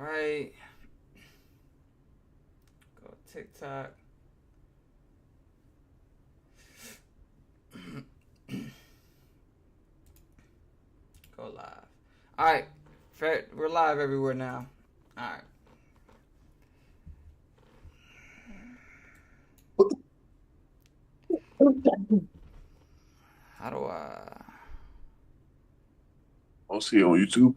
right. Go TikTok. Go live. All right. We're live everywhere now. All right. How do I? I'll see it on YouTube.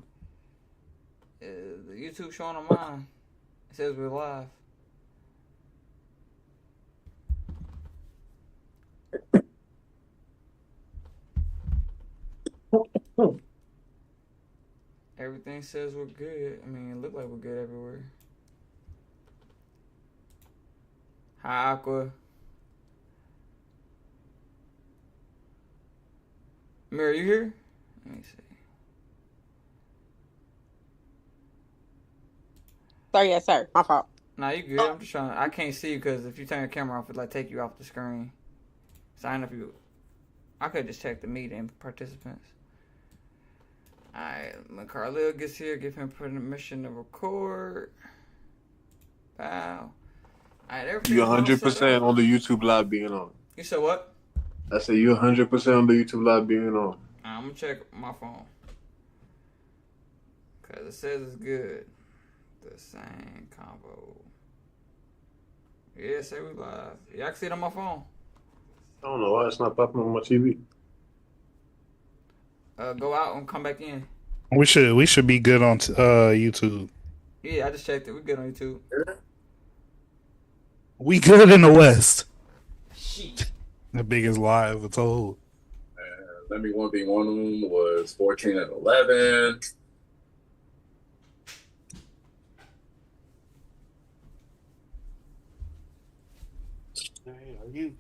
Is the YouTube showing on mine? It says we're live. Everything says we're good. I mean, it look like we're good everywhere. Hi, Aqua. Mirror, you here? Let me see. Sorry, yes, sir. My fault. Nah, you good. I'm just trying. I can't see you because if you turn your camera off, it like take you off the screen. So I don't know if you. I could just check the meeting participants. Alright, when Carlil gets here, give him permission to record. Wow. Alright, everything's You all set 100% up. on the YouTube live being on. You said what? I say you 100% on the YouTube live being on. I'm gonna check my phone. Cause it says it's good. The same convo. Yeah, say we live. Yeah, I can see it on my phone. I don't know why it's not popping on my TV. Go out and come back in. We should be good on YouTube. Yeah, I just checked it. We good on YouTube. We good in the West. Shit. The biggest lie ever told. Let me 1v1 them was 14 and 11. Hey, are you?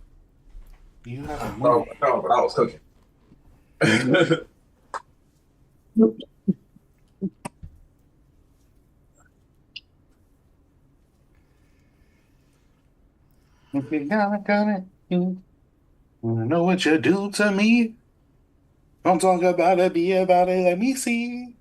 You have a No, but I was cooking. If you're gonna, you wanna know what you do to me? Don't talk about it, be about it. Let me see.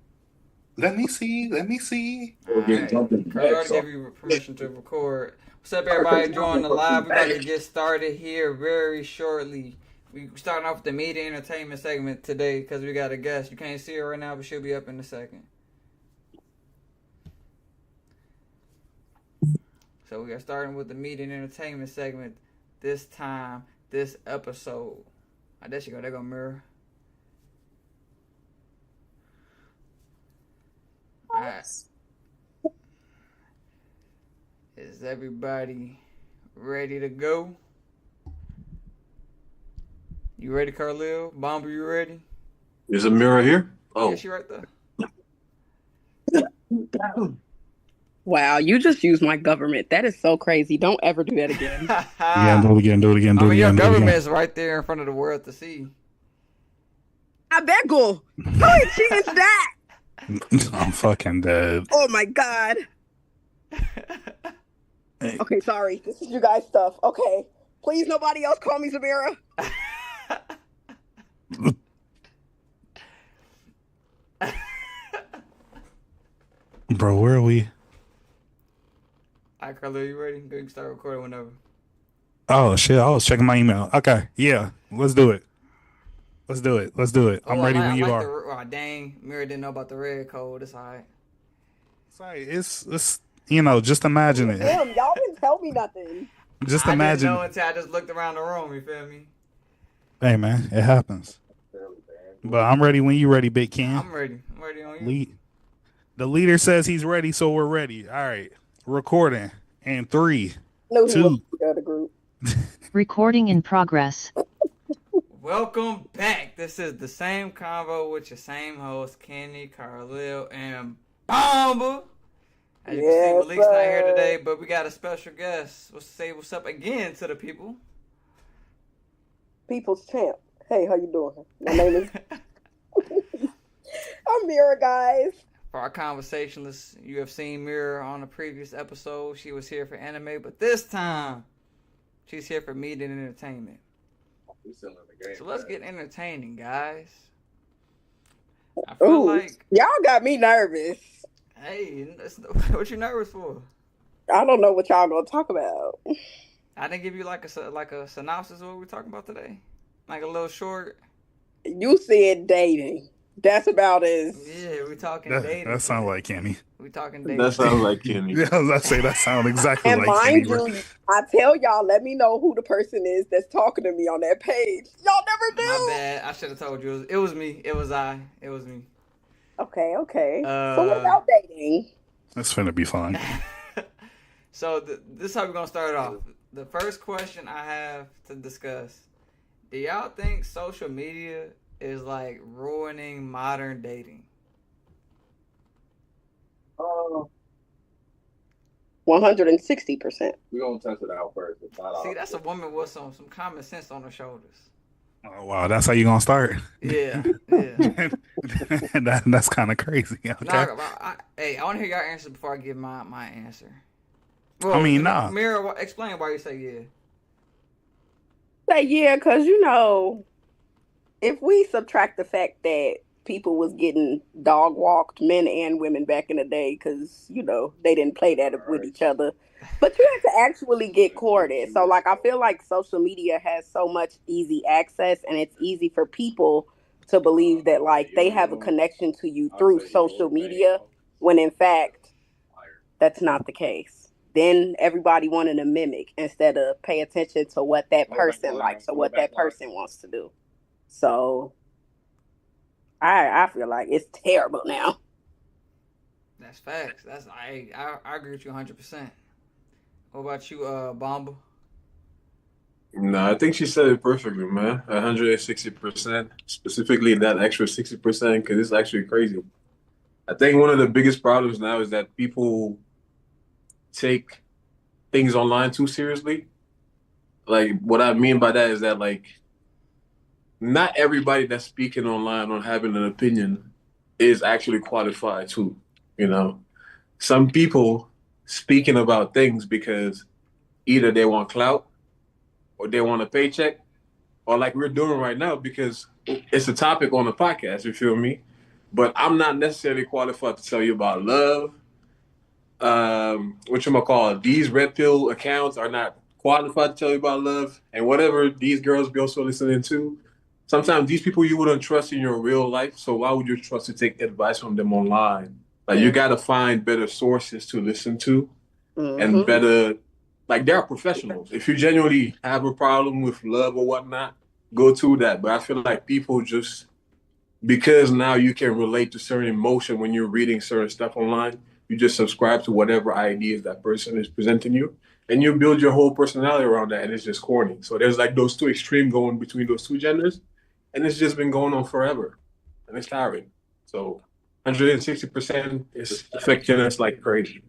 Let me see. Let me see. Getting jumped in the Carl back, already so- gave you permission to record. What's up, everybody? Join the live. We're about to get started here very shortly. We starting off with the media entertainment segment today because we got a guest. You can't see her right now, but she'll be up in a second. So we are starting with the media and entertainment segment this time, this episode. Oh, there she go. There go Mirror. All right. Is everybody ready to go? You ready, Carlil? Bomber, you ready? Is a mirror here? Oh, Yeah, she right there. Wow, you just used my government. That is so crazy. Don't ever do that again. Yeah, do it again. Do it again. I Do mean, it your again. Do it government again. is right there in front of the world to see. I bet go. How cheating is that? I'm fucking dead. Oh my god. Hey. Okay, sorry. This is you guys' stuff. Okay. Please, nobody else call me Zamira. Bro, where are we? All right, Carlil, you ready? Go, you can start recording whenever. Oh shit! I was checking my email. Okay, yeah, let's do it. Let's do it. Let's do it. I'm ready when you are. Oh, dang. Mirror didn't know about the red code. It's all right. Sorry, it's just imagine it. Damn, y'all didn't tell me nothing. Just I imagine. didn't know until I just looked around the room. You feel me? Hey man, it happens. But I'm ready when you ready, Big Ken. I'm ready. I'm ready on you. The leader says he's ready, so we're ready. All right, recording in 3, No, he 2. wasn't the other group. Recording in progress. Welcome back. This is the same convo with your same host, Kenny, Carlil, and Bomba. As you can see, Yes, Malik's not here sir. today, but we got a special guest. Let's say what's up again to the people. People's champ. Hey, how you doing? My name is I'm Mira, guys. For our conversationalists, you have seen Mirror on a previous episode. She was here for anime, but this time, she's here for media and entertainment. We still in the game, So let's man. get entertaining, guys. I feel Ooh, like y'all got me nervous. Hey, what you nervous for? I don't know what y'all gonna talk about. I didn't give you like a synopsis of what we're talking about today, like a little short. You said dating. That's about as. Yeah, we talking dating That sounds today. like Kenny. We talking That dating. sounds like Kenny. Yeah, I was about to say that sounds exactly And like Kenny. mind you, I tell y'all, let me know who the person is that's talking to me on that page. Y'all never My do. bad. I should have told you. It was me. It was I. It was me. Okay. So what Uh, about dating? That's finna be fun. so this is how we're gonna start off. The first question I have to discuss: do y'all think social media is like ruining modern dating? 160%. We're gonna test it out first. It's not See, all. that's a woman with some common sense on her shoulders. Oh, wow, that's how you gonna start? Yeah, yeah. That's kind of crazy. Okay. Hey, I want to hear your answer before I give my answer. I mean, nah. Mira, explain why you say yeah. Say yeah, because if we subtract the fact that people was getting dog walked, men and women back in the day, because they didn't play that with each other, but you had to actually get courted. So like I feel like social media has so much easy access, and it's easy for people to believe that like they have a connection to you through social media, when in fact that's not the case. Then everybody wanted to mimic instead of pay attention to what that person likes or what that person wants to do. So I feel like it's terrible now. That's facts. I agree with you 100%. What about you, Bomba? No, I think she said it perfectly, man. 160%, specifically that extra 60%, because it's actually crazy. I think one of the biggest problems now is that people take things online too seriously. Like, what I mean by that is that, like, not everybody that's speaking online or having an opinion is actually qualified too. You know, some people speaking about things because either they want clout or they want a paycheck, or like we're doing right now because it's a topic on the podcast. You feel me? But I'm not necessarily qualified to tell you about love. What you gonna call it? These red pill accounts are not qualified to tell you about love, and whatever these girls be also listening to. Sometimes these people you wouldn't trust in your real life, so why would you trust to take advice from them online? Like you got to find better sources to listen to and Mm-hmm. better, like they're professionals. If you genuinely have a problem with love or whatnot, go to that. But I feel like people just because now you can relate to certain emotion when you're reading certain stuff online, you just subscribe to whatever ideas that person is presenting you, and you build your whole personality around that, and it's just corny. So there's like those two extreme going between those two genders, and it's just been going on forever, and it's tiring. So 160% is affecting us like crazy.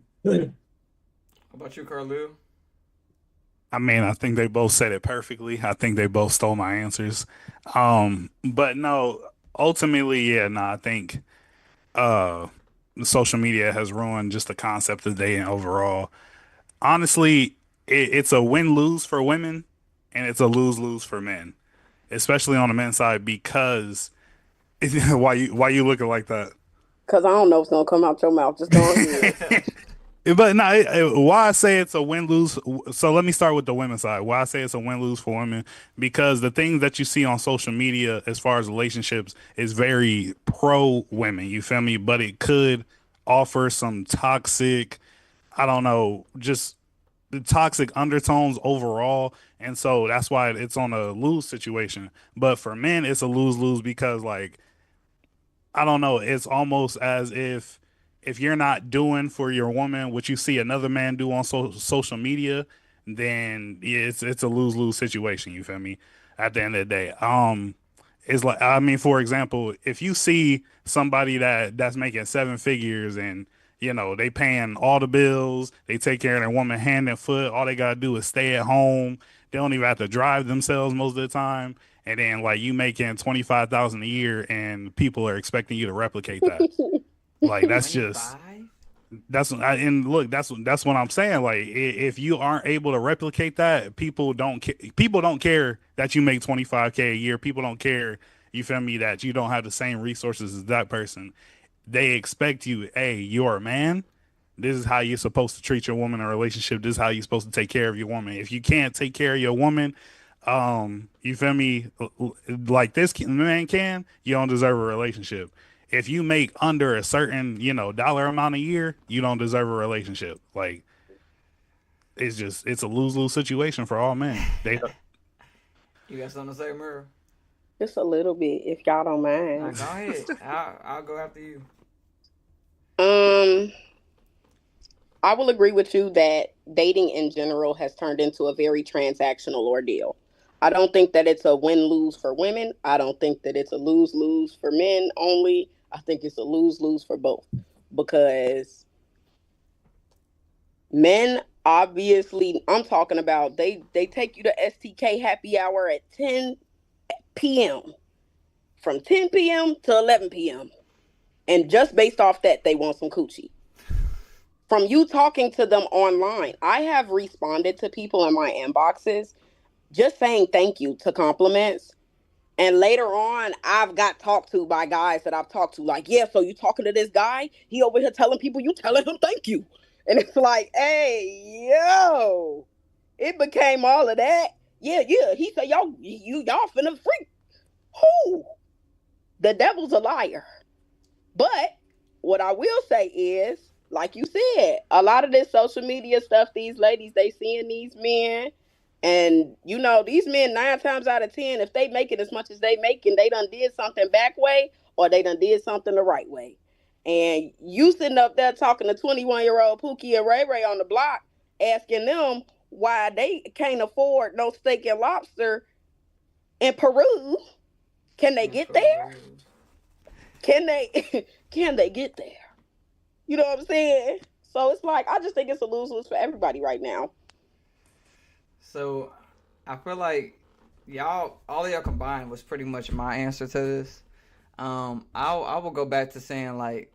What about you, Carlu? I mean, I think they both said it perfectly. I think they both stole my answers. But no, ultimately, yeah, no, I think uh social media has ruined just the concept of dating overall. Honestly, it's a win-lose for women and it's a lose-lose for men, especially on the men's side because why you looking like that? Because I don't know what's going to come out your mouth. Just go ahead. But no, why I say it's a win lose. So let me start with the women's side. Why I say it's a win lose for women because the things that you see on social media as far as relationships is very pro women. You feel me? But it could offer some toxic, I don't know, just the toxic undertones overall. And so that's why it's on a lose situation. But for men, it's a lose lose because like I don't know. It's almost as if you're not doing for your woman what you see another man do on social media, then yeah, it's a lose lose situation. You feel me? At the end of the day, it's like I mean, for example, if you see somebody that's making seven figures and they paying all the bills, they take care of their woman hand and foot. All they gotta do is stay at home. They don't even have to drive themselves most of the time. And then like you making 25,000 a year, and people are expecting you to replicate that. Like that's just 25? and look that's what I'm saying. Like if you aren't able to replicate that, people don't care that you make 25K a year. People don't care. You feel me? That you don't have the same resources as that person. they expect you, hey, you're a man. This is how you're supposed to treat your woman in a relationship. This is how you're supposed to take care of your woman. If you can't take care of your woman, you feel me? Like this man can, you don't deserve a relationship. If you make under a certain, dollar amount a year, you don't deserve a relationship. Like it's a lose-lose situation for all men. You got something to say, Murray? Just a little bit, if y'all don't Nah, mind. go ahead. I'll go after you. Um, I will agree with you that dating in general has turned into a very transactional ordeal. I don't think that it's a win-lose for women. I don't think that it's a lose-lose for men only. I think it's a lose-lose for both. Because men, obviously, I'm talking about they take you to STK happy hour at 10 p.m. From 10 p.m. to 11 p.m. And just based off that, they want some coochie. From you talking to them online, I have responded to people in my inboxes just saying thank you to compliments. And later on, I've got talked to by guys that I've talked to, like, yeah, so you talking to this guy? He over here telling people you telling him thank you. And it's like, hey, yo, it became all of that. Yeah. He said, y'all finna freak. Who? The devil's a liar. But what I will say is, like you said, a lot of this social media stuff, these ladies, they seeing these men. And, these men, 9 times out of 10, if they make it as much as they making, they done did something back way or they done did something the right way. And you sitting up there talking to 21-year-old Pookie and Ray Ray on the block, asking them why they can't afford no steak and lobster in Peru. Can they get there? Can they get there? You know what I'm saying? So it's like, I just think it's a lose-lose for everybody right now. So I feel like all y'all combined was pretty much my answer to this. I will go back to saying, like,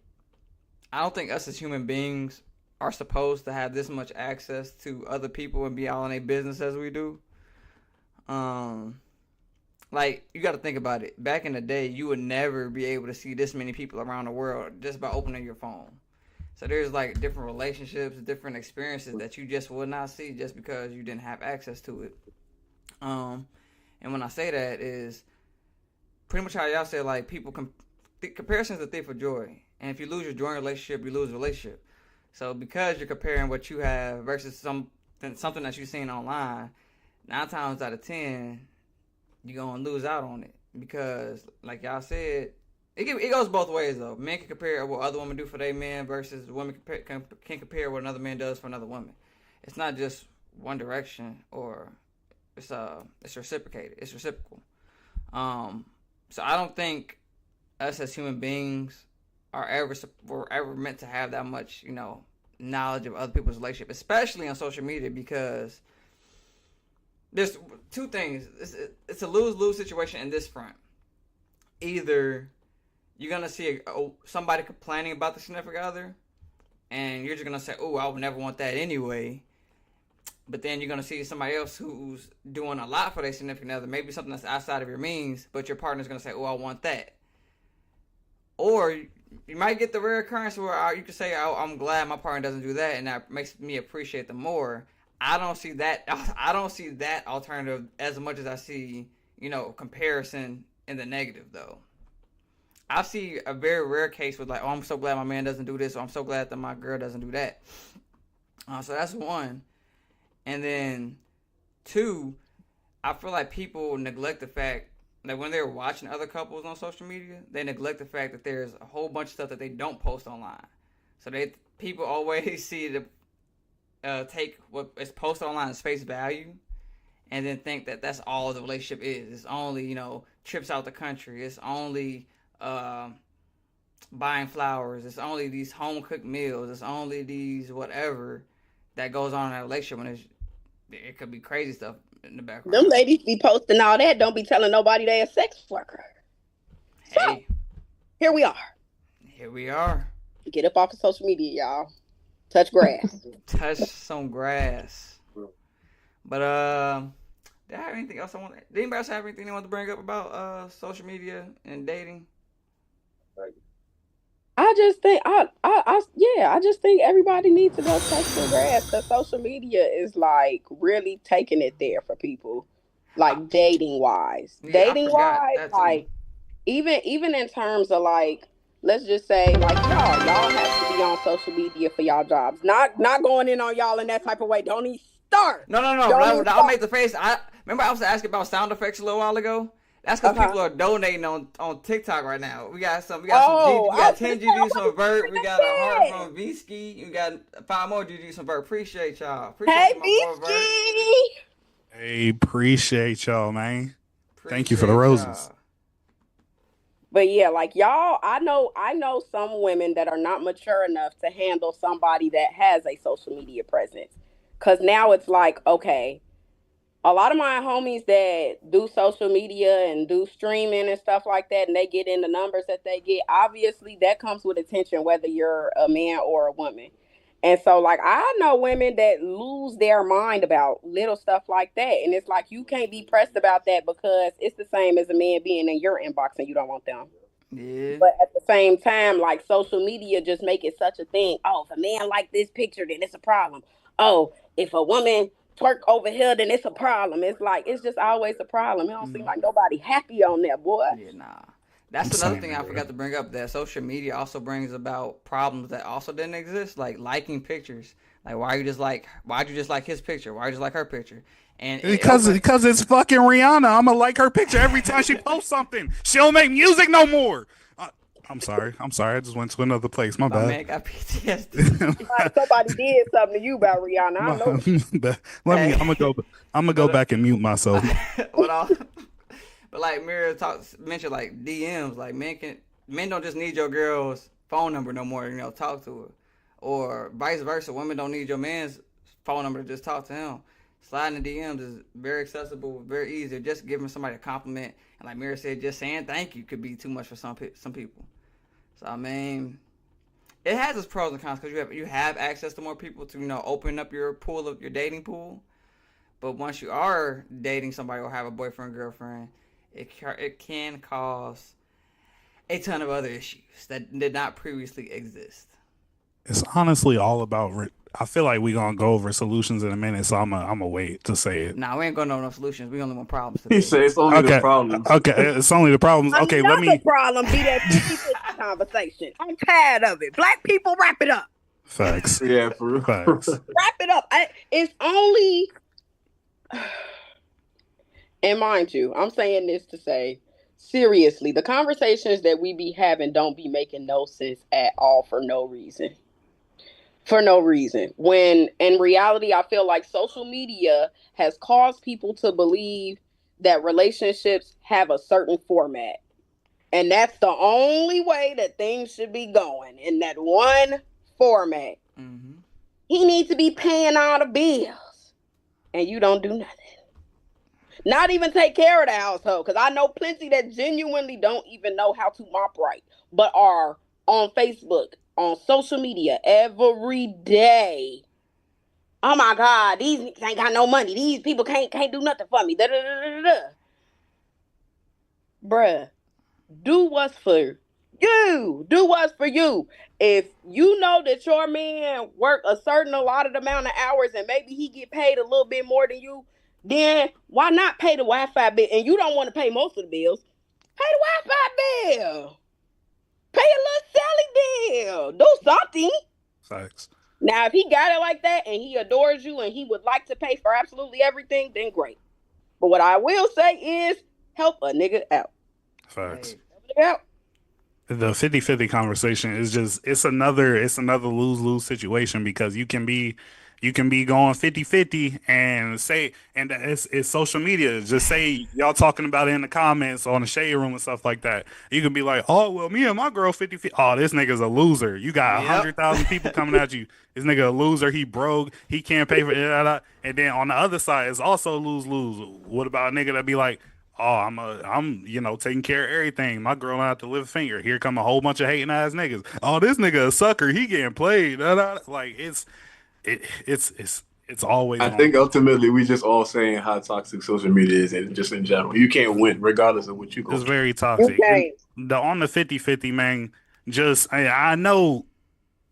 I don't think us as human beings are supposed to have this much access to other people and be all in their business as we do. Like, you got to think about it. Back in the day, you would never be able to see this many people around the world just by opening your phone. So there's like different relationships, different experiences that you just would not see just because you didn't have access to it. And when I say that is pretty much how y'all say, like, people comparison's a thief of joy. And if you lose your joy in a relationship, you lose a relationship. So because you're comparing what you have versus something that you've seen online, 9 times out of 10, you're going to lose out on it. Because, like y'all said, it goes both ways, though. Men can compare what other women do for their men versus women can compare what another man does for another woman. It's not just one direction, or it's reciprocated. It's reciprocal. So I don't think us as human beings were ever meant to have that much, knowledge of other people's relationship, especially on social media, because there's two things. It's a lose-lose situation in this front. Either you're going to see somebody complaining about the significant other, and you're just going to say, oh, I would never want that anyway. But then you're going to see somebody else who's doing a lot for their significant other, maybe something that's outside of your means, but your partner's going to say, oh, I want that. Or you might get the rare occurrence where you can say, oh, I'm glad my partner doesn't do that, and that makes me appreciate them more. I don't see that alternative as much as I see, comparison in the negative, though. I see a very rare case with, like, oh, I'm so glad my man doesn't do this, or I'm so glad that my girl doesn't do that. So that's one. And then 2, I feel like people neglect the fact that when they're watching other couples on social media, they neglect the fact that there's a whole bunch of stuff that they don't post online. So people always see take what is posted online as face value, and then think that that's all the relationship is. It's only, trips out the country. It's only buying flowers. It's only these home cooked meals. It's only these whatever that goes on in a relationship, when it could be crazy stuff in the background. Them ladies be posting all that, don't be telling nobody they a sex worker. Hey, so, here we are. Get up off of social media, y'all. Touch grass. Touch some grass. But did I have anything else did anybody else have anything they want to bring up about social media and dating? I just think I just think everybody needs to go touch the grass because social media is like really taking it there for people, I, like yeah, I forgot that too. like even in terms of like let's just say like y'all have to be on social media for y'all jobs. Not going in on y'all in that type of way. Don't even start. No. Don't even I'll start. make the face. I remember I was asking about sound effects a little while ago. That's because Uh-huh. people are donating on TikTok right now. We got some. Oh, We I got was gonna 10 say I GGs wasn't from Vert. sure We what got a heart that said. from V-Ski. We got 5 more GGs from Vert. Appreciate y'all. Appreciate Hey, you, my boy Vert. Beastie. Hey, appreciate y'all, man. Thank you for the Appreciate roses. y'all. But yeah, like y'all, I know some women that are not mature enough to handle somebody that has a social media presence. Cause now it's like, okay, a lot of my homies that do social media and do streaming and stuff like that, and they get in the numbers that they get, obviously that comes with attention, whether you're a man or a woman. And so, like, I know women that lose their mind about little stuff like that. And it's like, you can't be pressed about that because it's the same as a man being in your inbox and you don't want them. Yeah. But at the same time, like social media just make it such a thing. Oh, if a man like this picture, then it's a problem. Oh, if a woman twerk over here, then it's a problem. It's like it's just always a problem. It don't seem Mm, like nobody happy on there, boy. yeah, nah. That's another Same thing I here. forgot to bring up. That social media also brings about problems that also didn't exist, like liking pictures. Like why'd you just like his picture? Why'd you just like her picture? And it Because opened. because it's fucking Rihanna. I'ma like her picture every time she posts something. She don't make music no more. I'm sorry. I'm sorry. I just went to another place. My My bad. man got PTSD. Like somebody did something to you about Rihanna. I My- know. Let me. Hey, I'm gonna go but back and mute myself. what else? But like Mira talks mentioned like DMs, like men don't just need your girl's phone number no more, talk to her. Or vice versa, women don't need your man's phone number to just talk to him. Sliding the DMs is very accessible, very easy. Just giving somebody a compliment, and like Mira said, just saying thank you could be too much for some people. So I mean, it has its pros and cons because you have access to more people to open up your dating pool. But once you are dating somebody or have a boyfriend or girlfriend, it can cause a ton of other issues that did not previously exist. It's honestly all about. I feel like we gonna go over solutions in a minute, so I'm gonna wait to say it. Nah, we ain't gonna know no solutions. We only want problems He today. said it's only the Okay, problems. okay, it's only the problems. Okay, let Another me. problem be that 50-50 conversation. I'm tired of it. Black people, wrap it up. Facts, Yeah, for real. facts. Wrap it up. It's only, and mind you, I'm saying this to say, seriously, the conversations that we be having don't be making no sense at all for no reason. For no reason. When in reality, I feel like social media has caused people to believe that relationships have a certain format. And that's the only way that things should be going in that one format. Mm-hmm. He needs to be paying all the bills, and you don't do nothing. Not even take care of the household, because I know plenty that genuinely don't even know how to mop right, but are on Facebook, on social media every day. Oh my God, these niggas ain't got no money. These people can't do nothing for me. Da, da, da, da, da. Bruh, do what's for you. Do what's for you. If you know that your man work a certain allotted amount of hours and maybe he get paid a little bit more than you, then why not pay the Wi-Fi bill? And you don't want to pay most of the bills. Pay the Wi-Fi bill. Pay a little Sally bill. Do something. Facts. Now, if he got it like that and he adores you and he would like to pay for absolutely everything, then great. But what I will say is help a nigga out. Facts. Hey, Help a nigga out. The 50-50 conversation is just it's another lose-lose situation because you can be going 50-50 and say and it's social media. Just say y'all talking about it in the comments on the shade room and stuff like that. You can be like, oh well, me and my girl 50-50. Oh, this nigga's a loser. You got yep. 100,000 people coming at you. This nigga a loser. He broke. He can't pay for it. And then on the other side, it's also lose-lose. What about a nigga that be like, oh, I'm taking care of everything. My girl don't have to lift a finger. Here come a whole bunch of hating ass niggas. Oh, this nigga a sucker. He getting played. Like it's always I gonna think be. ultimately we just all saying how toxic social media is and just in general. You can't win regardless of what you It's go through. very You toxic. And can't. on the 50-50, man, just I know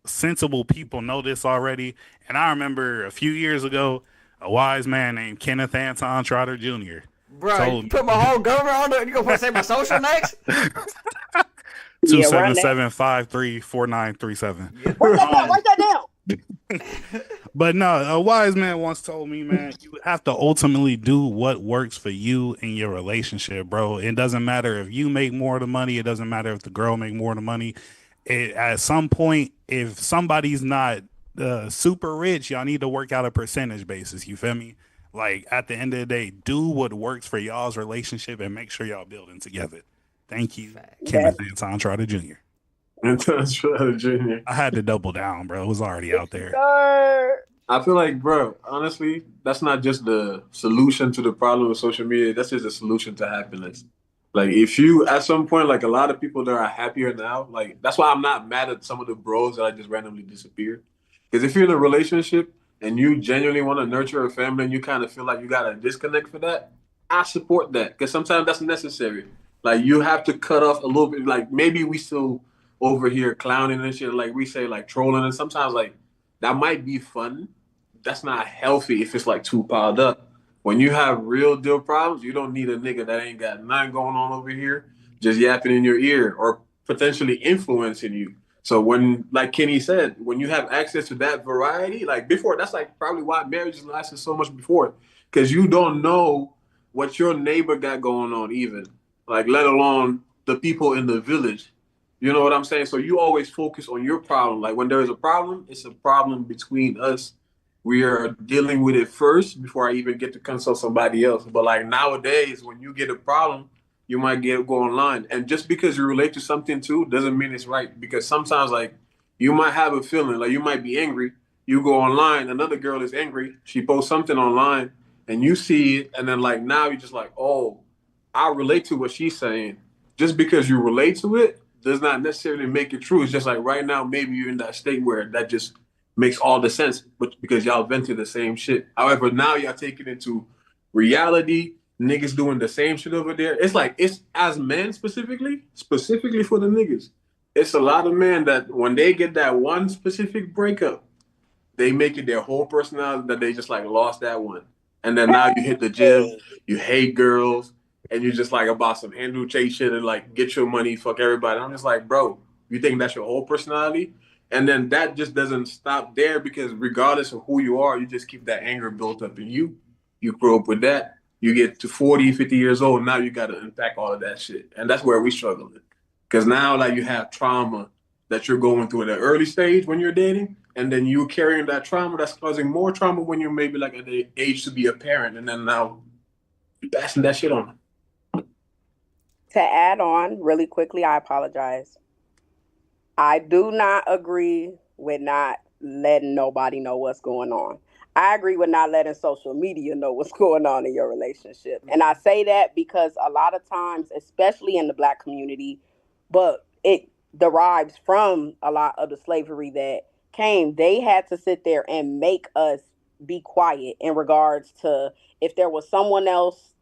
sensible people know this already, and I remember a few years ago, a wise man named Kenneth Anton Trotter Jr. Bro, you told me put my whole government on it. You gonna say my social next? two Yeah, seven run that. seven 5-3-4-9-3-7. Get Write the that down. Um, Write that down. but no, a wise man once told me, man, you have to ultimately do what works for you in your relationship, bro. It doesn't matter if you make more of the money. It doesn't matter if the girl make more of the money. At some point, if somebody's not super rich, y'all need to work out a percentage basis. You feel me? Like at the end of the day, do what works for y'all's relationship and make sure y'all building together. Thank you, fact. Kenneth Anton Trotter Jr. And that's Junior. I had to double down, bro. It was already out there. Sir. I feel like, bro, honestly, that's not just the solution to the problem with social media. That's just a solution to happiness. Like, if you, at some point, like a lot of people that are happier now, like, that's why I'm not mad at some of the bros that I just randomly disappear. Because if you're in a relationship and you genuinely want to nurture a family and you kind of feel like you got to disconnect for that, I support that. Because sometimes that's necessary. Like, you have to cut off a little bit. Like, maybe we still over here clowning and shit, like we say, like trolling. And sometimes, like, that might be fun. That's not healthy if it's like too piled up. When you have real deal problems, you don't need a nigga that ain't got nothing going on over here, just yapping in your ear or potentially influencing you. So when, like Kenny said, when you have access to that variety, like before, that's like probably why marriages lasted so much before, because you don't know what your neighbor got going on, even like let alone the people in the village. You know what I'm saying? So you always focus on your problem. Like when there is a problem, it's a problem between us. We are dealing with it first before I even get to consult somebody else. But like nowadays, when you get a problem, you might go online. And just because you relate to something too doesn't mean it's right. Because sometimes like you might have a feeling, like you might be angry. You go online, another girl is angry. She posts something online and you see it, and then like now you're just like, oh, I relate to what she's saying. Just because you relate to it does not necessarily make it true. It's just like right now, maybe you're in that state where that just makes all the sense, but because y'all been through the same shit. However, now y'all taking it into reality. Niggas doing the same shit over there. It's like it's as men specifically for the niggas. It's a lot of men that when they get that one specific breakup, they make it their whole personality that they just like lost that one. And then now you hit the gym, you hate girls, and you're just like about some handle chase shit and like get your money, fuck everybody. I'm just like, bro, you think that's your whole personality? And then that just doesn't stop there because regardless of who you are, you just keep that anger built up in you. You grow up with that. You get to 40, 50 years old, now you got to unpack all of that shit. And that's where we struggle. Because now like you have trauma that you're going through at an early stage when you're dating, and then you carrying that trauma that's causing more trauma when you're maybe like at the age to be a parent, and then now you're passing that shit on. To add on really quickly, I apologize. I do not agree with not letting nobody know what's going on. I agree with not letting social media know what's going on in your relationship. And I say that because a lot of times, especially in the Black community, but it derives from a lot of the slavery that came, they had to sit there and make us be quiet in regards to if there was someone else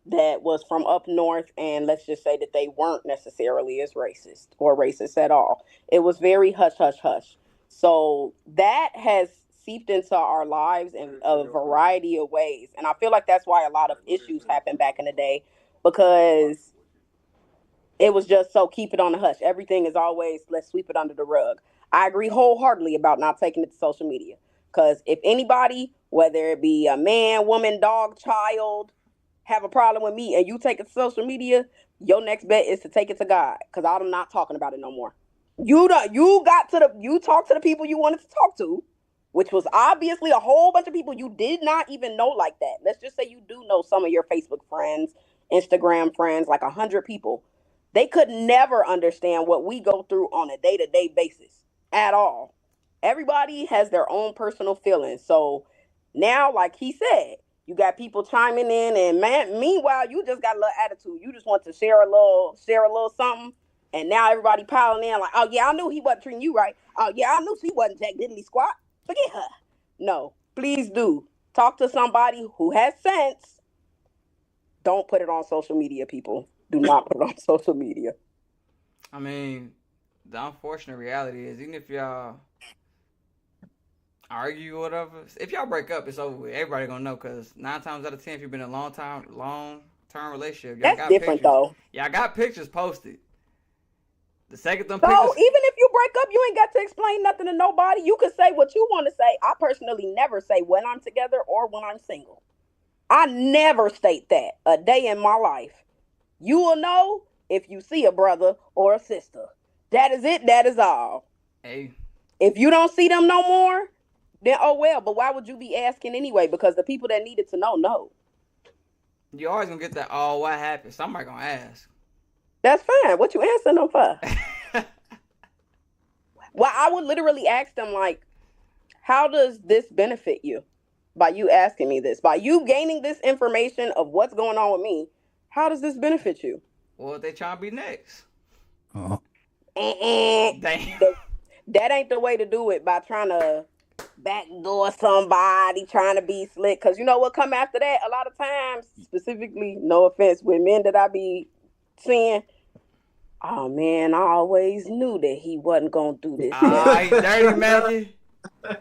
that was from up north, and let's just say that they weren't necessarily as racist or racist at all. It was very hush, hush, hush. So that has seeped into our lives in a variety of ways. And I feel like that's why a lot of issues happened back in the day, because it was just so keep it on the hush. Everything is always let's sweep it under the rug. I agree wholeheartedly about not taking it to social media. Because if anybody, whether it be a man, woman, dog, child, have a problem with me and you take it to social media, your next bet is to take it to God. Because I'm not talking about it no more. You talked to the people you wanted to talk to, which was obviously a whole bunch of people you did not even know like that. Let's just say you do know some of your Facebook friends, Instagram friends, like 100 people. They could never understand what we go through on a day-to-day basis at all. Everybody has their own personal feelings. So now, like he said, you got people chiming in, and man, meanwhile, you just got a little attitude. You just want to share a little something, and now everybody piling in like, oh yeah, I knew he wasn't treating you right. Oh yeah, I knew she wasn't Jack Diddley Squat. Forget her. No, please do talk to somebody who has sense. Don't put it on social media, people. Do not put it on social media. I mean, the unfortunate reality is, even if y'all argue or whatever, if y'all break up, it's over with. Everybody gonna know, because 9 times out of 10, if you've been in a long term relationship, y'all That's got different pictures. though. Y'all got pictures posted. The second them So pictures, even if you break up, you ain't got to explain nothing to nobody. You can say what you want to say. I personally never say when I'm together or when I'm single. I never state that a day in my life. You will know if you see a brother or a sister. That is it. That is all. hey, If you don't see them no more, then oh well. But why would you be asking anyway? Because the people that needed to know. you always gonna get that. Oh, what happened? Somebody gonna ask. That's fine. What you answering them for? Well, I would literally ask them like, how does this benefit you? By you asking me this, by you gaining this information of what's going on with me, how does this benefit you? Well, if they trying to be next. Uh, Damn. That ain't the way to do it, by trying to backdoor somebody, trying to be slick. Because you know what come after that? A lot of times, specifically, no offense, with men that I be seeing, oh man, I always knew that he wasn't going to do this. Alright, dirty Mackie.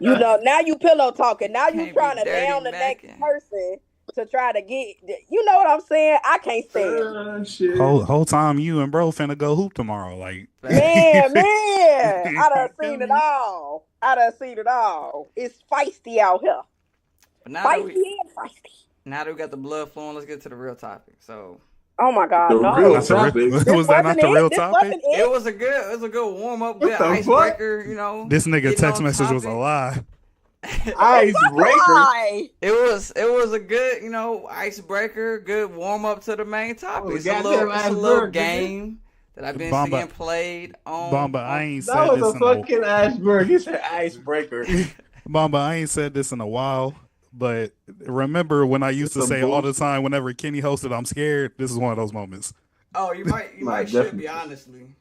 You know, now you pillow talking. Now you Can't trying be to dirty down the next macking. person to try to get, you know what I'm saying? I can't stand it. Shit. whole time you and bro finna go hoop tomorrow. Like, Man, I done Feel seen me? it all. It's feisty out here. But now that Feisty and feisty. we got the blood flowing, let's get to the real topic. So Oh my God, The no. real That's the topic. real, This was that not wasn't the it. real This topic? wasn't it it. was a good warm up, What good the icebreaker, you know. This nigga getting text on message was a topic. lie. Icebreaker. Why? It was a good, icebreaker, good warm up to the main topic. was It's a a goddamn little iceberg, nigga. game that I've been Bomba- seeing played on. Bomba, I ain't That said was this a in a fucking iceberg. He said icebreaker. Bomba, I ain't said this in a while. But remember when I used to Some say all the bullshit. time whenever Kenny hosted, I'm scared. This is one of those moments. Oh, you Nah, might should definitely. be, honestly.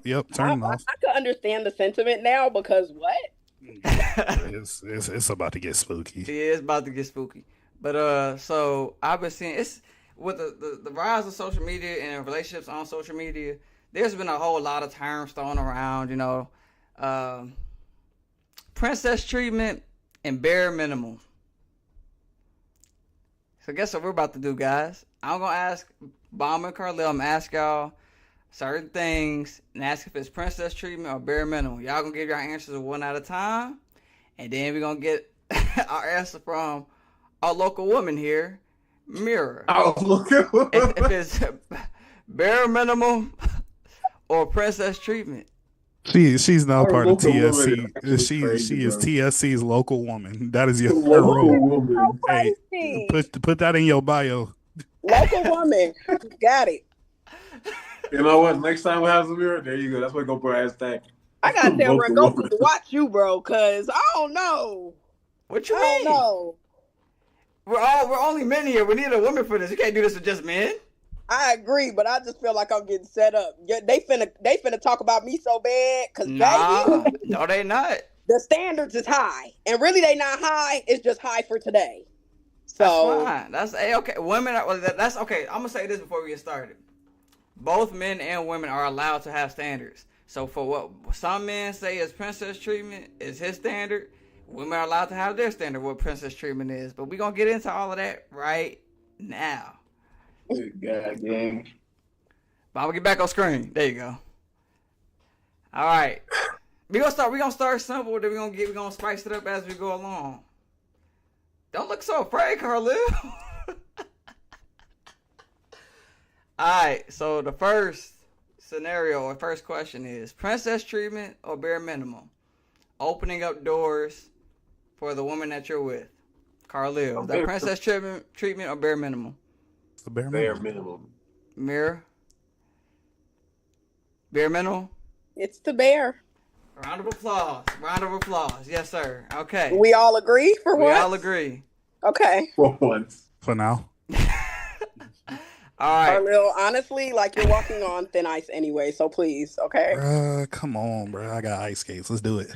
Yep, I turn it off. could understand the sentiment now, because what? It's about to get spooky. Yeah, it's about to get spooky. But so I've been seeing, it's with the rise of social media and relationships on social media. There's been a whole lot of terms thrown around, princess treatment and bare minimum. So guess what we're about to do, guys? I'm gonna ask Bomb and Carlil. I'm gonna ask y'all certain things and ask if it's princess treatment or bare minimum. Y'all gonna give your answers one at a time, and then we're gonna get our answer from our local woman here, Mirror. Oh, look at If it's bare minimum or princess treatment. She's now Our part of local woman TSC. is actually crazy, She is bro. TSC's local woman. That is your Local role. woman. Hey, Feisty. put that in your bio. Local woman. Got it. You know what? Next time we have some mirror, there you go. That's what go put hashtag. I gotta tell Local Ragoku woman. to watch you, bro, because I don't know. What you I mean? don't know. We're only men here. We need a woman for this. You can't do this with just men. I agree, but I just feel like I'm getting set up. Yeah, they finna talk about me so bad, because Nah, baby, no, they not. the standards is high, and really they not high. It's just high for today. That's So fine. That's okay. Women are. Well, that's okay. I'm gonna say this before we get started. Both men and women are allowed to have standards. So for what some men say is princess treatment is his standard, women are allowed to have their standard what princess treatment is. But we're gonna get into all of that right now. Good God, gang. But I'm gonna get back on screen. There you go. All right. We're gonna start simple, then we're gonna spice it up as we go along. Don't look so afraid, Carlil. Alright, so the first scenario or first question is princess treatment or bare minimum? Opening up doors for the woman that you're with. Carlil, is that princess treatment or bare minimum? It's the bare Bare minimum. minimum. Mirror? Bare minimum? it's the bear. Round of applause. Round of applause. Yes, sir. Okay. We all agree for We what? all agree. Okay. For once. For now. All right. Carlil, honestly, like you're walking on thin ice anyway, so please, okay? Come on, bruh. I got ice skates. Let's do it.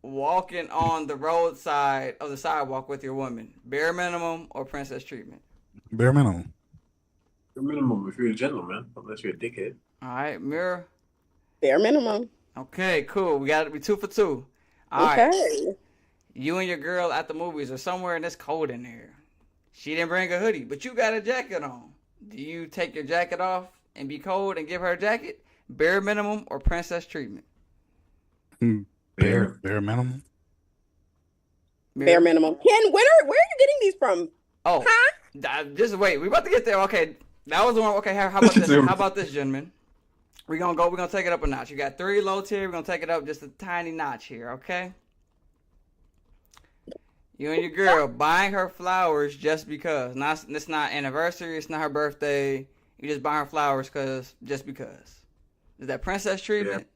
Walking on the roadside of the sidewalk with your woman. Bare minimum or princess treatment? Bare minimum. Bare minimum if you're a gentleman, unless you're a dickhead. All right, Mirror. Bare minimum. Okay, cool. We got to be 2 for 2. All right. Okay. You and your girl at the movies or somewhere and it's cold in there. She didn't bring a hoodie, but you got a jacket on. Do you take your jacket off and be cold and give her a jacket? Bare minimum or princess treatment? Bare minimum. Bare minimum. Ken, where are you getting these from? Oh, just wait. We about to get there. Okay, that was the one. Okay, how about this? How about this, gentlemen? We're gonna take it up a notch. You got 3 low tier. We're gonna take it up just a tiny notch here. Okay. You and your girl buying her flowers just because. It's not anniversary. It's not her birthday. You just buy her flowers just because. Is that princess treatment,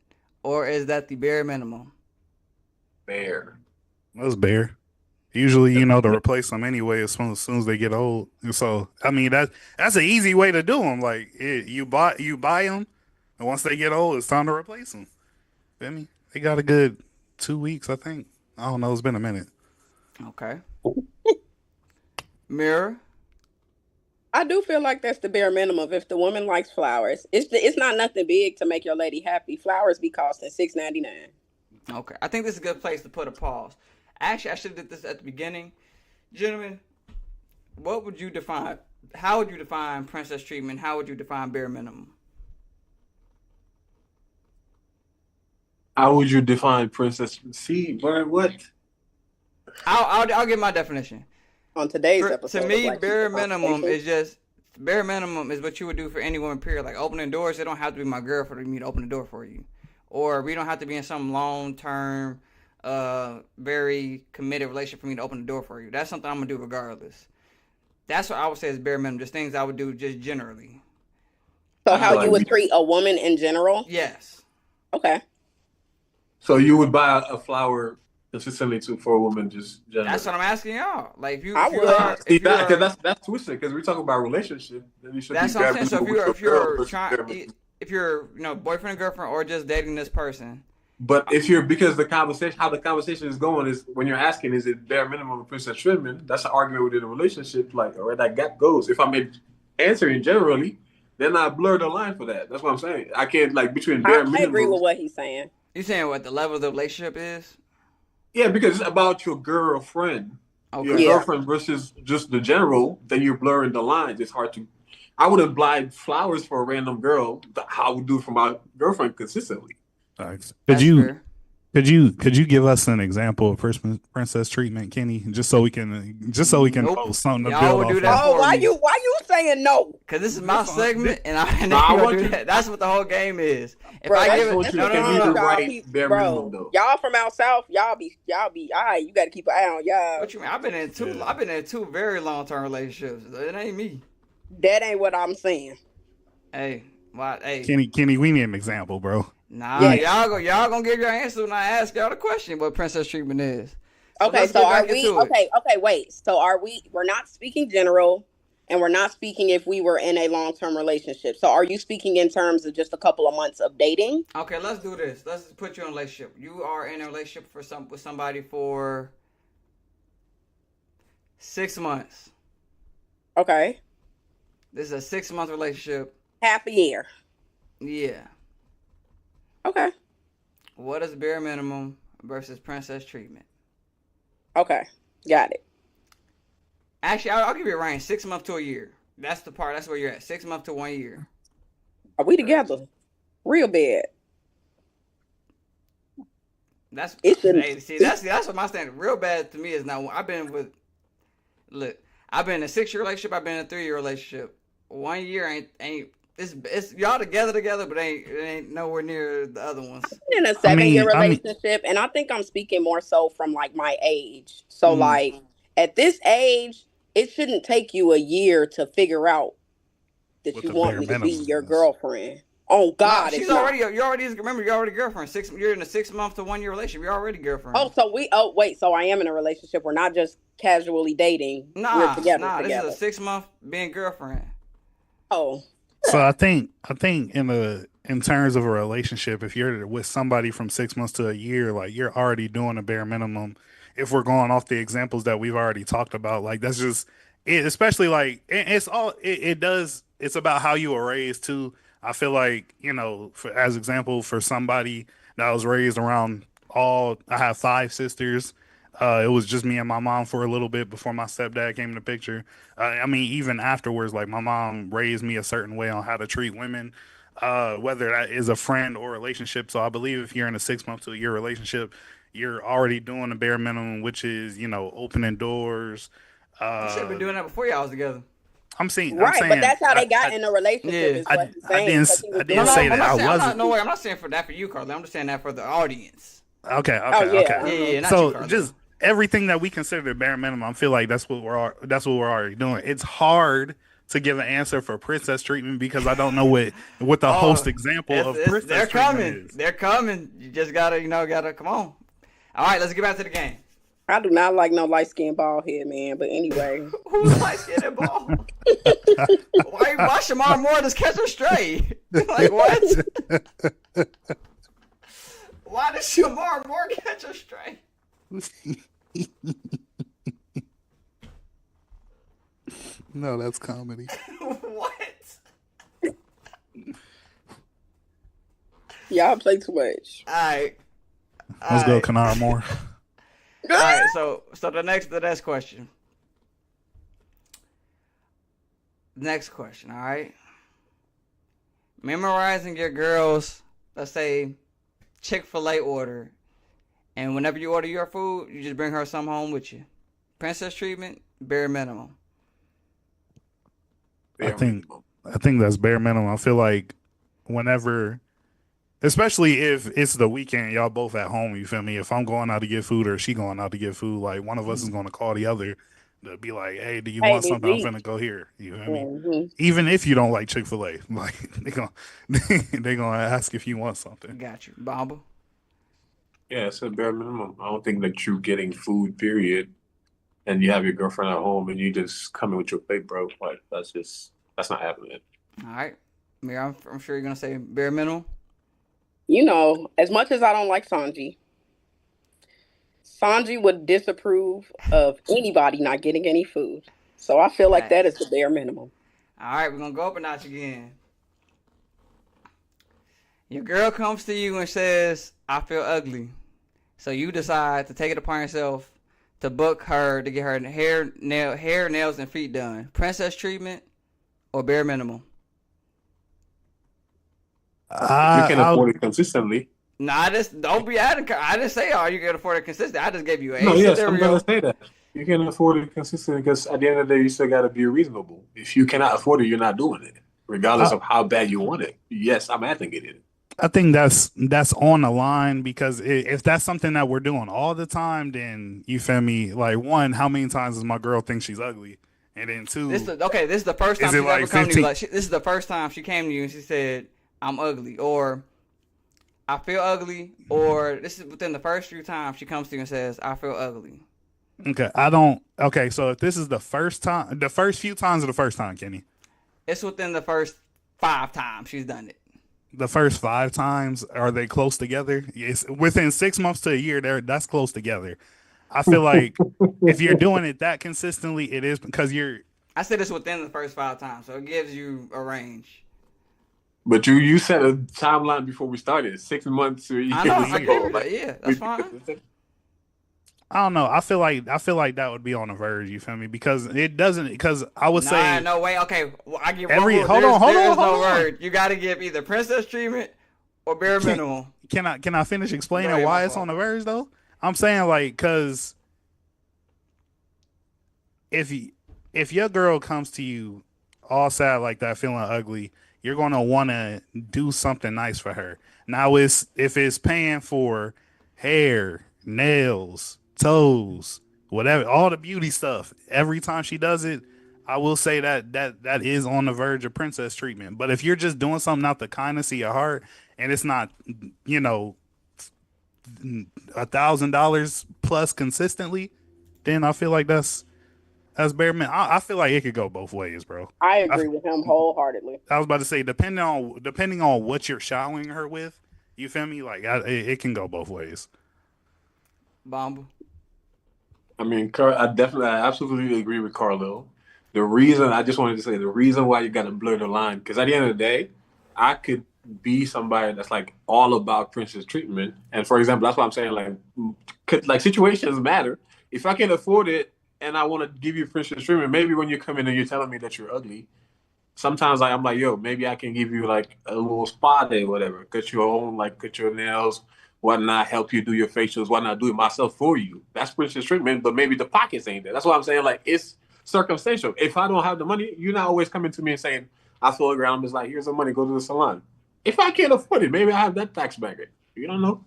or is that the bare minimum? Bare. That's bare. Usually, to replace them anyway as soon as they get old. So, I mean, that's an easy way to do them. Like, you buy them, and once they get old, it's time to replace them. Feel me? They got a good 2 weeks, I think. I don't know. It's been a minute. Okay. Mirror. I do feel like that's the bare minimum. If the woman likes flowers, it's not nothing big to make your lady happy. Flowers be costing $6.99. Okay, I think this is a good place to put a pause. Actually, I should have did this at the beginning, gentlemen. What would you define? How would you define princess treatment? How would you define bare minimum? How would you define princess? See, what? I'll give my definition. On today's episode, to me, bare minimum is what you would do for any woman. Period. Like opening doors, it don't have to be my girlfriend for me to open the door for you, or we don't have to be in some long term, very committed relationship for me to open the door for you. That's something I'm gonna do regardless. That's what I would say is bare minimum. Just things I would do just generally. So how you would treat a woman in general? Yes. Okay. So you would buy a flower consistently for a woman, just generally. That's what I'm asking y'all. Like that's twisted because we're talking about relationship. Then you should. That's what I'm saying. So if you're boyfriend and girlfriend or just dating this person. But because how the conversation is going is when you're asking, is it bare minimum of princess treatment? That's an argument within a relationship, like where that gap goes. If I'm answering generally, then I blur the line for that. That's what I'm saying. I can't between bare minimum. I agree with what he's saying. You saying what the level of the relationship is? Yeah, because it's about your girlfriend. Okay. Your girlfriend versus just the general, then you're blurring the lines. It's hard to. I wouldn't buy flowers for a random girl. I would do it for my girlfriend consistently. Could you give us an example of princess treatment, Kenny, just so we can post something to build off of? Why you saying no? Because this is my segment, and I want do that. That's what the whole game is. If I give it, y'all from out south, y'all be all right. You got to keep an eye on y'all. What you mean? I've been in two very long term relationships. It ain't me. That ain't what I'm saying. Hey, why? Hey, Kenny, we need an example, bro. Nah, y'all gonna give your answer when I ask y'all the question what princess treatment is. Okay, so are we wait. So we're not speaking general and we're not speaking if we were in a long-term relationship. So are you speaking in terms of just a couple of months of dating? Okay, let's do this. Let's put you in a relationship. You are in a relationship with somebody for 6 months. Okay. This is a 6-month relationship. Half a year. Yeah. Okay. What is bare minimum versus princess treatment? Okay. Got it. Actually, I'll give you a range. 6 months to a year. That's the part. That's where you're at. 6 months to 1 year. Are we together? Real bad. That's what my standard. Real bad to me is not. I've been in a 6-year relationship. I've been in a 3-year relationship. 1 year ain't. It's y'all together, but it ain't nowhere near the other ones. I'm in a 7-year relationship, and I think I'm speaking more so from my age. So at this age, it shouldn't take you a year to figure out that you want me to be your girlfriend. Oh God, no, you're already girlfriend. You're in a 6 month to 1 year relationship. You're already girlfriend. So I am in a relationship. We're not just casually dating. We're together. This is a 6 month being girlfriend. Oh. So I think in terms of a relationship, if you're with somebody from 6 months to a year, you're already doing a bare minimum. If we're going off the examples that we've already talked about, that's just it. Especially it's about how you were raised too. I feel like as example for somebody that was raised around all. I have 5 sisters. It was just me and my mom for a little bit before my stepdad came in the picture. I mean, even afterwards, like my mom raised me a certain way on how to treat women, whether that is a friend or relationship. So I believe if you're in a 6 month to a year relationship, you're already doing the bare minimum, which is opening doors. You should have been Uh, doing that before y'all was together. I'm Right, but saying, that's how they got in a relationship, Yeah. is what he's I saying, because he I was No, didn't doing no, say all I'm that the not I saying. wasn't. No way. I'm not saying for that for you, Carly. I'm just saying that for the audience. Okay, Oh okay, yeah. okay. Yeah, not you, So Carly. just everything that we consider the bare minimum, I feel like that's what we're already doing. It's hard to give an answer for princess treatment because I don't know what the host Oh, example of they're princess treatment coming. is. They're coming. You just gotta come on. All right, let's get back to the game. I do not like no light skinned bald head man, but anyway. Who's light skinned and ball? Why Shamar Moore just catch a stray? Like what? Why does Shamar Moore catch a stray? No, that's comedy. What? Y'all play too much. All right. Let's go, Kanar Moore. All right. So the next question. Next question. All right. Memorizing your girl's, let's say, Chick-fil-A order, and whenever you order your food, you just bring her some home with you. Princess treatment, bare minimum. I think that's bare minimum. I feel like whenever, especially if it's the weekend, y'all both at home. You feel me? If I'm going out to get food or she going out to get food, like one of us is going to call the other to be like, "Hey, do you Hey, want this something? I'm week. finna go here." You feel me? Mm-hmm. Even if you don't like Chick-fil-A, like they gonna ask if you want something. Got you, Bomba. Yeah, it's a bare minimum. I don't think that you getting food, period, and you have your girlfriend at home and you just come in with your plate, bro. Like that's not happening. All right, Mira, I'm sure you're gonna say bare minimum. You know, as much as I don't like Sanji would disapprove of anybody not getting any food. So I feel like that is the bare minimum. All right, we're gonna go up a notch again. Your girl comes to you and says, "I feel ugly," so you decide to take it upon yourself to book her to get her hair, nails, and feet done. Princess treatment or bare minimum? You can afford it consistently. No, I just don't be adding. I didn't say all you can afford it consistent. I just gave you a No, yes, I'm scenario. gonna say that. You can afford it consistently because at the end of the day, you still gotta be reasonable. If you cannot afford it, you're not doing it, regardless of how bad you want it. Yes, I'm advocating it. I think that's on the line because if that's something that we're doing all the time, then you feel me. Like one, how many times does my girl think she's ugly, and then two, This is the first time Is it she's like ever come to 15? you. Like this is the first time she came to you and she said, "I'm ugly," or "I feel ugly," or this is within the first few times she comes to you and says, "I feel ugly." okay, I don't. Okay, so if this is the first time, the first few times or the first time, Kenny, It's within the first 5 times she's done it. the first 5 times, are they close together? It's within 6 months to a year. That's close together. I feel like if you're doing it that consistently, it is because you're. I said it's within the first 5 times, so it gives you a range. But you set a timeline before we started. 6 months to a year. I know. I gave you that. Yeah, that's fine. I don't know. I feel like that would be on the verge. You feel me? Because it doesn't. Because I would say No, wait. Okay, well, I give every. one rule. Hold There's on. no word. You got to give either princess treatment or bare minimum. Can I finish explaining Go ahead, why my it's fault. on the verge though? I'm saying like because if your girl comes to you all sad like that, feeling ugly, you're gonna want to do something nice for her. Now, if it's paying for hair, nails, toes, whatever, all the beauty stuff, every time she does it, I will say that is on the verge of princess treatment. But if you're just doing something out the kindness of your heart and it's not, $1,000 plus consistently, then I feel like that's bare minimum. I feel like it could go both ways, bro. I agree with him wholeheartedly. I was about to say, depending on what you're showering her with, you feel me? Like it can go both ways. Bomba. I mean, I absolutely agree with Carlo. I just wanted to say the reason why you got to blur the line, because at the end of the day, I could be somebody that's like all about princess treatment. And for example, that's why I'm saying like situations matter. If I can afford it and I want to give you princess treatment, maybe when you come in and you're telling me that you're ugly, sometimes I'm like, yo, maybe I can give you like a little spa day, whatever. Cut your own, like cut your nails, whatnot, help you do your facials, why not do it myself for you? That's princess treatment, but maybe the pockets ain't there. That's why I'm saying like it's circumstantial. If I don't have the money, you're not always coming to me and saying, I feel around, I'm just like, here's the money, go to the salon. If I can't afford it, maybe I have that tax bracket. You don't know.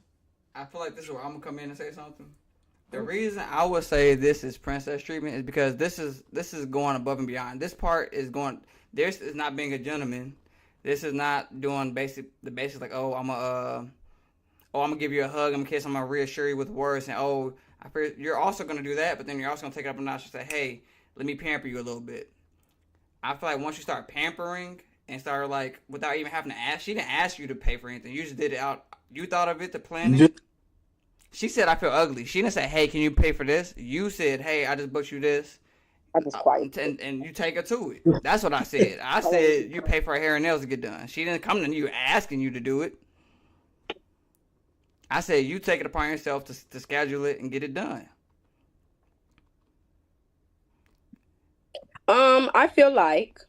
I feel like this is where I'm gonna come in and say something. The reason I would say this is princess treatment is because this is going above and beyond. This part is going. This is not being a gentleman. This is not doing the basics like I'm gonna give you a hug, I'm gonna kiss, I'm gonna reassure you with words, and you're also gonna do that, but then you're also gonna take it up a notch and say, hey, let me pamper you a little bit. I feel like once you start pampering and start like without even having to ask, she didn't ask you to pay for anything. You just did it out. You thought of it, the planning. She said, I feel ugly. She didn't say, hey, can you pay for this? You said, hey, I just booked you this. I just quiet. And you take her to it. That's what I said. I said, you pay for her hair and nails to get done. She didn't come to you asking you to do it. I said, you take it upon yourself to schedule it and get it done. I feel like,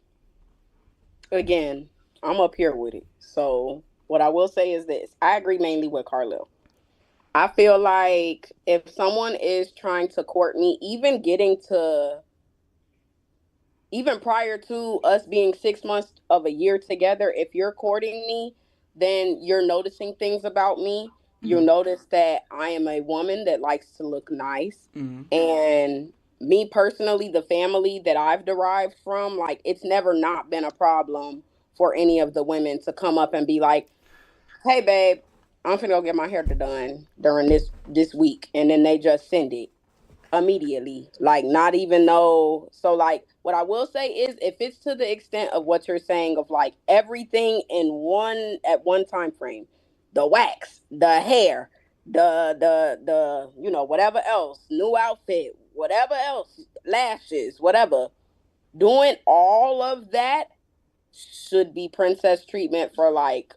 again, I'm up here with it. So what I will say is this. I agree mainly with Carlil. I feel like if someone is trying to court me, even prior to us being 6 months of a year together, if you're courting me, then you're noticing things about me. You'll notice that I am a woman that likes to look nice. And me personally, the family that I've derived from, like, it's never not been a problem for any of the women to come up and be like, hey, babe, I'm finna go get my hair done during this week. And then they just send it immediately. Like, not even know. So, like, what I will say is if it's to the extent of what you're saying of like everything at one time frame, the wax, the hair, the whatever else, new outfit, whatever else, lashes, whatever, doing all of that should be princess treatment for like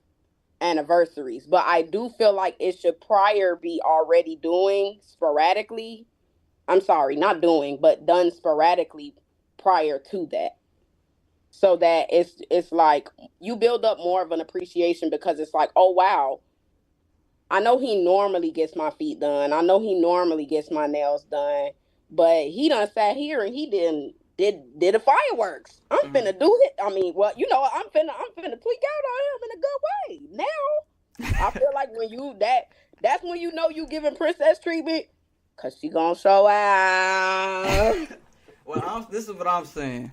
anniversaries. But I do feel like it should prior be already doing sporadically. I'm sorry, not doing, but done sporadically prior to that. So that it's like you build up more of an appreciation because it's like, oh wow, I know he normally gets my feet done. I know he normally gets my nails done, but he done sat here and he did the fireworks. I'm finna do it. I mean, well, I'm finna tweak out on him in a good way. Now, I feel like that's when you know you giving princess treatment, cause she gonna show out. Well, this is what I'm saying.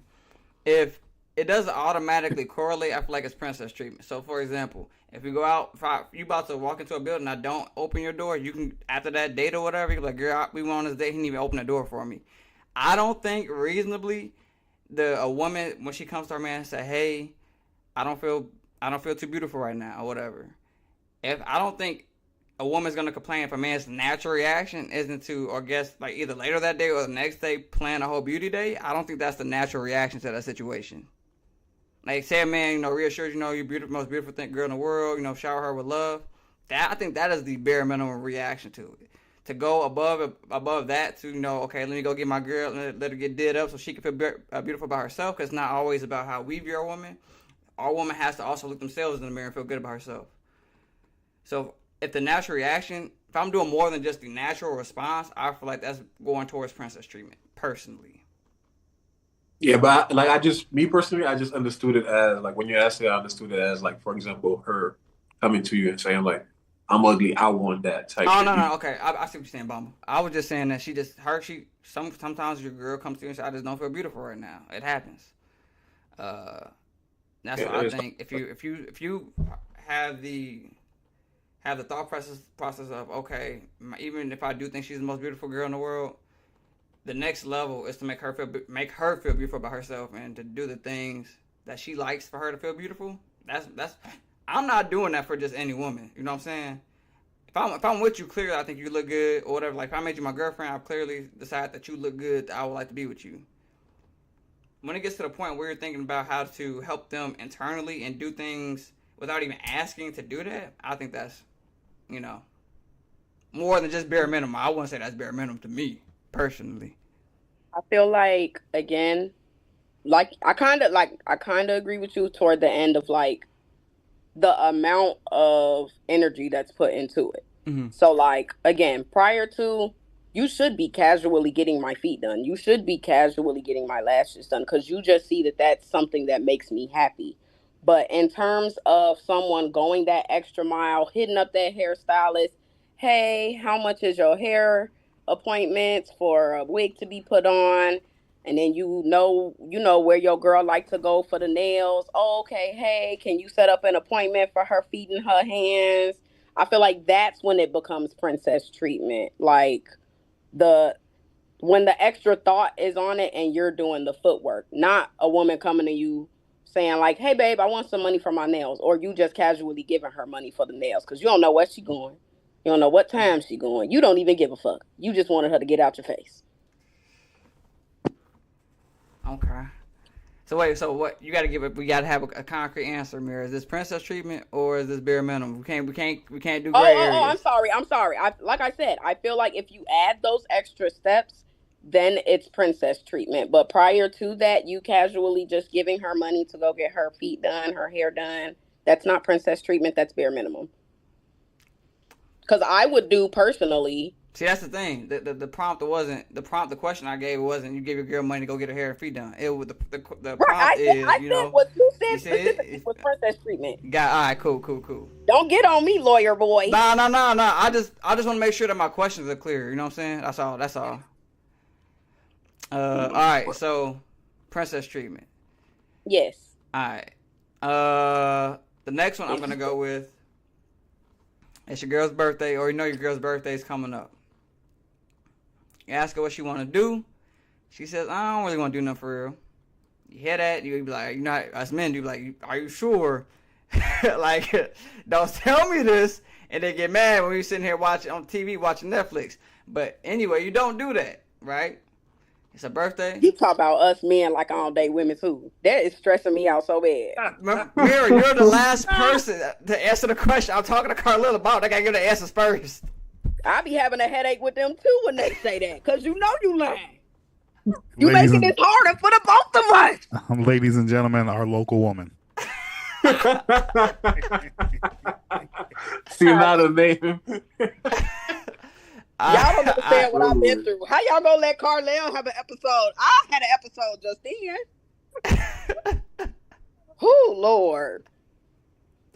If it doesn't automatically correlate, I feel like it's princess treatment. So, for example, if you go out, if you about to walk into a building, I don't open your door. You can, after that date or whatever, you're like, girl, we went on this date. He didn't even open the door for me. I don't think reasonably a woman when she comes to her man and say, hey, I don't feel too beautiful right now or whatever. I don't think a woman's gonna complain if a man's natural reaction isn't to, or guess like either later that day or the next day plan a whole beauty day. I don't think that's the natural reaction to that situation. Like, say a man, reassures you're beautiful, most beautiful girl in the world, shower her with love. I think that is the bare minimum reaction to it. To go above that to, okay, let me go get my girl and let her get did up so she can feel beautiful about herself, because it's not always about how we view our woman. Our woman has to also look themselves in the mirror and feel good about herself. So if the natural reaction, if I'm doing more than just the natural response, I feel like that's going towards princess treatment, personally. Yeah, but me personally, I just understood it as like when you asked it, I understood it as like, for example, her coming to you and saying like, "I'm ugly, I want that" type. Oh no, okay, I see what you're saying, Bamba. I was just saying that sometimes your girl comes to you and says, "I just don't feel beautiful right now." It happens. That's what I think. If you have the thought process of, okay, even if I do think she's the most beautiful girl in the world, the next level is to make her feel beautiful about herself and to do the things that she likes for her to feel beautiful. That's I'm not doing that for just any woman. You know what I'm saying? If I'm with you, clearly I think you look good or whatever. Like if I made you my girlfriend, I clearly decide that you look good. That I would like to be with you. When it gets to the point where you're thinking about how to help them internally and do things without even asking to do that, I think that's, you know, more than just bare minimum. I wouldn't say that's bare minimum to me personally. I feel like, again, like I kind of agree with you toward the end of like the amount of energy that's put into it. Mm-hmm. So like, again, prior to, you should be casually getting my feet done. You should be casually getting my lashes done because you just see that that's something that makes me happy. But in terms of someone going that extra mile, hitting up that hairstylist, hey, how much is your hair appointments for a wig to be put on? And then you know where your girl like to go for the nails. Oh, okay, hey, can you set up an appointment for her feet and her hands? I feel like that's when it becomes princess treatment. Like the when the extra thought is on it and you're doing the footwork, not a woman coming to you saying like, "Hey, babe, I want some money for my nails," or you just casually giving her money for the nails because you don't know where she going, you don't know what time she going, you don't even give a fuck. You just wanted her to get out your face. Okay. So wait, so what you got to give it? We got to have a concrete answer, Mira. Is this princess treatment or is this bare minimum? We can't do gray areas. I'm sorry. Like I said, I feel like if you add those extra steps, then it's princess treatment. But prior to that, you casually just giving her money to go get her feet done, her hair done. That's not princess treatment. That's bare minimum. Because I would do personally. See, that's the thing. The prompt wasn't the question I gave wasn't you give your girl money to go get her hair and feet done. It was the prompt Right, I you said know what you said you specifically was princess treatment. got all right, cool. Don't get on me, lawyer boy. No. I just want to make sure that my questions are clear. You know what I'm saying? That's all. All right. So, princess treatment. Yes. All right. The next one I'm gonna go with. It's your girl's birthday, or you know your girl's birthday is coming up. You ask her what she want to do. She says, I don't really want to do nothing for real. You hear that? You be like, you know, us men do like, are you sure? Like, don't tell me this. And they get mad when you're sitting here watching on TV, watching Netflix. But anyway, you don't do that, right? It's a birthday. You talk about us men like I don't date women too. That is stressing me out so bad. Mira, you're the last person to answer the question. I'm talking to Carlilla about. I gotta give the answers first. I be having a headache with them too when they say that, because you know you lying. You making this harder for the both of us. Ladies and gentlemen, our local woman. See, now the name. Y'all don't understand what I've been through. How y'all gonna let Carlisle have an episode? I had an episode just then. Oh, Lord.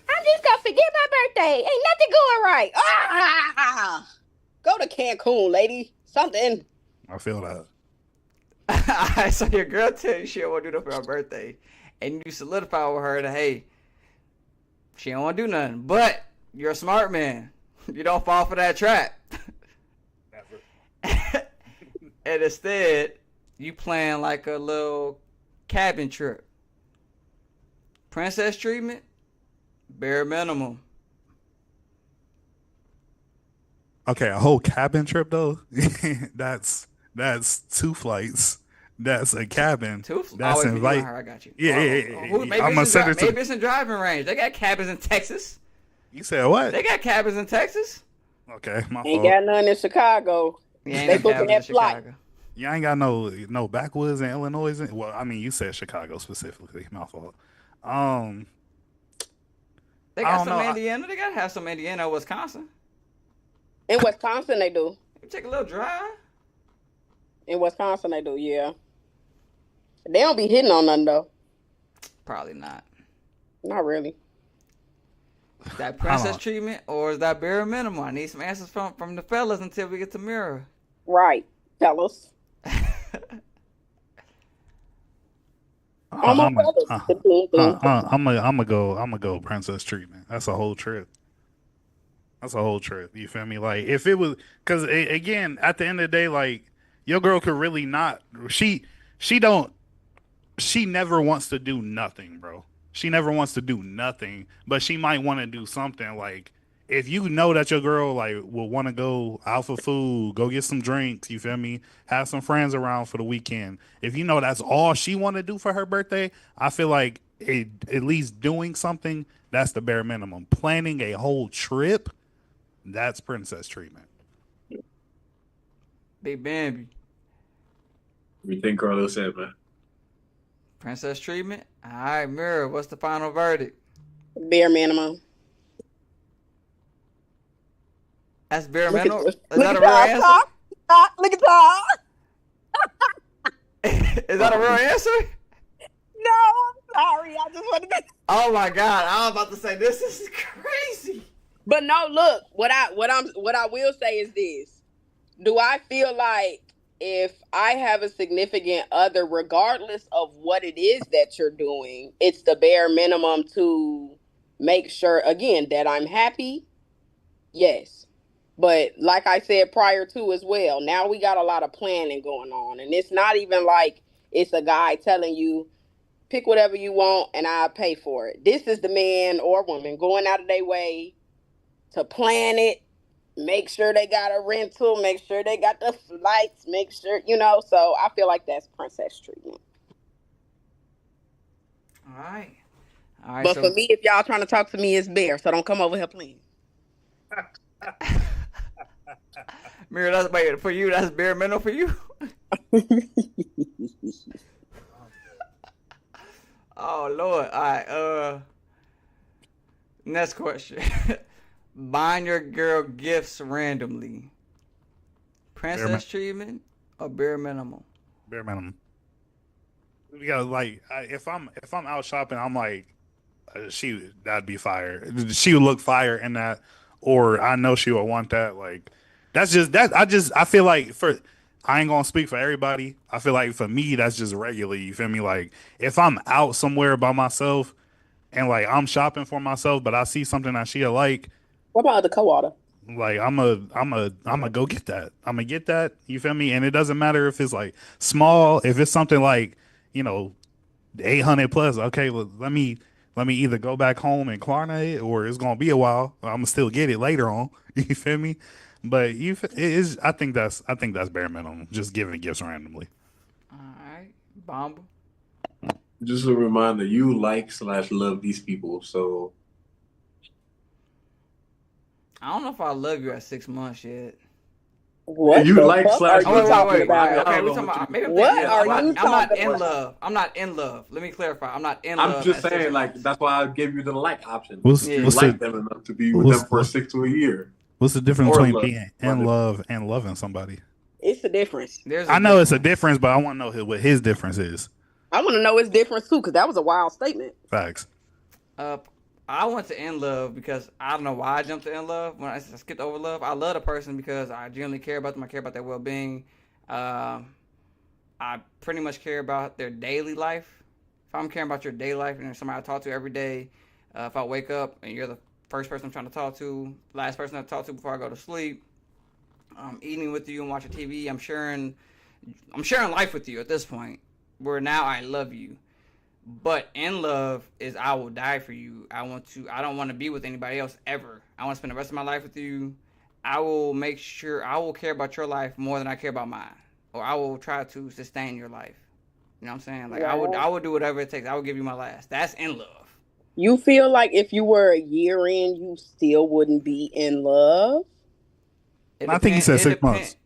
I'm just gonna forget my birthday. Ain't nothing going right. Go to Cancun, lady. Something. I feel that. Alright, so your girl tell you she don't want to do nothing for her birthday, and you solidify with her that hey, she don't want to do nothing. But you're a smart man. You don't fall for that trap. Never. And instead, you plan like a little cabin trip. Princess treatment, bare minimum. Okay, a whole cabin trip though. that's 2 flights. That's a cabin. That's invite. I got you. Yeah. Maybe it's in driving range. They got cabins in Texas. You said what? They got cabins in Texas. Okay, my Ain't fault. got none in Chicago. They booking that flight. You ain't got no backwoods in Illinois. Well, I mean, you said Chicago specifically. My fault. They got some Indiana. They gotta have some Indiana or Wisconsin. In Wisconsin, they do. You take a little drive. In Wisconsin, they do, yeah. They don't be hitting on nothing, though. Probably not. Not really. Is that princess treatment or is that bare minimum? I need some answers from the fellas until we get to Mira. Right. Tell us. I'm gonna go princess treatment. That's a whole trip. You feel me? Like if it was, because again, at the end of the day, like your girl could really not. She never wants to do nothing, bro. She never wants to do nothing, but she might want to do something. Like if you know that your girl like will want to go out for food, go get some drinks, you feel me? Have some friends around for the weekend. If you know that's all she want to do for her birthday, I feel like at least doing something that's the bare minimum. Planning a whole trip, that's princess treatment. Big Bambi. What do you think Carlos said, man? Princess treatment. All right, Mirror. What's the final verdict? Bare minimum. That's bare Look at minimum. this. Is Look that a at real y'all answer? talk. Look at y'all. Is that a real answer? No, I'm sorry. I just wanted to. Oh my God! I was about to say this is crazy. But no, look. What I will say is this: do I feel like if I have a significant other, regardless of what it is that you're doing, it's the bare minimum to make sure again that I'm happy? Yes. But like I said prior to as well, now we got a lot of planning going on, and it's not even like it's a guy telling you pick whatever you want and I'll pay for it. This is the man or woman going out of their way to plan it, make sure they got a rental, make sure they got the flights, make sure, so I feel like that's princess treatment. All right. All right. But So for me, if y'all trying to talk to me, it's bare, so don't come over here playing. Mirror, that's wait for you. That's bare minimum for you. Oh Lord. All right. Next question. Buying your girl gifts randomly. Princess treatment or bare minimum? Bare minimum. We got like if I'm out shopping, I'm like that'd be fire. She would look fire in that, or I know she would want that. Like that's just that. I feel like I ain't gonna speak for everybody. I feel like for me, that's just regular. You feel me? Like if I'm out somewhere by myself and like I'm shopping for myself, but I see something that she'll like. What about the co-author? Like I'm a go get that. I'm gonna get that. You feel me? And it doesn't matter if it's like small. If it's something like 800 plus. Okay, well, let me either go back home and Klarna it, or it's gonna be a while. I'm gonna still get it later on. You feel me? But it is. I think that's bare minimum. Just giving gifts randomly. All right, Bomba. Just a reminder, you like/love these people, so I don't know if I love you at 6 months yet. What you the like fuck slash are Oh, you wait, talking about? Okay, I we don't talking know about. Maybe I'm What thinking, are I'm not, you I'm not talking in about? love. I'm not in love. Let me clarify. I'm not in I'm love. just at 6 saying, like months. that's why I gave you the like option. What's Yeah. You what's like the them enough to be with them for what's 6 to a year. what's the difference Or between love. being in love and loving somebody? It's a difference. There's I know it's a difference, but I want to know what his difference is. I want to know his difference too, because that was a wild statement. Facts. I went to in love because I don't know why I jumped to in love when I skipped over love. I love a person because I genuinely care about them. I care about their well-being. I pretty much care about their daily life. If I'm caring about your daily life and there's somebody I talk to every day, if I wake up and you're the first person I'm trying to talk to, last person I talk to before I go to sleep, eating with you and watching TV, I'm sharing life with you at this point. Where now I love you. But in love is I will die for you. I don't want to be with anybody else ever. I want to spend the rest of my life with you. I will make sure I will care about your life more than I care about mine. Or I will try to sustain your life. You know what I'm saying? Like I would do whatever it takes. I would give you my last. That's in love. You feel like if you were a year in, you still wouldn't be in love? I think he said 6 months.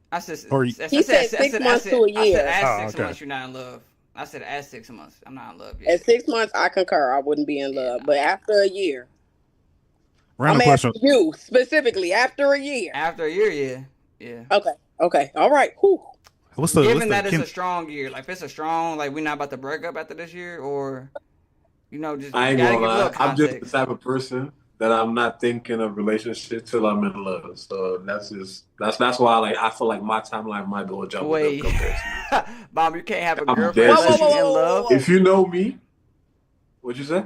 He said 6 months to a year. I said at 6 okay. months you're not in love. I said at 6 months I'm not in love yet. At 6 months, I concur. I wouldn't be in love. But after a year, Random I'm question. asking you specifically. After a year. After a year, yeah. Okay. All right. Whew. Given that it's a strong year, like if it's a strong, like we're not about to break up after this year, or just I ain't gotta gonna give a lie. little I'm just context. the type of person that I'm not thinking of relationship till I'm in love. So that's why like I feel like my timeline might go a jump. Wait, Bob, you can't have a I'm girlfriend dead unless serious. you're in love. If you know me, what'd you say?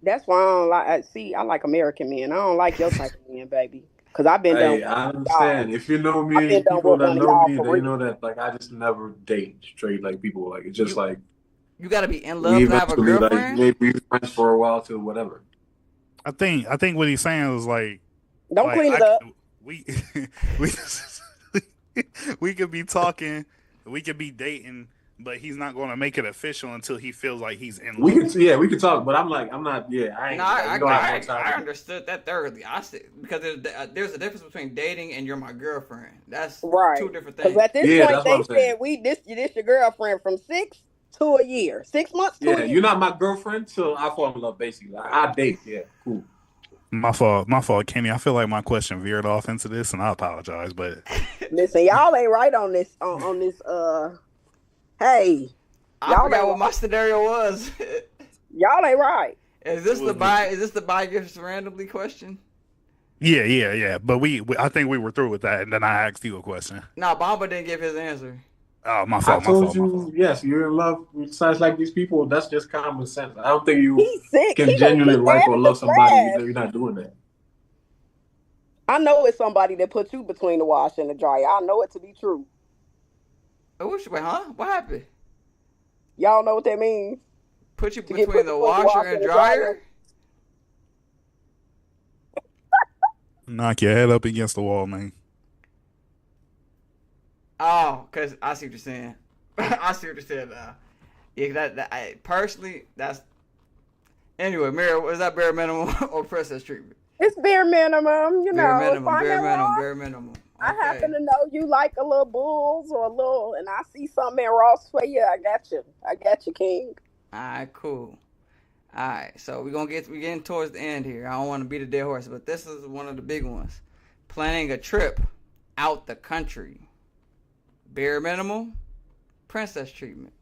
That's why I don't like. See, I like American men. I don't like your type of men, baby. Because I've been done. Hey, I understand. If you know me, I've been done people with that one of know y'all me, for they real. know that like I just never date straight like people. Like it's just like You gotta be in love we to have a eventually like girlfriend. maybe be friends for a while to whatever. I think what he's saying is like Don't clean it up. We we we could be talking, we could be dating but he's not going to make it official until he feels like he's in We love. we could talk, but I'm not. Yeah, I ain't. No, Like, you don't have more I time. understood that thoroughly. I said because there's a difference between dating and you're my girlfriend. That's Right. two different Because things. at this Yeah, point, that's what they I'm saying. said this your girlfriend from 6 to a year, 6 months to Yeah, a year. you're not my girlfriend till I fall in love. Basically, like, I date. Yeah, cool. My fault, Kenny. I feel like my question veered off into this, and I apologize. But Listen, y'all ain't right on this. On this. Hey, I y'all forgot ain't what my scenario was. y'all ain't right. Is this the buy? Is this the buy gifts randomly question? yeah. But I think we were through with that, and then I asked you a question. No, Bamba didn't give his answer. Oh, my I fault. told you, yes, you're in love with size like these people. That's just common sense. I don't think you He's sick. can He gonna genuinely keep like or adding love the somebody. trash. You're not doing that. I know it's somebody that put you between the wash and the dryer. I know it to be true. Wait, huh? What happened? Y'all know what that means? Put you To get between put the between the washer washer and and the dryer? dryer? Knock your head up against the wall, man. Oh, cause I see what you're saying. I see what you're saying now. Yeah, personally, that's anyway. Mira, was that bare minimum or princess treatment? It's bare minimum, you Bare know. minimum, if I'm bare in minimum, Ross, bare minimum. I Okay. happen to know you like a little bulls or a little, and I see something in Ross for you. I got you, King. All right, cool. All right, so we're getting towards the end here. I don't want to beat a dead horse, but this is one of the big ones. Planning a trip out the country. Bare minimum, princess treatment.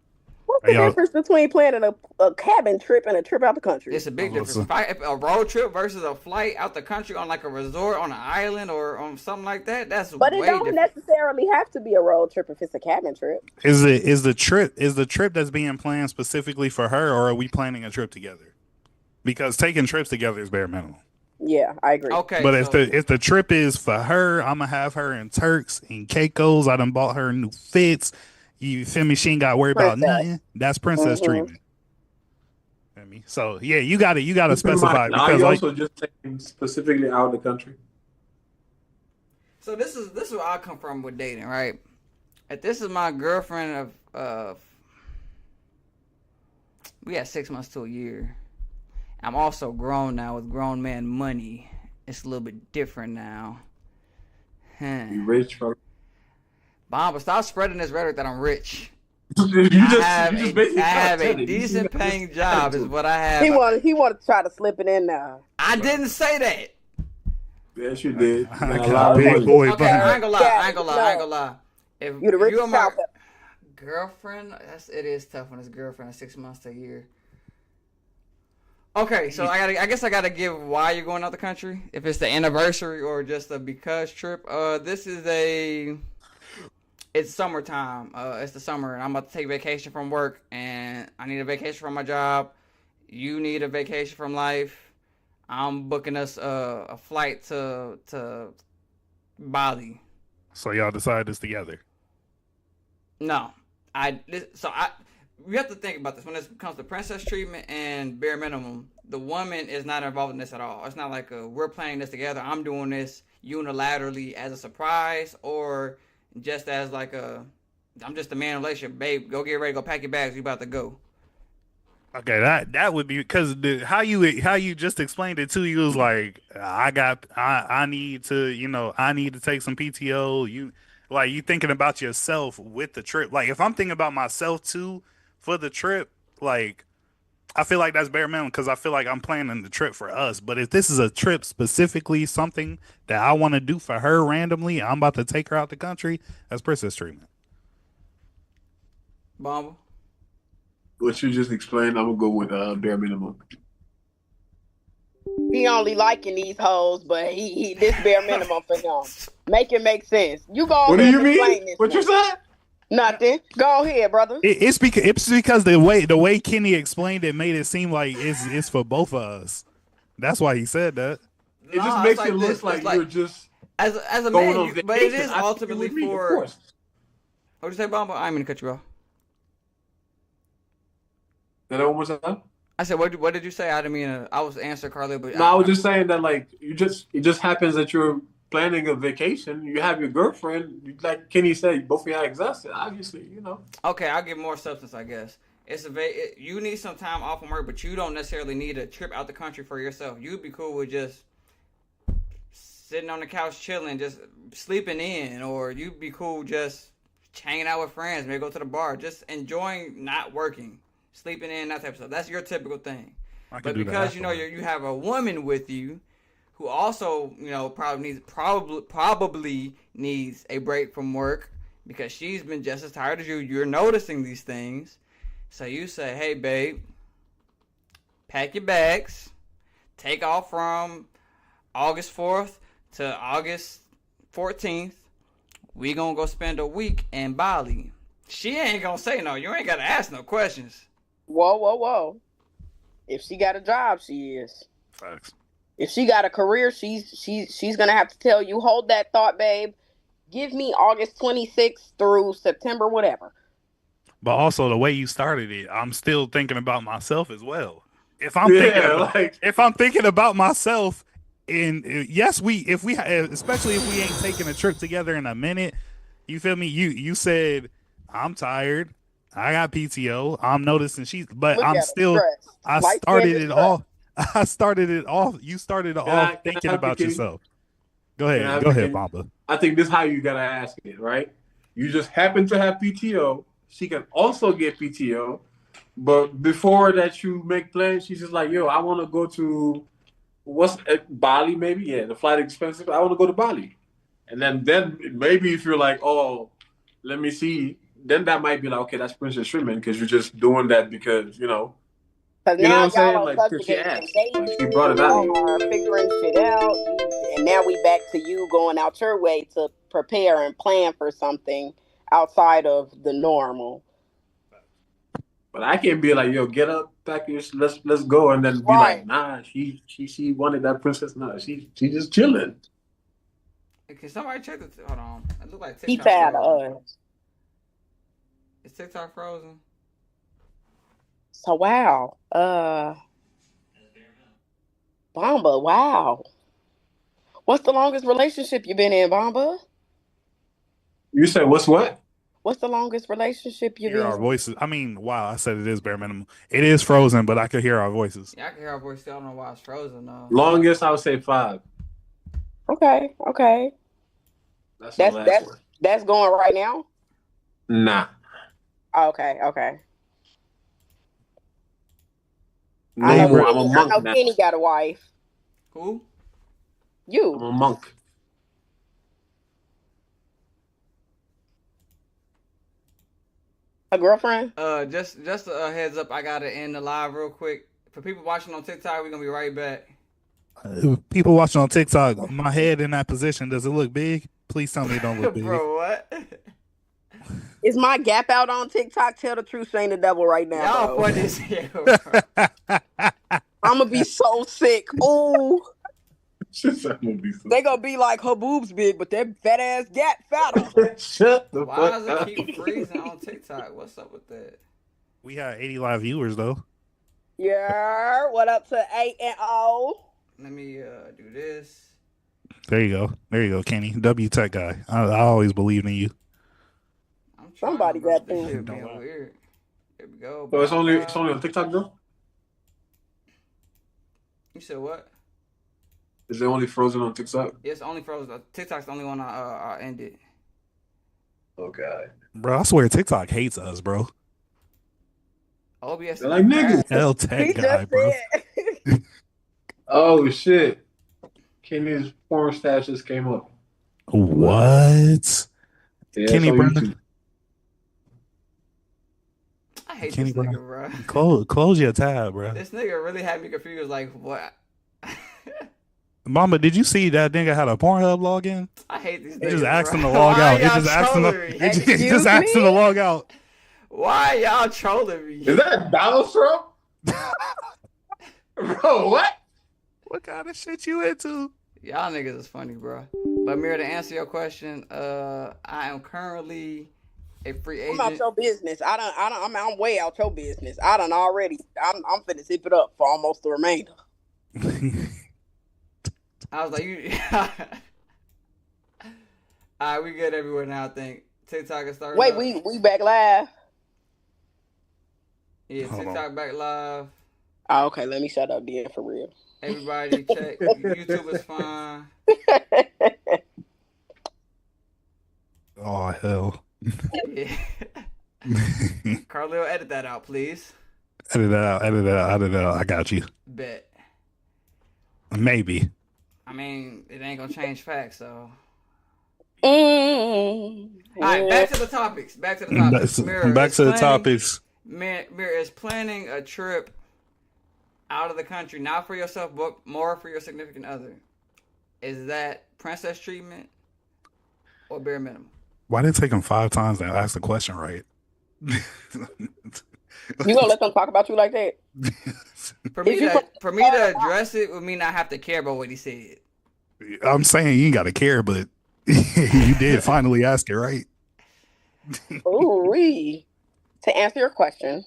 What's the difference between planning a cabin trip and a trip out the country? It's a big difference. A road trip versus a flight out the country on like a resort on an island or on something like that. But it don't necessarily have to be a road trip if it's a cabin trip. Is the trip that's being planned specifically for her, or are we planning a trip together? Because taking trips together is bare minimum. Yeah, I agree. Okay, but if the trip is for her, I'm gonna have her in Turks and Caicos. I done bought her new fits. You feel me? She ain't got to worry about nothing. That's princess treatment. Feel me? So yeah, you got to specify. Are you also just taking specifically out of the country? So this is where I come from with dating, right? If this is my girlfriend of we had 6 months to a year. I'm also grown now with grown man money. It's a little bit different now. You rich, bro? Bomba, stop spreading this rhetoric that I'm rich. I have a decent paying job is what I have. He wanted to try to slip it in now. I didn't say that. Yes, you did. I got big boy. Okay, I ain't gonna lie. If you the richest you're my out there. girlfriend, it is tough when it's girlfriend 6 months to a year. Okay, so I guess I gotta give why you're going out the country. If it's the anniversary or just a because trip. It's summertime. It's the summer, and I'm about to take vacation from work, and I need a vacation from my job. You need a vacation from life. I'm booking us a flight to Bali. So y'all decided this together? No, we have to think about this when it comes to princess treatment and bare minimum. The woman is not involved in this at all. It's not like we're planning this together. I'm doing this unilaterally as a surprise or just as like I'm just a man in a relationship. Babe, go get ready, go pack your bags. We about to go. Okay, that would be because how you just explained it to you was like I need to take some PTO. You thinking about yourself with the trip. Like if I'm thinking about myself too for the trip, like I feel like that's bare minimum because I feel like I'm planning the trip for us. But if this is a trip specifically something that I want to do for her randomly, I'm about to take her out the country. That's princess treatment. Bomba. What you just explained, I'm gonna go with bare minimum. He only liking these hoes, but he this bare minimum for him. Make it make sense. You go What ahead do you and explain mean? this. What you said? Nothing. Go ahead, brother. It's because the way Kenny explained it made it seem like it's for both of us. That's why he said that. It just makes it look like you're just as a going man, but it is ultimately for. What'd you say, Bomba? I didn't mean to cut you off. That one more time? I said, what did you say? I didn't mean to. I was answering Carly, but I was just saying that like it just happens that you're planning a vacation. You have your girlfriend. Like Kenny said, both of y'all exhausted. Obviously, you know. Okay, I'll give more substance, I guess. You need some time off from work, but you don't necessarily need a trip out the country for yourself. You'd be cool with just sitting on the couch chilling, just sleeping in, or you'd be cool just hanging out with friends, maybe go to the bar, just enjoying not working, sleeping in, that type of stuff. That's your typical thing. But because you know you have a woman with you who also probably needs a break from work because she's been just as tired as you. You're noticing these things, so you say, "Hey, babe, pack your bags, take off from August 4th to August 14th. We gonna go spend a week in Bali." She ain't gonna say no. You ain't gotta ask no questions. Whoa. If she got a job, she is. Facts. If she got a career, she's gonna have to tell you, hold that thought, babe. Give me August 26th through September, whatever. But also the way you started it, I'm still thinking about myself as well. If I'm thinking about myself, and yes, especially if we ain't taking a trip together in a minute, you feel me? You said I'm tired. I got PTO. I'm noticing I'm still. I started it off. You started it off thinking about yourself. Go ahead, Bamba. I think this is how you gotta ask it, right? You just happen to have PTO. She can also get PTO, but before that you make plans, she's just like, "Yo, I want to go to Bali, maybe. Yeah, the flight expensive. I want to go to Bali." And then maybe if you're like, "Oh, let me see," then that might be like, "Okay, that's Princess Shrimmin," because you're just doing that because you know. Because You know now what I'm saying? y'all are Like, because she subjugating asked. dating, Like, she brought it out. y'all are figuring shit out, and now we back to you going out your way to prepare and plan for something outside of the normal. But I can't be like, "Yo, get up, package, let's go," and then be like, "Nah, she wanted that princess." No, she just chilling. Can somebody check the? Hold on. It look like He TikTok tired frozen. of us. Is TikTok frozen? So wow, Bamba, wow. What's the longest relationship you've been in, Bamba? You said what's what? What's the longest relationship you've Hear been our in? voices. I mean, wow, I said it is bare minimum. It is frozen, but I could hear our voices. Yeah, I can hear our voice. Still, I don't know why it's frozen though. Longest, I would say 5. Okay. That's the last one. That's going right now? Nah. Okay. No I know more. I'm a monk I know now. Kenny got a wife. Who? You. I'm a monk. A girlfriend? Just a heads up. I gotta end the live real quick. For people watching on TikTok, we're gonna be right back. People watching on TikTok, my head in that position, does it look big? Please tell me it don't look big. Bro, what? Is my gap out on TikTok? Tell the truth, Shane the devil right now. Y'all bro. funny as hell, bro. I'm gonna be so sick. Ooh. They gonna be like her boobs big, but that fat ass gap fatter. Shut the Why fuck does up. it keep freezing on TikTok? What's up with that? We had 80 live viewers though. Yeah. What up to A and O? Let me do this. There you go, Kenny. W Tech guy. I always believed in you. I'm trying, Somebody bro. got This things. shit being weird. Here we go. So it's only on TikTok though? You said what? Is it only frozen on TikTok? It's only frozen. TikTok's the only one I ended. Oh god. Bro, I swear TikTok hates us, bro. OBS. They're like niggas. L Tech He guy, just bro. said. Oh shit. Kenny's porn stash just came up. What? Yeah, Kenny, it's on bro. YouTube. I hate Kenny, this nigga, bro. Close your tab, bro. This nigga really had me confused. Like, what? Mama, did you see that nigga had a Pornhub login? I hate these niggas. It just asked bro. him to log Why out. It y'all just asked him trolling me? it just asked him to log out. Why y'all trolling me? Is that Donald Trump? Bro, what? What kind of shit you into? Y'all niggas is funny, bro. But Mira, to answer your question, I am currently a free agent. I'm out your business. I'm way out your business. I'm finna zip it up for almost the remainder. I was like, you. All right, we good everywhere now. I think TikTok is starting. Wait, up. we back live. Yeah, Hold on. TikTok back live. Oh, okay, let me shut up then for real. Everybody check. YouTube is fine. Oh hell. Yeah. Carlil, edit that out, please. Edit that out. Edit that out. Edit that out. I got you. Bet. Maybe. I mean, it ain't gonna change facts, so. Mm. All right, back to the topics. Back to the topics. Back to the topics. Mirror is planning a trip out of the country, not for yourself, but more for your significant other. Is that princess treatment or bare minimum? Why did it take him 5 times to ask the question right? You gonna let them talk about you like that? For me to address it would mean I have to care about what he said. I'm saying you ain't gotta care, but you did finally ask it right. Ooh, to answer your question,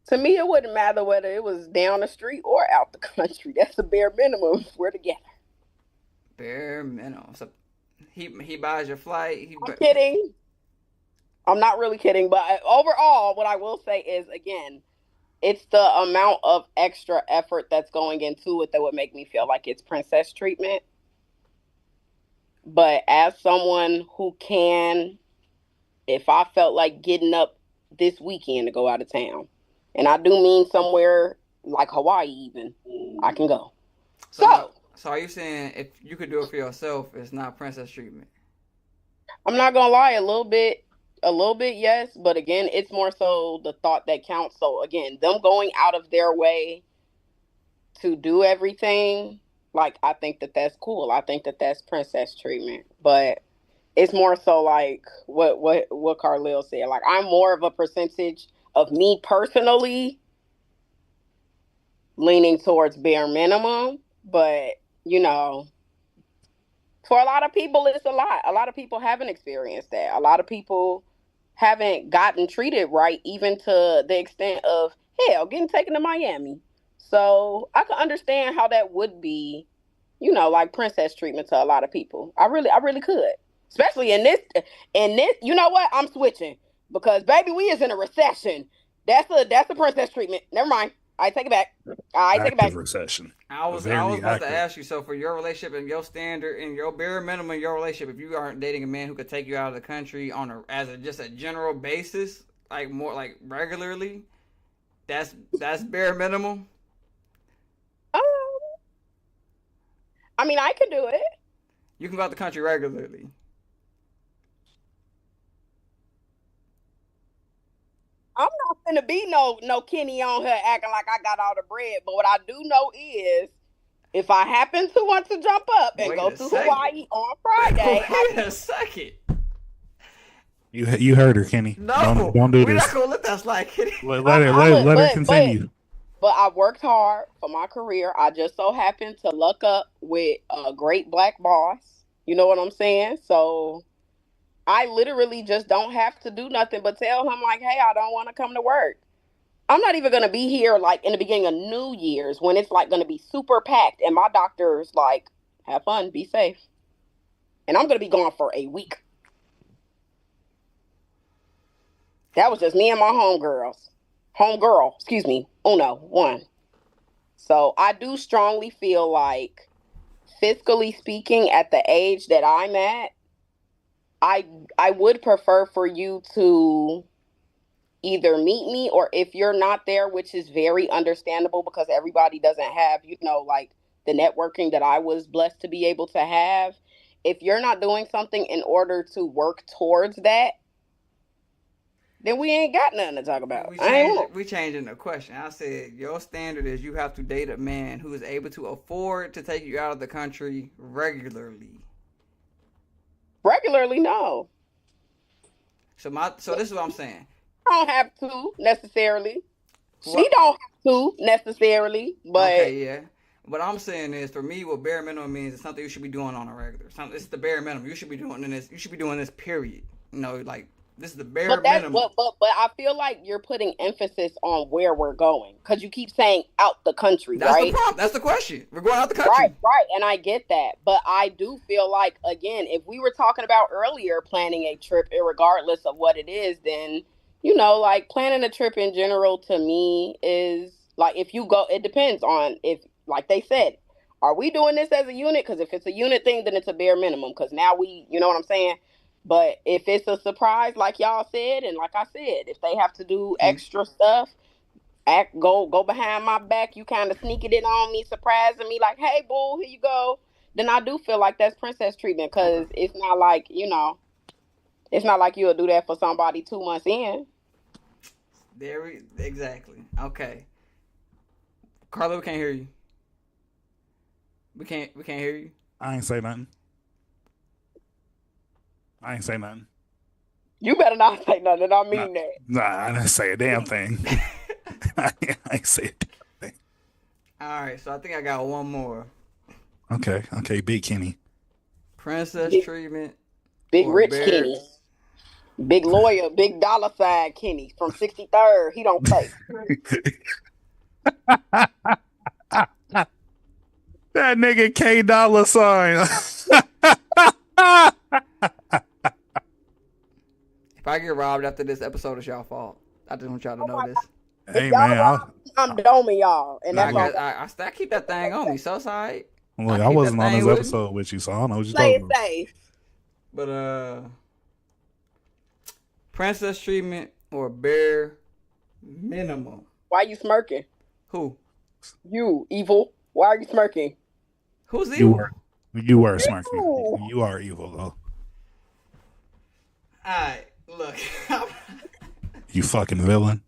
to me it wouldn't matter whether it was down the street or out the country. That's the bare minimum. We're together. Bare minimum. So he buys your flight. I'm kidding. I'm not really kidding, but overall, what I will say is, again, it's the amount of extra effort that's going into it that would make me feel like it's princess treatment. But as someone who can, if I felt like getting up this weekend to go out of town, and I do mean somewhere like Hawaii even, I can go. So are you saying if you could do it for yourself, it's not princess treatment? I'm not gonna lie, a little bit, yes, but again, it's more so the thought that counts. So again, them going out of their way to do everything, like, I think that's cool. I think that's princess treatment. But it's more so like what Carlil said. Like, I'm more of a percentage of me personally leaning towards bare minimum, but for a lot of people, it's a lot. A lot of people haven't experienced that. A lot of people haven't gotten treated right, even to the extent of, hell, getting taken to Miami. So I can understand how that would be, like princess treatment to a lot of people. I really could. Especially in this, you know what? I'm switching because baby, we is in a recession. That's a princess treatment. Never mind. I take it back. Take it back. Recession. I was about to ask you. So for your relationship and your standard and your bare minimum in your relationship, if you aren't dating a man who could take you out of the country on just a general basis, like more like regularly, that's bare minimum. I mean, I could do it. You can go out the country regularly. I'm not gonna be no Kenny on her acting like I got all the bread. But what I do know is, if I happen to want to jump up and go to Hawaii on Friday, wait a second. You heard her, Kenny. No, don't do we're this. not gonna let that slide, Kenny. Let her continue. But I worked hard for my career. I just so happened to luck up with a great black boss. You know what I'm saying? So I literally just don't have to do nothing but tell him, like, hey, I don't want to come to work. I'm not even going to be here like in the beginning of New Year's when it's like going to be super packed. And my doctor's like, have fun, be safe. And I'm going to be gone for a week. That was just me and my homegirl, excuse me, one. So I do strongly feel like, fiscally speaking, at the age that I'm at, I would prefer for you to either meet me, or if you're not there, which is very understandable because everybody doesn't have, like the networking that I was blessed to be able to have. If you're not doing something in order to work towards that, then we ain't got nothing to talk about. We changing the question. I said your standard is you have to date a man who is able to afford to take you out of the country regularly. Regularly, no. So this is what I'm saying. I don't have to necessarily. She don't have to necessarily, but okay, yeah. What I'm saying is, for me, what bare minimum means is something you should be doing on a regular. It's the bare minimum. You should be doing this. You should be doing this. Period. Like This is the bare But that's minimum. but I feel like you're putting emphasis on where we're going because you keep saying out the country, That's right? the problem. That's the question. We're going out the country. Right, and I get that, but I do feel like again, if we were talking about earlier planning a trip, regardless of what it is, then like planning a trip in general to me is like if you go, it depends on if, like they said, are we doing this as a unit? Because if it's a unit thing, then it's a bare minimum. Because now you know what I'm saying. But if it's a surprise, like y'all said, and like I said, if they have to do extra stuff, go behind my back, you kind of sneaking it on me, surprising me, like, hey, boo, here you go. Then I do feel like that's princess treatment because it's not like it's not like you'll do that for somebody 2 months in. Exactly. Okay. Carlo, we can't hear you. We can't hear you. I ain't say nothing. You better not say nothing. I mean that. Nah, I didn't say a damn thing. I ain't say a damn thing. All right, so I think I got one more. Okay, Big Kenny. Princess treatment. Big rich Kenny. Big lawyer, big dollar sign Kenny from 63rd. He don't play. That nigga K dollar sign. If I get robbed after this episode, it's y'all fault. I just want y'all to know this. Hey man, I'm doming y'all, and that's I keep that thing on me. So sorry. Look, I wasn't on this episode with you, so I don't know what you're talking about. Safe. But princess treatment or bare minimum? Why you smirking? Who? You evil. Why are you smirking? Who's evil? You were smirking. You are evil though. Alright, look. You fucking villain.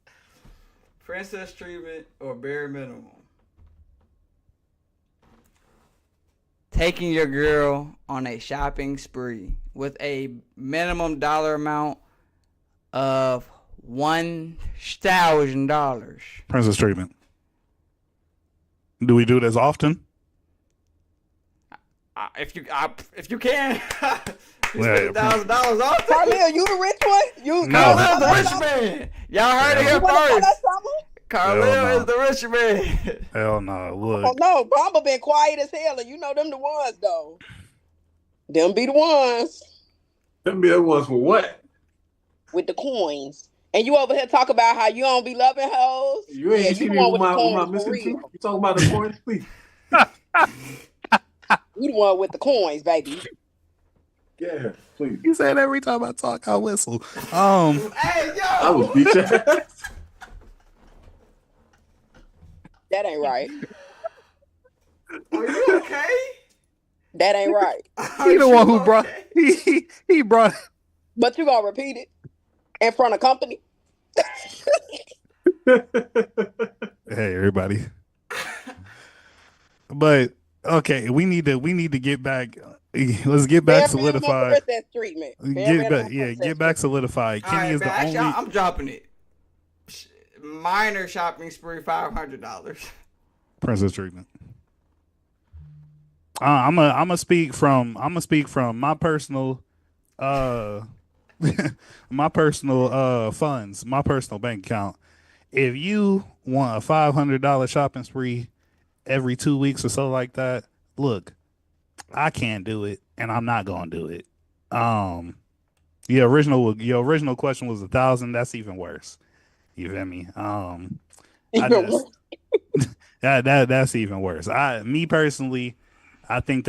Princess treatment or bare minimum? Taking your girl on a shopping spree with a minimum dollar amount of $1,000. Princess treatment. Do we do this often? If you can. $1,000 off. Carmel, you the rich one? Carlil the rich man. Y'all heard it here first. Carlil is the rich man. Hell no. Look. Oh no, Bamba been quiet as hell, and you know them the ones though. Them be the ones. Them be the ones for what? With the coins. And you over here talk about how you don't be loving hoes. You ain't see me with my missing tooth. You talking about the coins, please? You the one with the coins, baby. Yeah, please. You say it every time I talk, I whistle. Hey, yo! I was beat your ass. That ain't right. Are you okay? That ain't right. He the one who brought he brought. But you gonna repeat it in front of company? Hey everybody. But okay, we need to get back. Let's get back solidified. Treatment. Get back solidified. Kenny is the only. I'm dropping it. Minor shopping spree, $500. Princess treatment. I'm gonna speak from my personal my personal funds, my personal bank account. If you want a $500 shopping spree every 2 weeks or so like that, look, I can't do it, and I'm not gonna do it. Your original question was 1,000. That's even worse. You feel me? That's even worse. Me personally, I think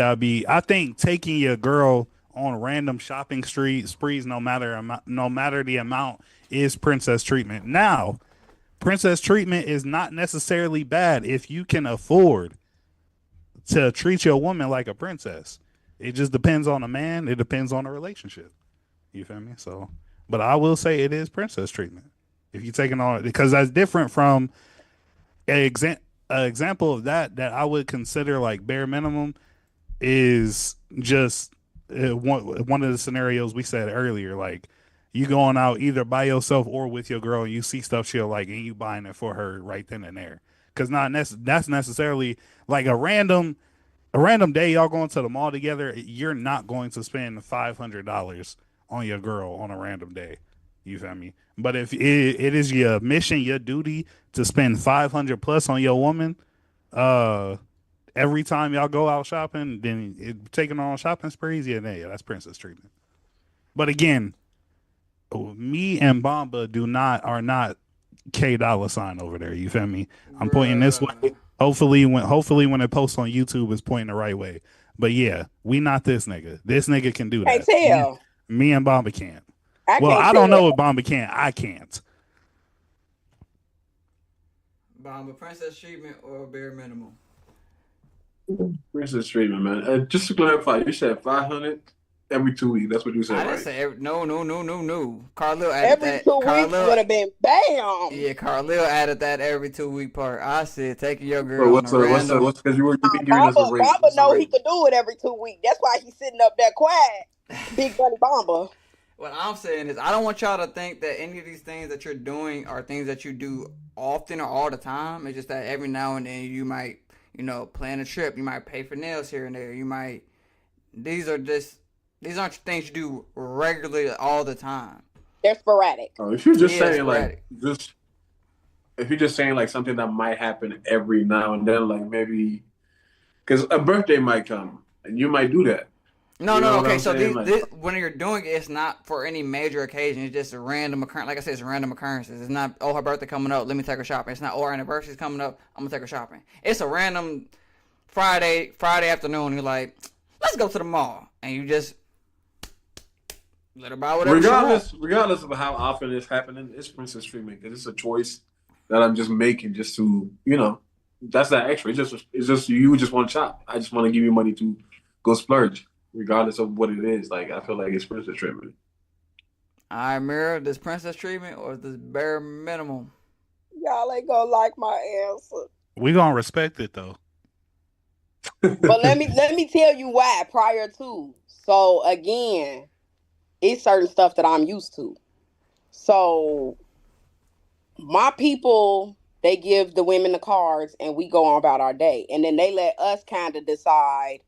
taking your girl on random shopping sprees, no matter the amount, is princess treatment. Now, princess treatment is not necessarily bad if you can afford to treat your woman like a princess. It just depends on a man. It depends on a relationship. You feel me? So, but I will say it is princess treatment if you take it on, because that's different from an example of that I would consider like bare minimum is just one of the scenarios we said earlier, like you going out either by yourself or with your girl and you see stuff she'll like and you buying it for her right then and there, because that's necessarily like a random day y'all going to the mall together. You're not going to spend $500 on your girl on a random day. You feel me? But if it is your mission, your duty to spend 500 plus on your woman, uh, every time y'all go out shopping, then taking on shopping sprees, yeah, that's princess treatment. But again, me and Bomba are not K dollar sign over there. You feel me? I'm pointing this Bruh. way. Hopefully when it posts on YouTube, it's pointing the right way. But yeah, we not this nigga. This nigga can do Can't that. Me, tell. me and Bomba can't. I Well, can't I don't tell. know if Bomba can. I can't. Bomba princess treatment or bare minimum? Princess treatment, man. Just to clarify, you said 500 every 2 weeks. That's what you said, I didn't right? say no. Carlil added Every that. 2 weeks would have been bam. Yeah, Carlil added that every 2 week part. I said taking your So girl on a random. what's because you been giving us a rate. Bamba What's the know he rate? could do it every 2 weeks. That's why he's sitting up there quiet. Big Bunny Bamba. What I'm saying is, I don't want y'all to think that any of these things that you're doing are things that you do often or all the time. It's just that every now and then you might, plan a trip. You might pay for nails here and there. You might. These aren't things you do regularly all the time. They're sporadic. If you're just Yeah, saying sporadic. if you're just saying like something that might happen every now and then, like maybe because a birthday might come and you might do that. No, You know no, what okay. I'm So saying? this, when you're doing it, it's not for any major occasion. It's just a random occurrence. Like I said, it's random occurrences. It's not, her birthday coming up, let me take her shopping. It's not, her anniversary's coming up, I'm gonna take her shopping. It's a random Friday afternoon. You're like, let's go to the mall, and you just let her buy whatever she wants. Regardless of how often it's happening, it's princess treatment because it's a choice that I'm just making just to that's that extra. It's just you just want to shop. I just want to give you money to go splurge, regardless of what it is. Like I feel like it's princess treatment. All right, Mira, this princess treatment or this bare minimum? Y'all ain't gonna like my answer. We gonna respect it though. But let me tell you why prior to. So again, it's certain stuff that I'm used to. So my people, they give the women the cards and we go on about our day. And then they let us kind of decide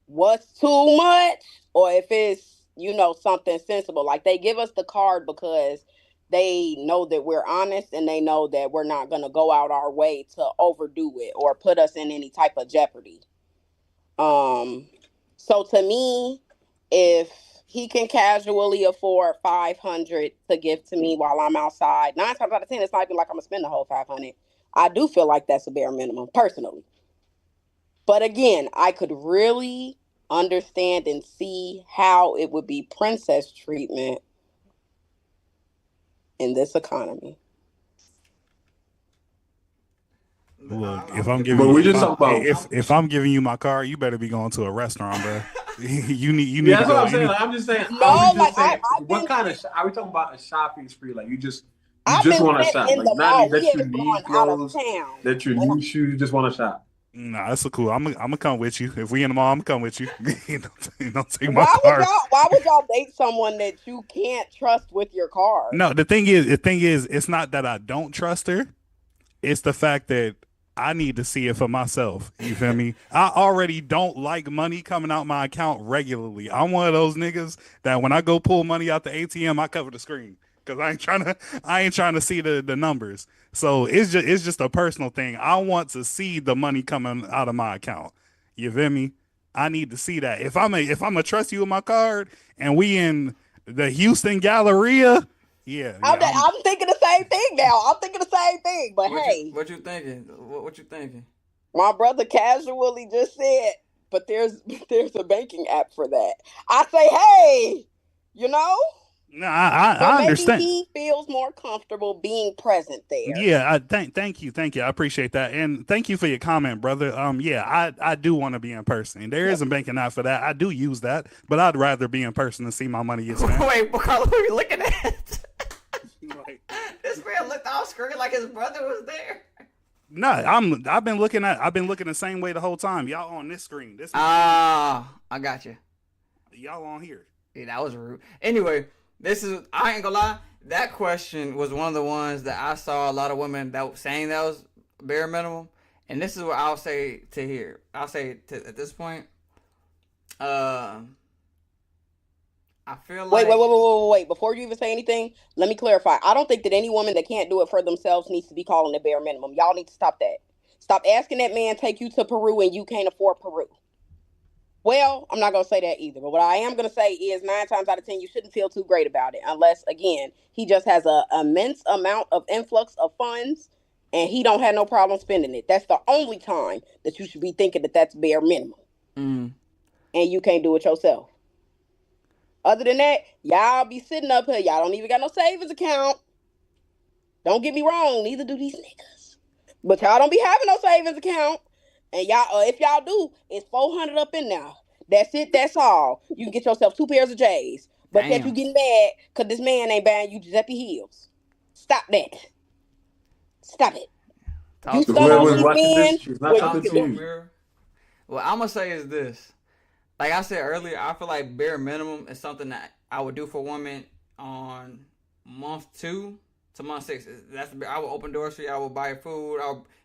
what's too much or if it's, something sensible. Like they give us the card because they know that we're honest and they know that we're not going to go out our way to overdo it or put us in any type of jeopardy. So to me, if he can casually afford 500 to give to me while I'm outside, 9 times out of 10, it's not even like I'm gonna spend the whole 500. I do feel like that's a bare minimum personally. But again, I could really understand and see how it would be princess treatment in this economy. Look, if I'm But giving we you just talking about if I'm giving you my car, you better be going to a restaurant, bro. you need yeah, to that's go. what I'm saying. Like, I'm just saying. No, Are we like just saying I've what been kind of are we talking about a shopping spree? Like you just I've been want to sitting shop, in like the not mall. that We you ain't need going out of clothes, town. that you need shoes. You just want to shop. Nah, that's so cool. I'm gonna come with you. If we in the mall, I'm gonna come with you. Don't take my Why car. would y'all date someone that you can't trust with your car? No, the thing is, it's not that I don't trust her. It's the fact that I need to see it for myself. You feel me? I already don't like money coming out my account regularly. I'm one of those niggas that when I go pull money out the ATM, I cover the screen because I ain't trying to see the numbers. So it's just a personal thing. I want to see the money coming out of my account. You feel me? I need to see that. If I'm a trust you with my card and we in the Houston Galleria, yeah, I'm thinking the same thing now. I'm thinking the same thing. But hey, what you thinking? What you thinking? my brother casually just said, but there's a banking app for that. I say, hey, no, I but maybe understand. he feels more comfortable being present there. Yeah, thank you. I appreciate that, and thank you for your comment, brother. Yeah, I do want to be in person. There is a banking app for that. I do use that, but I'd rather be in person and see my money get spent. Wait, Carl, who are you looking at? Like, This man looked off screen like his brother was there. no, I've been looking the same way the whole time. Y'all on this screen. I got you. Y'all on here. Yeah, that was rude. Anyway, I ain't gonna lie. That question was one of the ones that I saw a lot of women that saying that was bare minimum. And this is what I'll say to here. I'll say at this point, I feel Wait, wait, like wait, wait, wait, wait. Before you even say anything, let me clarify. I don't think that any woman that can't do it for themselves needs to be calling the bare minimum. Y'all need to stop that. Stop asking that man take you to Peru and you can't afford Peru. Well, I'm not gonna say that either. But what I am gonna say is 9 times out of 10, you shouldn't feel too great about it, unless again he just has a immense amount of influx of funds, and he don't have no problem spending it. That's the only time that you should be thinking that that's bare minimum, mm, and you can't do it yourself. Other than that, y'all be sitting up here. Y'all don't even got no savings account. Don't get me wrong, neither do these niggas. But y'all don't be having no savings account. And y'all, if y'all do, it's 400 up in there. That's it, that's all. You can get yourself 2 pairs of J's. But that you damn. getting mad because this man ain't buying you Giuseppe Heels. Stop that. Stop it. You Talk If to stunt me, on whoever's these mirror. watching this, men she's not where you talking Talk to to can. me, you. mirror. What I'm gonna say is this. Like I said earlier, I feel like bare minimum is something that I would do for a woman on month 2 to month 6. That's I would open doors for you. I would buy your food.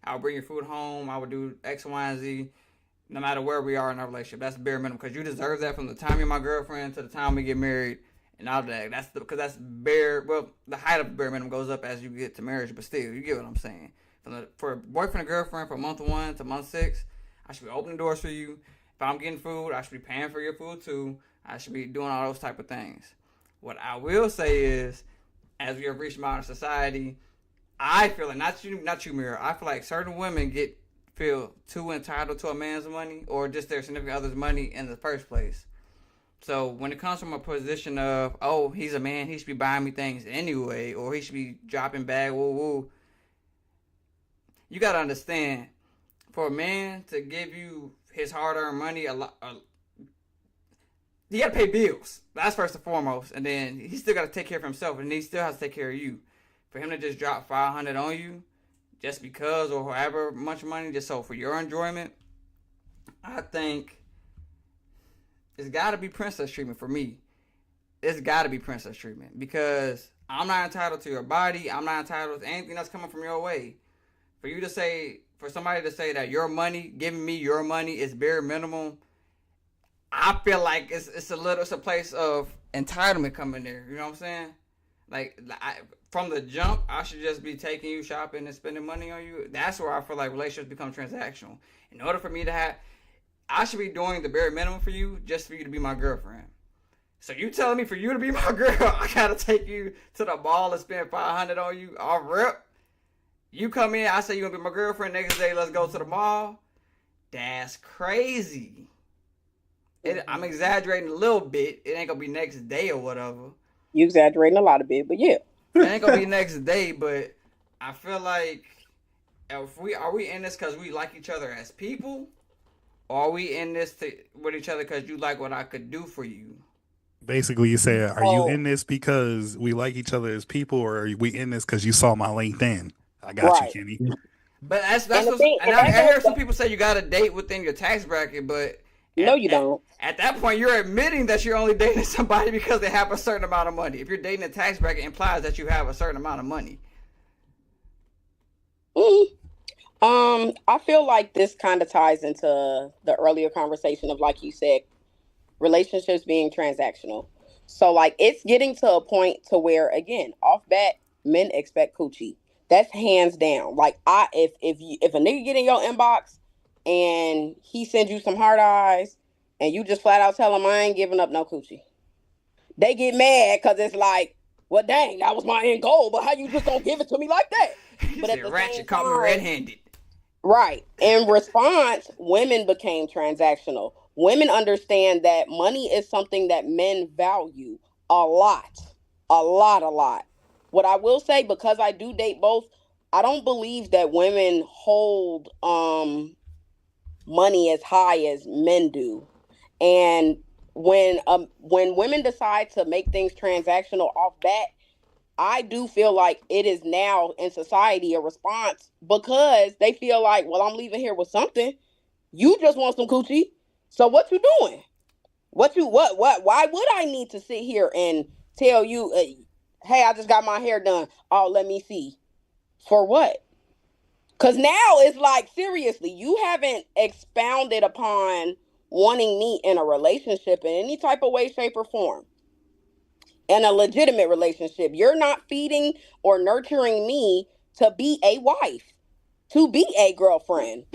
I'll bring your food home. I would do X, Y, and Z. No matter where we are in our relationship, that's bare minimum because you deserve that from the time you're my girlfriend to the time we get married and all that. Because that's bare. Well, the height of bare minimum goes up as you get to marriage, but still, you get what I'm saying. For a boyfriend and girlfriend from month 1 to month 6, I should be opening doors for you. If I'm getting food, I should be paying for your food too. I should be doing all those type of things. What I will say is, as we have reached modern society, I feel like not you, Mira. I feel like certain women feel too entitled to a man's money or just their significant other's money in the first place. So when it comes from a position of, oh, he's a man, he should be buying me things anyway, or he should be dropping bag, woo woo. You gotta understand, for a man to give you his hard-earned money, he gotta pay bills. That's first and foremost, and then he still gotta take care of himself, and he still has to take care of you. For him to just drop 500 on you, just because or however much money, just so for your enjoyment, I think it's got to be princess treatment for me. It's got to be princess treatment because I'm not entitled to your body. I'm not entitled to anything that's coming from your way. For somebody to say that your money, giving me your money is bare minimum, I feel like it's a place of entitlement coming there. You know what I'm saying? From the jump, I should just be taking you shopping and spending money on you. That's where I feel like relationships become transactional. In order for me to have, I should be doing the bare minimum for you just for you to be my girlfriend. So you telling me for you to be my girl, I gotta take you to the mall and spend 500 on you? All rip. You come in, I say you gonna be my girlfriend. Next day, let's go to the mall. That's crazy. I'm exaggerating a little bit. It ain't gonna be next day or whatever. You exaggerating a lot of bit, but yeah. It ain't gonna be next day, but I feel like if are we in this because we like each other as people, or are we in this with each other because you like what I could do for you? Basically, you say, are you Oh, in this because we like each other as people, or are we in this because you saw my LinkedIn? I got you, right. Kenny. But And the thing, and I that hear goes some back. people say you got to date within your tax bracket, but No, you don't. at that point you're admitting that you're only dating somebody because they have a certain amount of money. If you're dating a tax bracket, it implies that you have a certain amount of money. Mm. I feel like this kind of ties into the earlier conversation of, like you said, relationships being transactional. So like it's getting to a point to where again, off bat, men expect coochie. That's hands down. Like if a nigga get in your inbox and he sends you some hard eyes and you just flat out tell him I ain't giving up no coochie. They get mad because it's like, well dang, that was my end goal, but how you just gonna give it to me like that? You But at said the same ratchet caught me time, red-handed. right. In response, women became transactional. Women understand that money is something that men value a lot. A lot, a lot. What I will say, because I do date both, I don't believe that women hold money as high as men do. And when women decide to make things transactional off bat, I do feel like it is now in society a response because they feel like, well, I'm leaving here with something. You just want some coochie. So what you doing? Why would I need to sit here and tell you, hey, I just got my hair done. Oh, let me see. For what? Because now it's like, seriously, you haven't expounded upon wanting me in a relationship in any type of way, shape, or form. in a legitimate relationship. You're not feeding or nurturing me to be a wife, to be a girlfriend.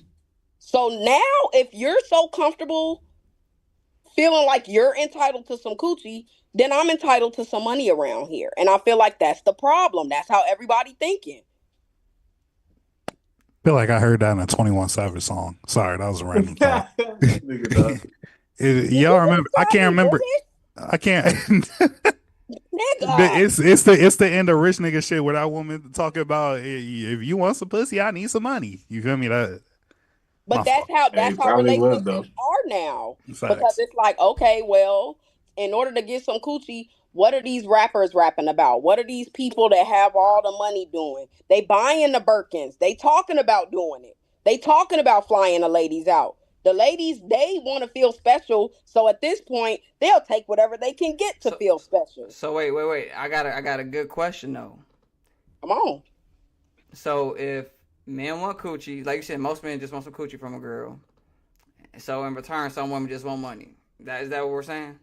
So now, if you're so comfortable feeling like you're entitled to some coochie, then I'm entitled to some money around here. And I feel like that's the problem. That's how everybody thinking. I feel like I heard that in a 21 Savage song. Sorry, that was a random thought. Nigga, dog. Y'all remember? I can't remember. I can't. Nigga. It's the end of rich nigga shit where that woman talking about if you want some pussy, I need some money. You feel me? That. But that's how relationships are now. Facts. Because it's like, okay, well, in order to get some coochie, what are these rappers rapping about? What are these people that have all the money doing? They buying the Birkins. They talking about doing it. They talking about flying the ladies out. The ladies, they want to feel special. So at this point, they'll take whatever they can get to feel special. So wait. I got a good question though. Come on. So if men want coochie, like you said, most men just want some coochie from a girl. So in return, some women just want money. Is that what we're saying?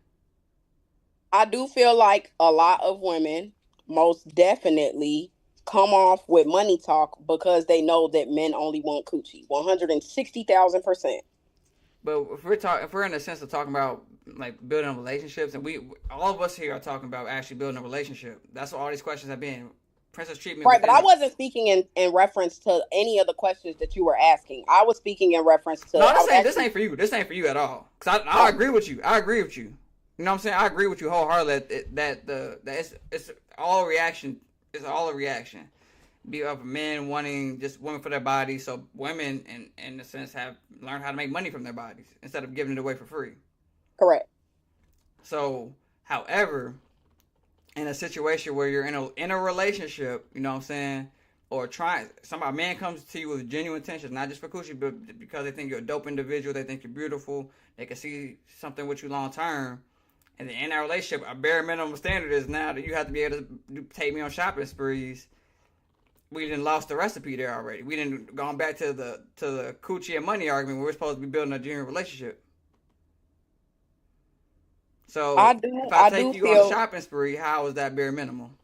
I do feel like a lot of women most definitely come off with money talk because they know that men only want coochie. 160,000%. But if we're in the sense of talking about like building relationships, and all of us here are talking about actually building a relationship. That's what all these questions have been. Princess treatment. Right, but I wasn't speaking in reference to any of the questions that you were asking. I was speaking in reference to. No, this ain't for you. This ain't for you at all. Cause I agree with you. I agree with you. You know what I'm saying? I agree with you wholeheartedly that it's all reaction. It's all a reaction. Be of men wanting just women for their bodies. So women, in a sense, have learned how to make money from their bodies instead of giving it away for free. Correct. So, however, in a situation where you're in a relationship, you know what I'm saying, or a man comes to you with genuine intentions, not just for coochie, but because they think you're a dope individual, they think you're beautiful, they can see something with you long term. And in that relationship, a bare minimum standard is now that you have to be able to take me on shopping sprees. We didn't lost the recipe there already. We didn't gone back to the coochie and money argument where we're supposed to be building a genuine relationship. So if I take you on a shopping spree, how is that bare minimum?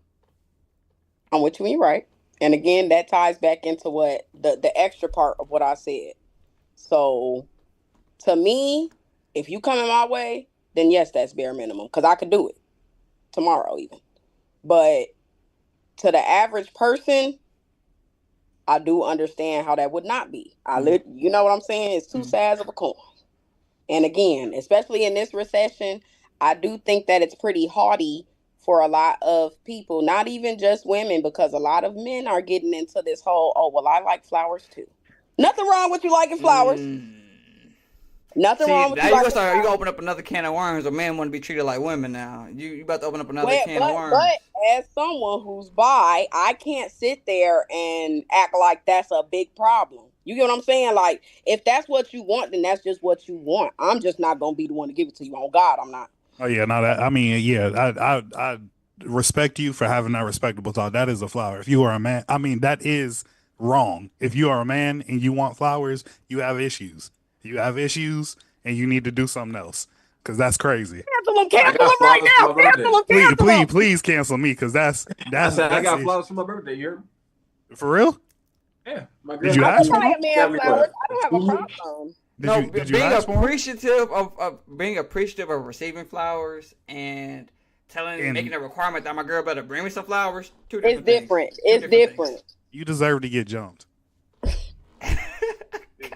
I'm with you, right? And again, that ties back into what the extra part of what I said. So to me, if you come in my way, then yes, that's bare minimum because I could do it tomorrow even. But to the average person, I do understand how that would not be. You know what I'm saying? It's two sides of a coin. And again, especially in this recession, I do think that it's pretty haughty for a lot of people, not even just women, because a lot of men are getting into this whole, oh, well, I like flowers too. Nothing wrong with you liking flowers. Nothing wrong with you. Now you gonna open up another can of worms. A man want to be treated like women now. You about to open up another can of worms. But as someone who's bi, I can't sit there and act like that's a big problem. You get what I'm saying? Like, if that's what you want, then that's just what you want. I'm just not gonna be the one to give it to you. On God, I'm not. Oh yeah, no, I respect you for having that respectable thought. That is a flower. If you are a man, that is wrong. If you are a man and you want flowers, you have issues. You have issues, and you need to do something else. Because that's crazy. Cancel him right now. Cancel him. Please cancel me, because that's I got flowers for my birthday. You for real? Yeah. My Did you ask for them? I don't have a problem. Did you ask for them? Being appreciative of receiving flowers and making a requirement that my girl better bring me some flowers. It's different. It's different. You deserve to get jumped.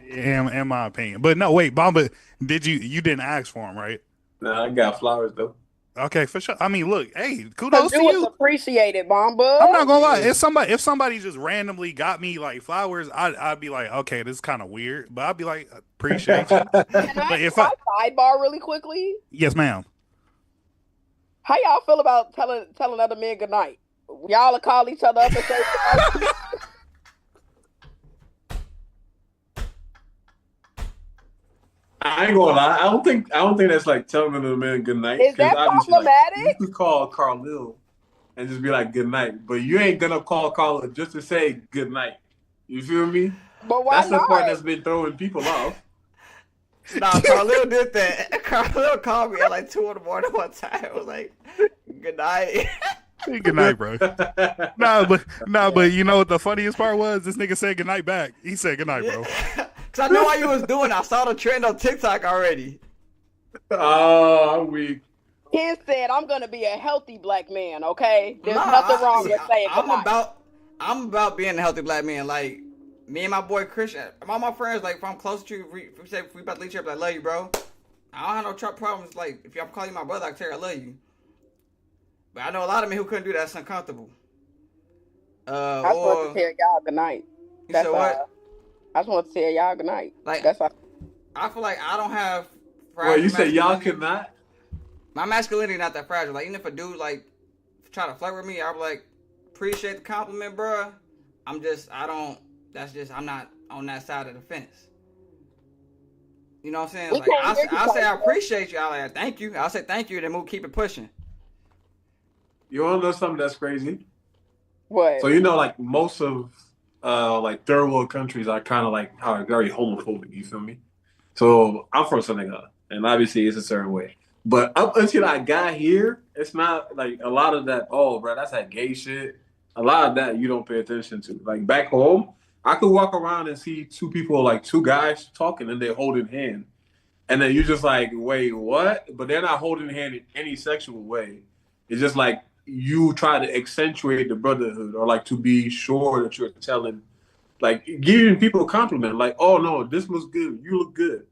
In my opinion. But no, wait, Bomba, you didn't ask for them, right? No, I got flowers though. Okay, for sure. I mean, look, hey, kudos to you. Appreciate it, Bomba. I'm not gonna lie. If somebody just randomly got me like flowers, I'd be like, okay, this is kind of weird, but I'd be like, appreciate you. Can I sidebar really quickly? Yes, ma'am. How y'all feel about telling other men good night? Y'all will call each other up and say I ain't gonna lie. I don't think that's like telling the man good night. Is that problematic? You could call Carlil and just be like good night, but you ain't gonna call Carlil just to say good night. You feel me? But why that's not? The part that's been throwing people off. Nah, Carlil did that. Carlil called me at like 2 a.m. one time. I was like, Good night. Good night, bro. But you know what the funniest part was? This nigga said good night back. He said good night, bro. Cause I know why you was doing. I saw the trend on TikTok already. Oh, I'm weak. Ken said, "I'm gonna be a healthy black man." Okay, there's Nah, nothing wrong with saying I'm goodnight. I'm about being a healthy black man. Like me and my boy Christian, all my friends. Like if I'm close to you, if we about to leave each other, I love you, bro. I don't have no problems. Like if I'm calling you my brother, I can tell you I love you. But I know a lot of men who couldn't do that. It's uncomfortable. I just want to tell y'all good night. You said what? I just want to tell y'all good night. Like that's all. I feel like I don't have. Well, you said y'all could not. My masculinity not that fragile. Like even if a dude like try to flirt with me, I'm like appreciate the compliment, bro. I'm not on that side of the fence. You know what I'm saying? Like I'll say I appreciate you. I'll like thank you. I'll say thank you, then we'll keep it pushing. You wanna know something that's crazy? What? So you know, like most of like third world countries are kind of like are very homophobic. You feel me? So I'm from Senegal, and obviously it's a certain way. But up until I got here, it's not like a lot of that. Oh, bro, that's that gay shit. A lot of that you don't pay attention to. Like back home, I could walk around and see two people, like two guys talking, and they're holding hand, and then you're just like, wait, what? But they're not holding hand in any sexual way. It's just like you try to accentuate the brotherhood, or like to be sure that you're telling, like giving people a compliment, like, oh no, this looks good, you look good.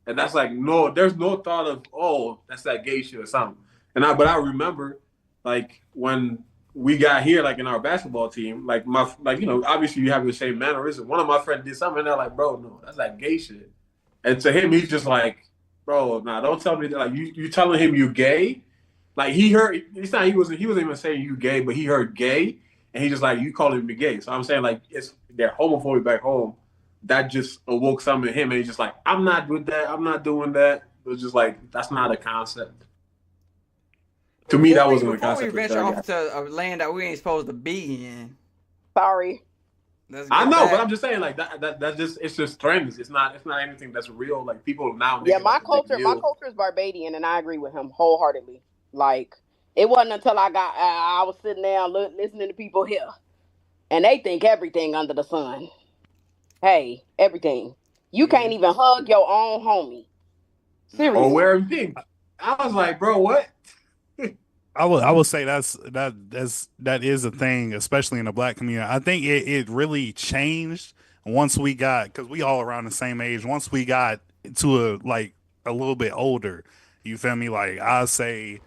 And that's like, no, there's no thought of, oh, that's that gay shit or something. But I remember, like, when we got here, like, in our basketball team, like, obviously you have the same mannerism. One of my friends did something, and they're like, bro, no, that's that gay shit. And to him, he's just like, bro, nah, don't tell me that. Like, you telling him you gay? Like, he heard, he wasn't even saying you gay, but he heard gay, and he just like, you calling me gay. So I'm saying, like, they're homophobic back home. That just awoke something in him, and he's just like, I'm not with that. I'm not doing that. It was just like, that's not a concept. To me, that wasn't a concept. Before we venture off to a land that we ain't supposed to be in. Sorry. I know, but I'm just saying, like that just it's just trends. It's not anything that's real. Like people now. Yeah, my culture is Barbadian, and I agree with him wholeheartedly. Like it wasn't until I was sitting there listening to people here, and they think everything under the sun. Hey, everything. You can't even hug your own homie. Seriously. Or wear pink. I was like, bro, what? I will say that is a thing, especially in the black community. I think it really changed once we got, because we all around the same age. Once we got to a little bit older, you feel me? Like I say,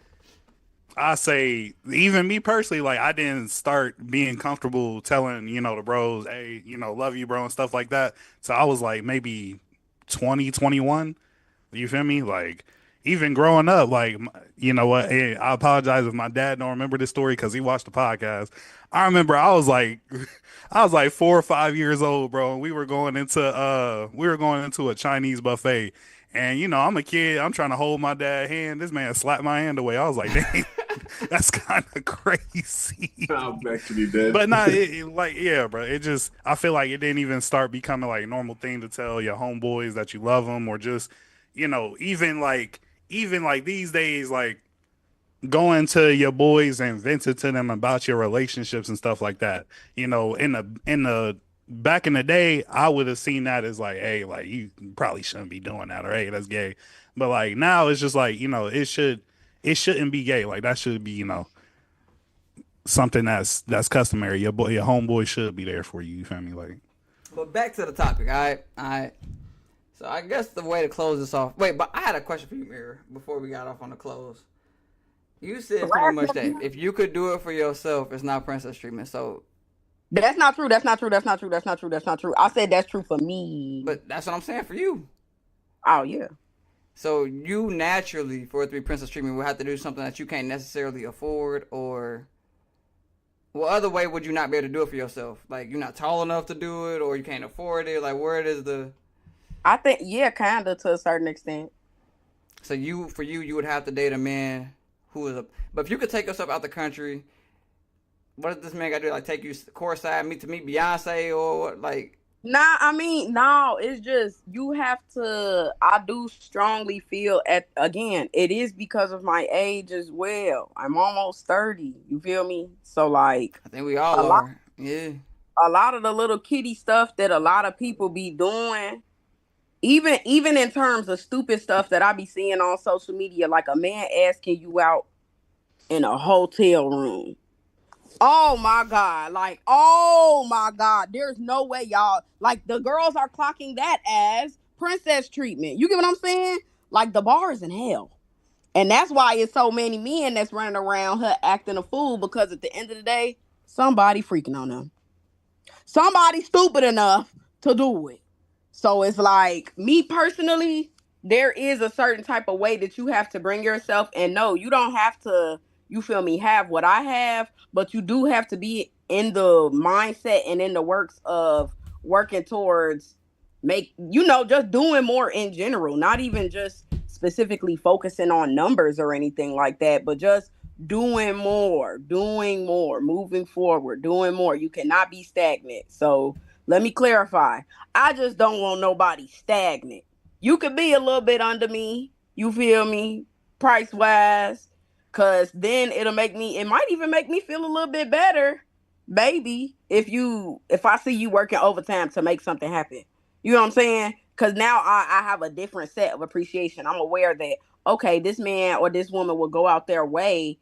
even me personally, like I didn't start being comfortable telling, the bros, hey, love you, bro, and stuff like that. So I was like maybe 20, 21. You feel me? Like even growing up, like, you know what? I apologize if my dad don't remember this story because he watched the podcast. I remember I was like 4 or 5 years old, bro, and we were going into a Chinese buffet. And I'm a kid. I'm trying to hold my dad's hand. This man slapped my hand away. I was like, dang, that's kind of crazy. I'm actually dead. But nah, yeah, bro. It just, I feel like it didn't even start becoming like a normal thing to tell your homeboys that you love them, or just, even like these days, like going to your boys and venting to them about your relationships and stuff like that. In the back in the day, I would have seen that as like, hey, like you probably shouldn't be doing that, or hey, that's gay. But like now it's just like, it shouldn't be gay. Like that should be, something that's customary. Your homeboy should be there for you. You feel me? Like, but back to the topic. All right. So I guess the way to close this off. Wait, but I had a question for you, Mirror, before we got off on the close. You said pretty much that if you could do it for yourself, it's not princess treatment. So that's not true. That's not true. I said that's true for me. But that's what I'm saying for you. Oh yeah. So you naturally, for it to be princess treatment, would have to do something that you can't necessarily afford, or what other way would you not be able to do it for yourself? Like you're not tall enough to do it, or you can't afford it. Like where is the? I think kinda to a certain extent. So you would have to date a man who is but if you could take yourself out the country, what does this man got to do? Like take you courtside, meet Beyonce, or what? Like Nah, I mean, no, it's just you have to. I do strongly feel again, it is because of my age as well. I'm almost 30. You feel me? So like I think we a all lot are. Yeah. a lot of the little kitty stuff that a lot of people be doing, even in terms of stupid stuff that I be seeing on social media, like a man asking you out in a hotel room. Oh my God. Like, oh my God. There's no way y'all, like, the girls are clocking that as princess treatment. You get what I'm saying? Like, the bar is in hell. And that's why it's so many men that's running around her acting a fool, because at the end of the day, somebody freaking on them. Somebody stupid enough to do it. So it's like, me personally, there is a certain type of way that you have to bring yourself. And no, you don't have to, you feel me, have what I have, but you do have to be in the mindset and in the works of working towards just doing more in general, not even just specifically focusing on numbers or anything like that, but just doing more, moving forward, doing more. You cannot be stagnant. So let me clarify. I just don't want nobody stagnant. You could be a little bit under me, you feel me, price wise, cause then it might even make me feel a little bit better, baby, if I see you working overtime to make something happen. You know what I'm saying? Cause now I have a different set of appreciation. I'm aware that okay, this man or this woman will go out their way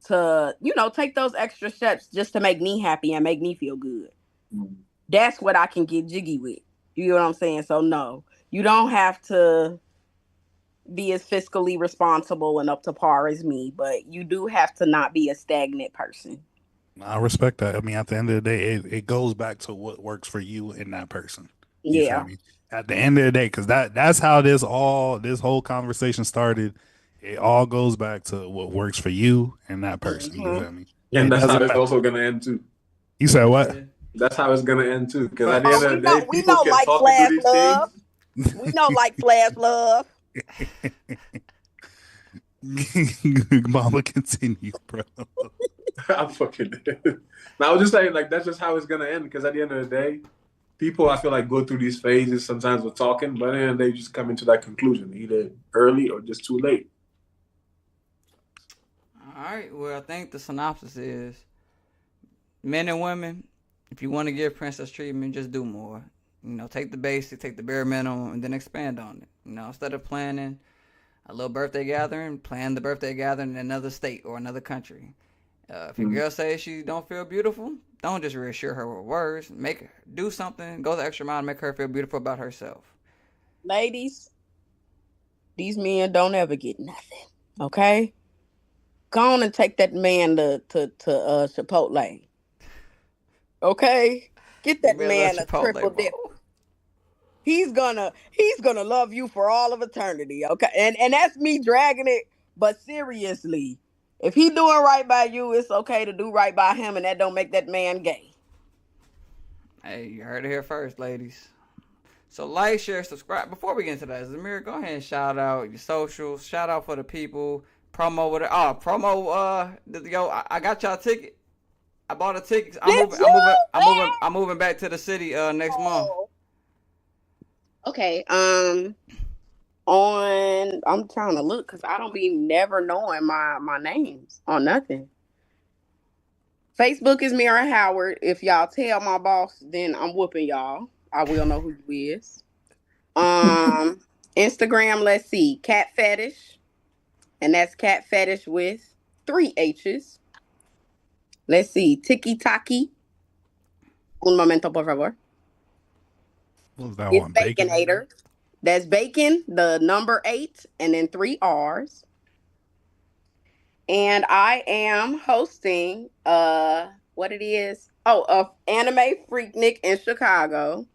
to, take those extra steps just to make me happy and make me feel good. That's what I can get jiggy with. You know what I'm saying? So no, you don't have to be as fiscally responsible and up to par as me, but you do have to not be a stagnant person. I respect that. I mean, at the end of the day, it goes back to what works for you and that person. You feel Yeah. me? At the end of the day, because that's how this whole conversation started. It all goes back to what works for you and that person. You Mm-hmm. feel me? And It that's how doesn't it's matter. also gonna end too. You said what? Yeah. That's how it's gonna end too. Because at the Oh, end of we the know, day, we people know, can like talk and do flash these love. things. We know, like flash love. Mama, continue, bro. I'm fucking dead. Now I was just saying, like, that's just how it's gonna end. Because at the end of the day, people I feel like go through these phases sometimes with talking, but then they just come into that conclusion either early or just too late. All right. Well, I think the synopsis is men and women, if you want to give princess treatment, just do more. Take the basic, take the bare minimum, and then expand on it. Instead of planning a little birthday gathering, plan the birthday gathering in another state or another country. If your girl says she don't feel beautiful, don't just reassure her with words. Make her do something. Go the extra mile to make her feel beautiful about herself. Ladies, these men don't ever get nothing. Okay? Go on and take that man to Chipotle. Okay? Get Give that me a little man a triple Chipotle dip. bowl. He's gonna love you for all of eternity. Okay? And that's me dragging it, but seriously, if he doing right by you, it's okay to do right by him, and that don't make that man gay. Hey, you heard it here first, ladies. So like, share, subscribe. Before we get into that, Zamir, go ahead and shout out your socials. Shout out for the people. Promo with it. Oh, promo. Yo, I got y'all ticket. I bought a ticket. I'm Did moving. I'm moving. you? I'm moving. I'm moving back to the city next month. Oh. Okay. I'm trying to look because I don't be never knowing my names on nothing. Facebook is Mira Howard. If y'all tell my boss, then I'm whooping y'all. I will know who you is. Um, Instagram, let's see, Cat Fetish, and that's Cat Fetish with 3 H's. Let's see, Tiki Taki. Un momento, por favor. What was that It's one? Baconator. That's bacon, the number 8, and then 3 R's. And I am hosting what it is. Oh, Anime Freaknik in Chicago.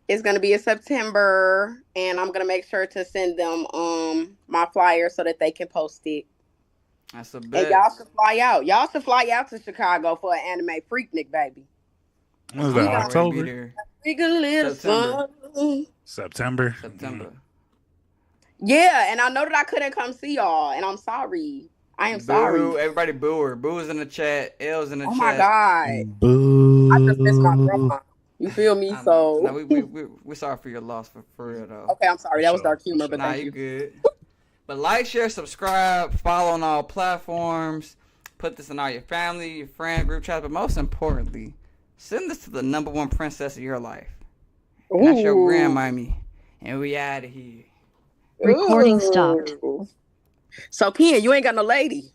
It's gonna be in September, and I'm gonna make sure to send them my flyer so that they can post it. That's a And bet. y'all should fly out. Y'all should fly out to Chicago for an Anime Freaknik, baby. What was I'm that? gonna already be October? there. Freak a little September. son. September? September. Yeah, and I know that I couldn't come see y'all, and I'm sorry. I am sorry. Boo! Everybody boo her. Boo's in the chat. L's in the Oh my chat. god. I just missed my Boo. grandma. You feel me? I know. So No, we sorry for your loss for real though. okay, I'm sorry. That was dark humor, sure. but Nah, thank you you. good. But like, share, subscribe, follow on all platforms. Put this in all your family, your friend group chat, but most importantly, send this to the number one princess of your life. And that's your Ooh. grandmommy. And we out of here. Recording stopped. Ooh. So Ken, you ain't got no lady.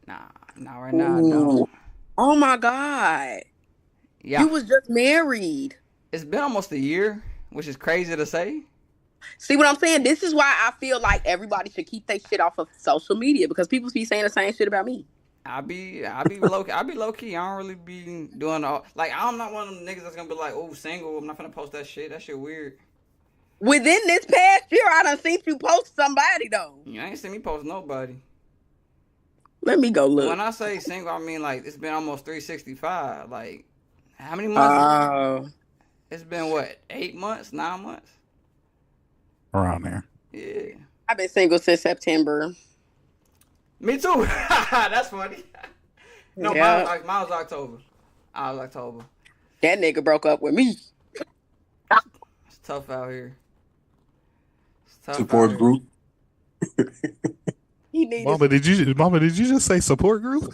Nah, not right now, I don't. Oh my God. Yeah. You was just married. It's been almost a year, which is crazy to say. See what I'm saying? This is why I feel like everybody should keep their shit off of social media because people be saying the same shit about me. I be low key. I don't really be doing all like I'm not one of them niggas that's gonna be like, oh, single. I'm not gonna post that shit. That shit weird. Within this past year, I done seen you post somebody though. You ain't seen me post nobody. Let me go look. When I say single, I mean like it's been almost 365. Like how many months? It's been what, 8 months, 9 months? Around there. Yeah. I've been single since September. Me too. That's funny. No, Yeah. mine was October. I was October. That nigga broke up with me. It's tough out here. It's tough Support out group. He needed. Mama, did you just say support group?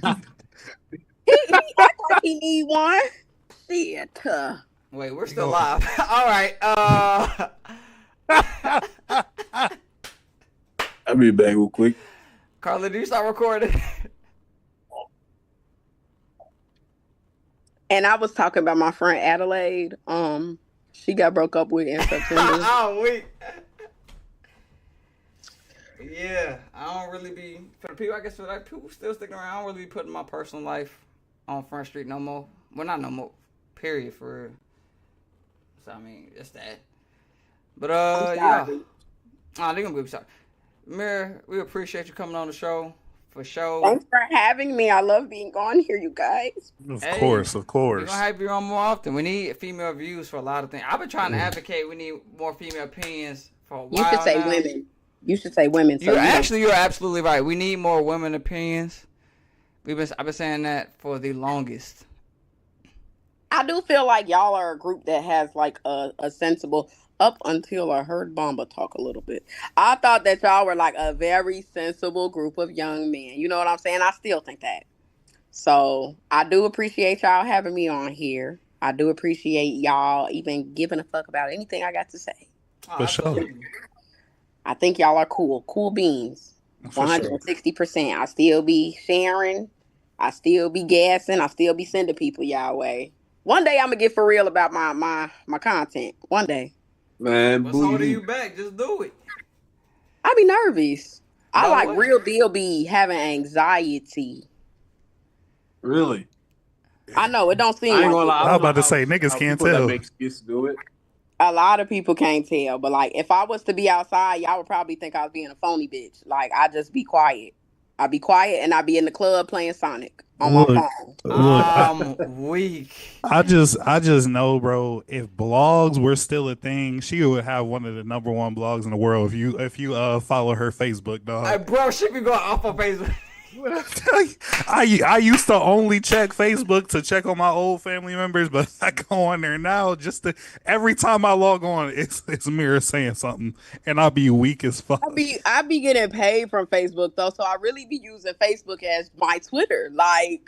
He act like he need one. Shit. Wait, we're still live. All right. I'll be back real quick. Carla, do you start recording? And I was talking about my friend Adelaide. She got broke up with in September. Oh, wait. Yeah, I don't really be for the people. I guess for like people still sticking around. I don't really be putting my personal life on Front Street no more. Well, not no more. Period. For real. So I mean, it's that. But yeah. Oh, they're gonna be sorry. Mir, we appreciate you coming on the show for sure. Thanks for having me. I love being on here, you guys. Of Hey, course. We're gonna have you on more often. We need female views for a lot of things. I've been trying to advocate. We need more female opinions for a while. You should say now. women. You should say women. So You're absolutely right. We need more women opinions. I've been saying that for the longest. I do feel like y'all are a group that has like a sensible. Up until I heard Bomba talk a little bit, I thought that y'all were like a very sensible group of young men. You know what I'm saying? I still think that. So I do appreciate y'all having me on here. I do appreciate y'all even giving a fuck about anything I got to say. For sure. I think y'all are cool. Cool beans. For sure. 160%. I still be sharing. I still be gassing. I still be sending people y'all way. One day I'm gonna get for real about my content. One day. Man, What's holding you back? Just do it. I be nervous. I About like what? real deal be having anxiety. Really? I know it don't seem I ain't like gonna it. lie. I was about to say, niggas can't people tell. That makes kids do it. A lot of people can't tell, but like if I was to be outside, y'all would probably think I was being a phony bitch. Like I just be quiet. I be quiet and I be in the club playing Sonic on my phone. I'm weak. I just know, bro. If blogs were still a thing, she would have one of the number one blogs in the world. If you follow her Facebook, dog. Hey, bro, she be going off on Facebook. What I tell you, I used to only check Facebook to check on my old family members, but I go on there now just to every time I log on, it's Mirror saying something, and I'll be weak as fuck. I be getting paid from Facebook though, so I really be using Facebook as my Twitter. Like,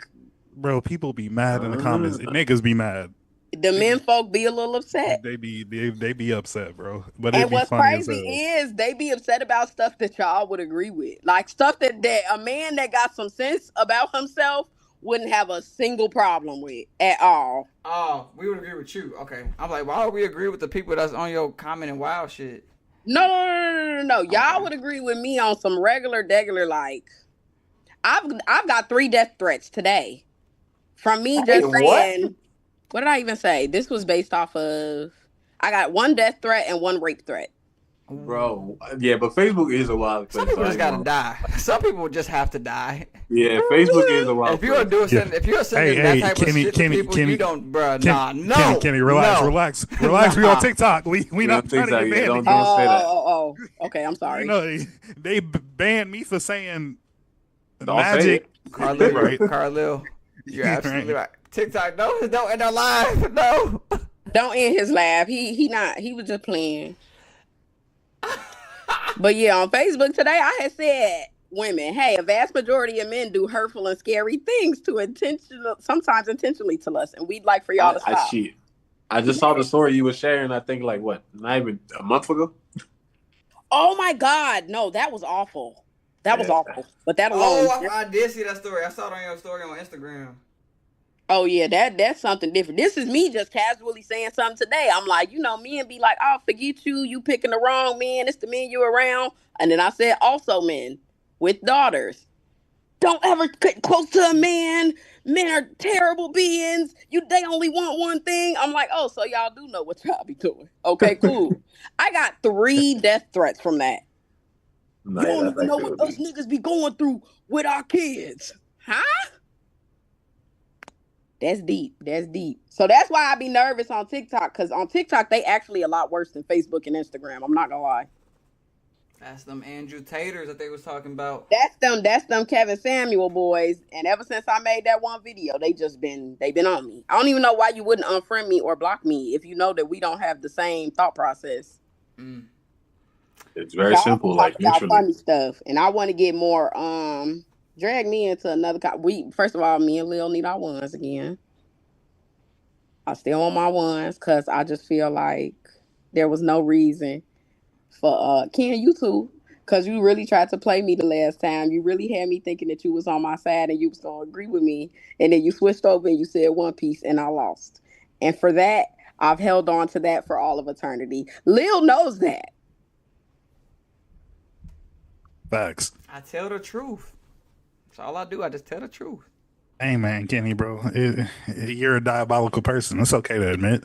Bro, people be mad in the comments. Niggas be mad. the men folk be a little upset. They be upset, bro. But it And be what's funny as crazy hell. is they be upset about stuff that y'all would agree with. Like stuff that a man that got some sense about himself wouldn't have a single problem with at all. Oh, we would agree with you. Okay. I'm like, why would we agree with the people that's on your comment and wild shit? No. Y'all would agree with me on some regular like I've got 3 death threats today. From me just saying what did I even say? This was based off of I got 1 death threat and 1 rape threat. Bro, yeah, but Facebook is a wild place. Some people just gotta die. Some people just have to die. Yeah, Facebook is a wild If you're place. if you're sending that type of shit to people, you don't, bro. Kenny, relax. We on TikTok. We not trying to get banned. Don't say that. Oh. Okay, I'm sorry. You know, they banned me for saying Don't magic. say it. Carlil, Right. Carlil, you're absolutely right. TikTok, no, don't end our live. No. Don't end his laugh. He was just playing. But yeah, on Facebook today, I had said, women, hey, a vast majority of men do hurtful and scary things sometimes intentionally to us, and we'd like for y'all to stop. I just saw the story you were sharing. I think like what, not even a month ago. Oh my God, no, that was awful. That was awful. But that alone. Oh, I did see that story. I saw it on your story on Instagram. Oh yeah, that's something different. This is me just casually saying something today. I'm like, men be like, oh, forget you picking the wrong men. It's the men you around. And then I said, also men with daughters, don't ever get close to a man. Men are terrible beings. They only want one thing. I'm like, oh, so y'all do know what y'all be doing. Okay, cool. I got 3 death threats from that. You don't even know what us niggas be going through with our kids. Huh? That's deep. That's deep. So that's why I be nervous on TikTok, because on TikTok, they actually a lot worse than Facebook and Instagram. I'm not going to lie. That's them Andrew Taters that they was talking about. That's them Kevin Samuel boys. And ever since I made that one video, they've been on me. I don't even know why you wouldn't unfriend me or block me if you know that we don't have the same thought process. It's very simple, like literally. Funny stuff. And I want to get more, drag me into another. First of all, me and Lil need our ones again. I still want my ones because I just feel like there was no reason for Ken, you too, because you really tried to play me the last time. You really had me thinking that you was on my side and you was gonna agree with me, and then you switched over and you said One Piece, and I lost. And for that, I've held on to that for all of eternity. Lil knows that. Facts. I tell the truth. That's all I do. I just tell the truth. Hey man, Kenny, bro, you're a diabolical person. It's okay to admit.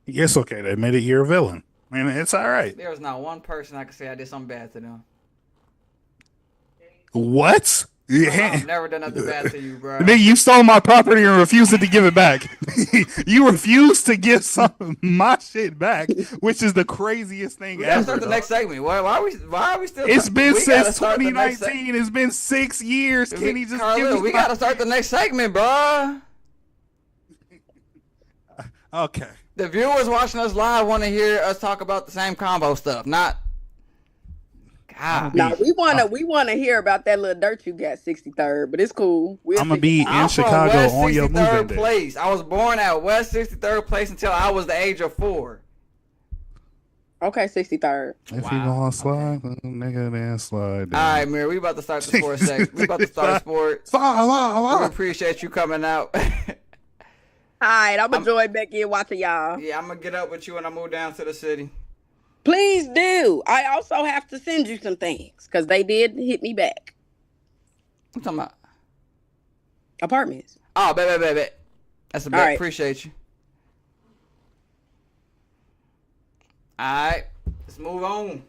It's okay to admit it. You're a villain. And it's all right. There's not one person I can say I did something bad to them. What? I've never done nothing bad to you, bro. Then you stole my property and refused to give it back. You refused to give some of my shit back, which is the craziest thing we gotta ever. Start the next segment. Why are we still? It's been since 2019. It's been 6 years. Kenny, just give me. We gotta start the next segment, bro. Okay. The viewers watching us live want to hear us talk about the same combo stuff, not. God. No, we wanna hear about that little dirt you got 63rd, but it's cool. I'm gonna be in Chicago on your moving day. Place. I was born at West 63rd place until I was the age of 4. Okay, 63rd. If you gonna slide, nigga, then slide down. All right, Mir, we about to start the sports segment. We about to start sports. We appreciate you coming out. All right, I'm gonna join back in watching y'all. Yeah, I'm gonna get up with you when I move down to the city. Please do. I also have to send you some things because they did hit me back. What you talking about? Apartments. Oh, bet. That's a bet. Right. Appreciate you. All right, let's move on.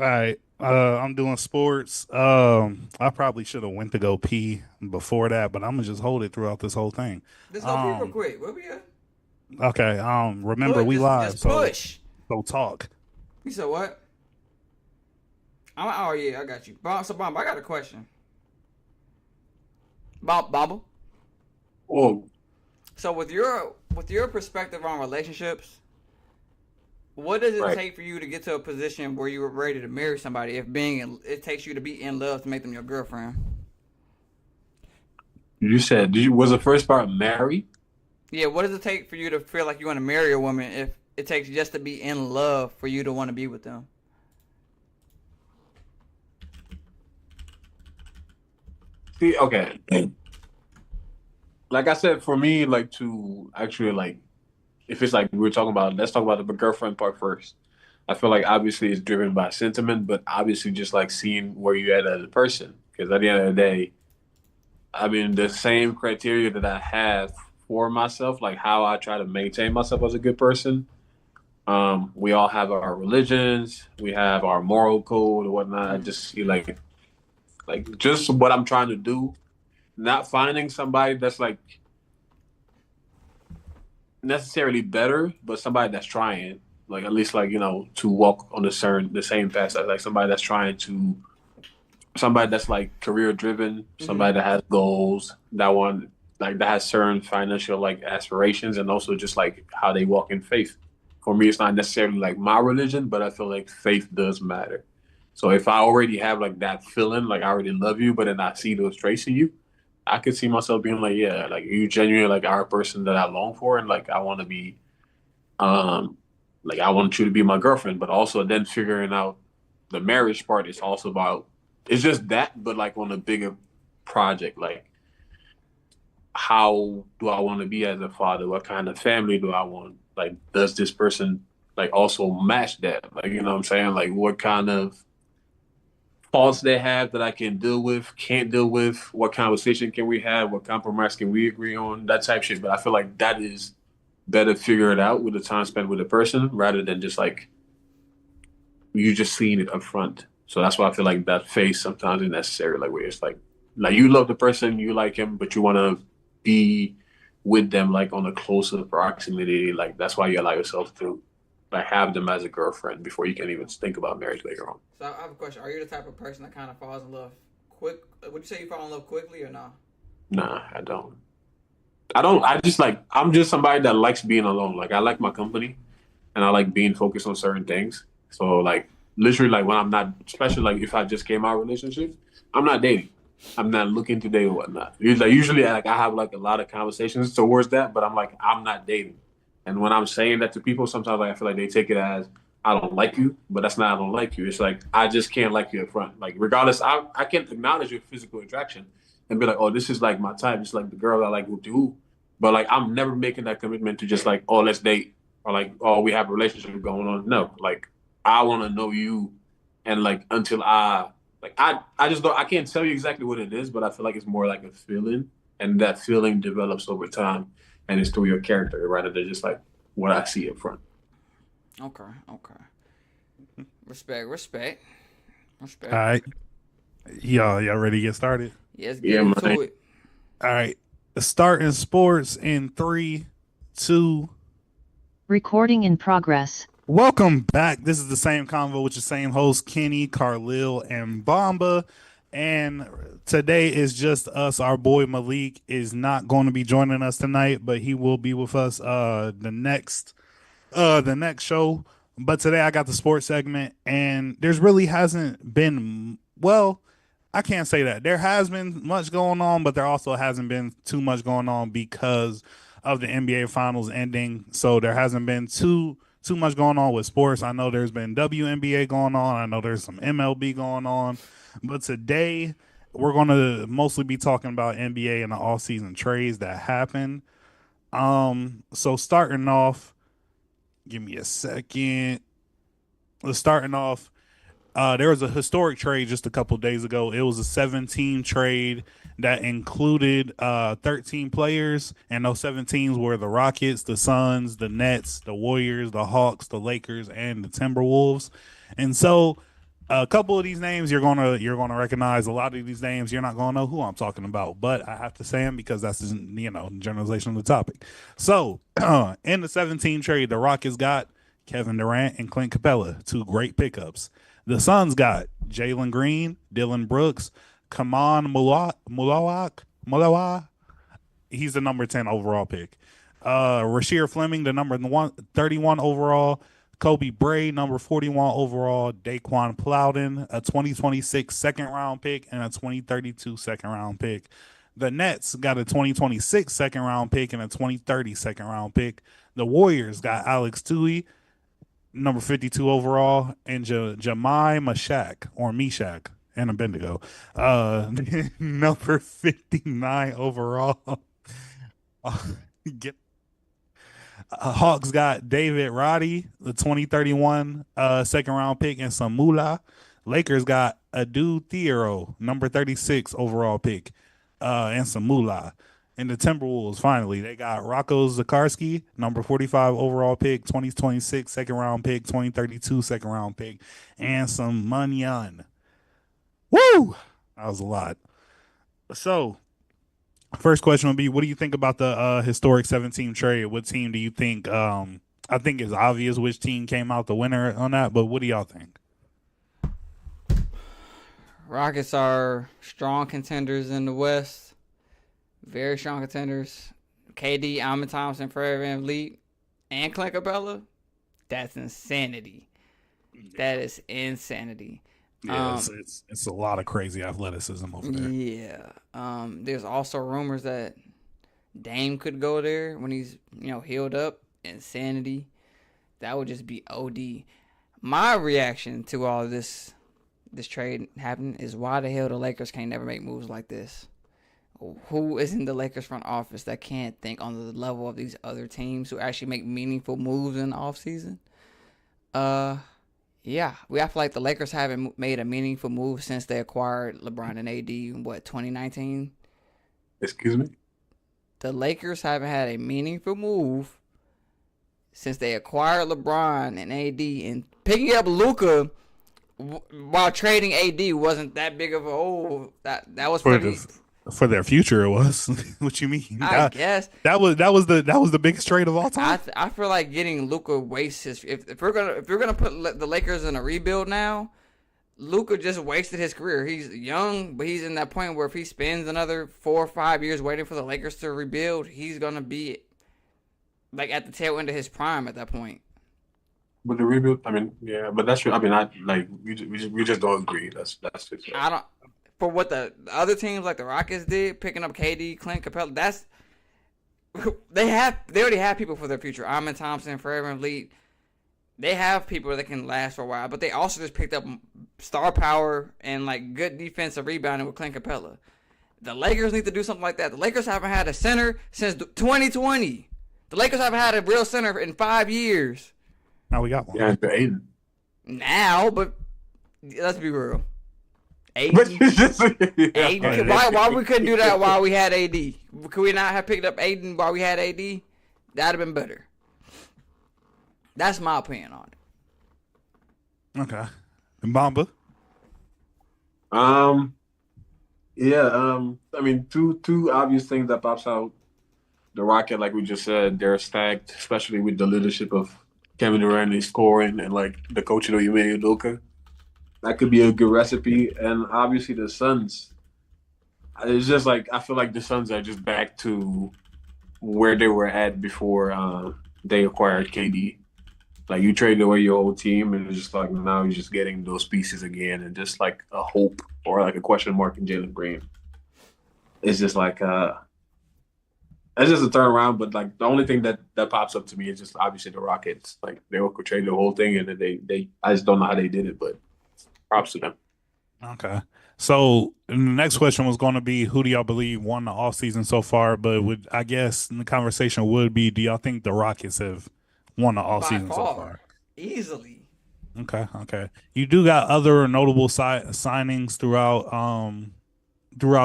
All right, I'm doing sports. I probably should have went to go pee before that, but I'm gonna just hold it throughout this whole thing. Let's go pee real quick. Where we at? Okay. Remember we live. Just push. So talk. You said what? Oh yeah, I got you. So Bob, I got a question. Bobble. Oh. So with your perspective on relationships, what does it take for you to get to a position where you were ready to marry somebody? If it takes you to be in love to make them your girlfriend. You said was the first part marry? Yeah. What does it take for you to feel like you want to marry a woman if it takes just to be in love for you to want to be with them? See, okay. Like I said, for me, like to actually like, if it's like we were talking about, let's talk about the girlfriend part first. I feel like obviously it's driven by sentiment, but obviously just like seeing where you're at as a person. Because at the end of the day, I mean, the same criteria that I have for myself, like how I try to maintain myself as a good person. We all have our religions, we have our moral code or whatnot. I just see like just what I'm trying to do, not finding somebody that's like necessarily better, but somebody that's trying, like at least like, to walk on the same path, like somebody that's like career driven, somebody that has goals, that want like that has certain financial like aspirations, and also just like how they walk in faith. For me, it's not necessarily like my religion, but I feel like faith does matter. So if I already have like that feeling, like I already love you, but then I see those traits in you, I could see myself being like, yeah, like you genuinely like are a person that I long for, and like I want to be, um, like I want you to be my girlfriend. But also then figuring out the marriage part is also about, it's just that, but like on a bigger project, like how do I want to be as a father? What kind of family do I want? Like, does this person like also match that? Like, you know what I'm saying? Like, what kind of faults they have that I can deal with, can't deal with? What conversation can we have? What compromise can we agree on? That type shit. But I feel like that is better figured out with the time spent with the person rather than just like you just seeing it up front. So that's why I feel like that phase sometimes is necessary. Like where it's like you love the person, you like him, but you want to be with them like on a closer proximity. Like that's why you allow yourself to like have them as a girlfriend before you can even think about marriage later on. So I have a question. Are you the type of person that kind of falls in love quick? Would you say you fall in love quickly or not? Nah, I don't. I don't. I just like I'm just somebody that likes being alone. Like I like my company, and I like being focused on certain things. So like literally like when I'm not, especially like if I just came out of a relationship, I'm not dating. I'm not looking to date or whatnot. Usually like I have like a lot of conversations towards that, but I'm like I'm not dating. And when I'm saying that to people, sometimes like I feel like they take it as I don't like you, but that's not I don't like you. It's like I just can't like you up front. Like regardless, I can acknowledge your physical attraction and be like, oh, this is like my type. It's like the girl I like who do. But like I'm never making that commitment to just like, oh, let's date or like, oh, we have a relationship going on. No, like I want to know you, and like until I just don't I can't tell you exactly what it is, but I feel like it's more like a feeling, and that feeling develops over time, and it's through your character rather than just like what I see up front. Okay, okay. Respect, respect, All respect. right. Y'all ready to get started? Yes, get Yeah, man. into it. All right. Starting sports in 3, 2. Recording in progress. Welcome back. This is the same convo with your same host, Kenny, Carlil, and Bomba. And today is just us. Our boy Malik is not going to be joining us tonight, but he will be with us the next show. But today I got the sports segment, and there's really hasn't been, well, I can't say that. There has been much going on, but there also hasn't been too much going on because of the NBA finals ending. So there hasn't been too much going on with sports. I know there's been WNBA going on. I know there's some MLB going on. But today we're going to mostly be talking about NBA and the off-season trades that happened. So starting off, give me a second. Starting off, there was a historic trade just a couple days ago. It was a 17 trade that included 13 players, and those 17s were the Rockets, the Suns, the Nets, the Warriors, the Hawks, the Lakers, and the Timberwolves. And so a couple of these names you're gonna recognize. A lot of these names you're not gonna know who I'm talking about, but I have to say them because that's generalization of the topic. So in the 17 trade, the Rockets got Kevin Durant and Clint Capella, two great pickups. The Suns got Jalen Green, Dylan Brooks, Kaman Mulawa. He's the number 10 overall pick. Rasheer Fleming, the number 31 overall. Kobe Bray, number 41 overall. Daquan Plowden, a 2026 second round pick and a 2032 second round pick. The Nets got a 2026 second round pick and a 2030 second round pick. The Warriors got Alex Tui, number 52 overall, and Jamai Meshach and a Bendigo, number 59 overall. Get Hawks got David Roddy, the 2031 second round pick, and some moolah. Lakers got Adu Thiero, number 36 overall pick, and some moolah. And the Timberwolves, finally, they got Rocco Zakarski, number 45 overall pick, 2026 second round pick, 2032 second round pick, and some Munyon. Woo! That was a lot. So, first question would be, what do you think about the historic 17 trade? What team do you think? I think it's obvious which team came out the winner on that, but what do y'all think? Rockets are strong contenders in the West. very strong contenders. KD, Amon Thompson, Fred VanVleet, and Clint Capella. That's insanity. That is insanity. Yeah, it's a lot of crazy athleticism over there. Yeah. There's also rumors that Dame could go there when he's healed up. Insanity. That would just be OD. My reaction to all of this trade happening is why the hell the Lakers can't never make moves like this. Who is in the Lakers front office that can't think on the level of these other teams who actually make meaningful moves in the offseason? Yeah, I feel like the Lakers haven't made a meaningful move since they acquired LeBron and AD in 2019? Excuse me? The Lakers haven't had a meaningful move since they acquired LeBron and AD, and picking up Luka while trading AD wasn't that big of a that was pretty. For their future, it was. What you mean? I guess that was the biggest trade of all time. I feel like getting Luka wastes his. If we're gonna put the Lakers in a rebuild now, Luka just wasted his career. He's young, but he's in that point where if he spends another 4 or 5 years waiting for the Lakers to rebuild, he's gonna be like at the tail end of his prime at that point. But the rebuild, I mean, yeah, but that's true. I mean, we just don't agree. That's just. I don't. For what the other teams like the Rockets did, picking up KD, Clint Capella, they already have people for their future. Amon Thompson, Fred VanVleet. They have people that can last for a while, but they also just picked up star power and like good defensive rebounding with Clint Capella. The Lakers need to do something like that. The Lakers haven't had a center since 2020. The Lakers haven't had a real center in 5 years. Now we got one. Yeah, Aiden. Now, but let's be real. Aiden. Aiden. Why we couldn't do that while we had AD? Could we not have picked up Aiden while we had AD? That'd have been better. That's my opinion on it. Okay. And Bamba? Yeah, I mean, two obvious things that pops out. The Rocket, like we just said, they're stacked, especially with the leadership of Kevin Durant and scoring and like the coaching of Ime Udoka. That could be a good recipe. And obviously the Suns. It's just like I feel like the Suns are just back to where they were at before they acquired KD. Like you traded away your whole team, and it's just like now you're just getting those pieces again, and just like a hope or like a question mark in Jalen Green. It's just like it's just a turnaround. But like the only thing that pops up to me is just obviously the Rockets. Like they will trade the whole thing, and then they I just don't know how they did it, but props to them. Okay. So the next question was going to be, who do y'all believe won the offseason so far? But I guess the conversation would be, do y'all think the Rockets have won the offseason so far? Easily. Okay. You do got other notable signings throughout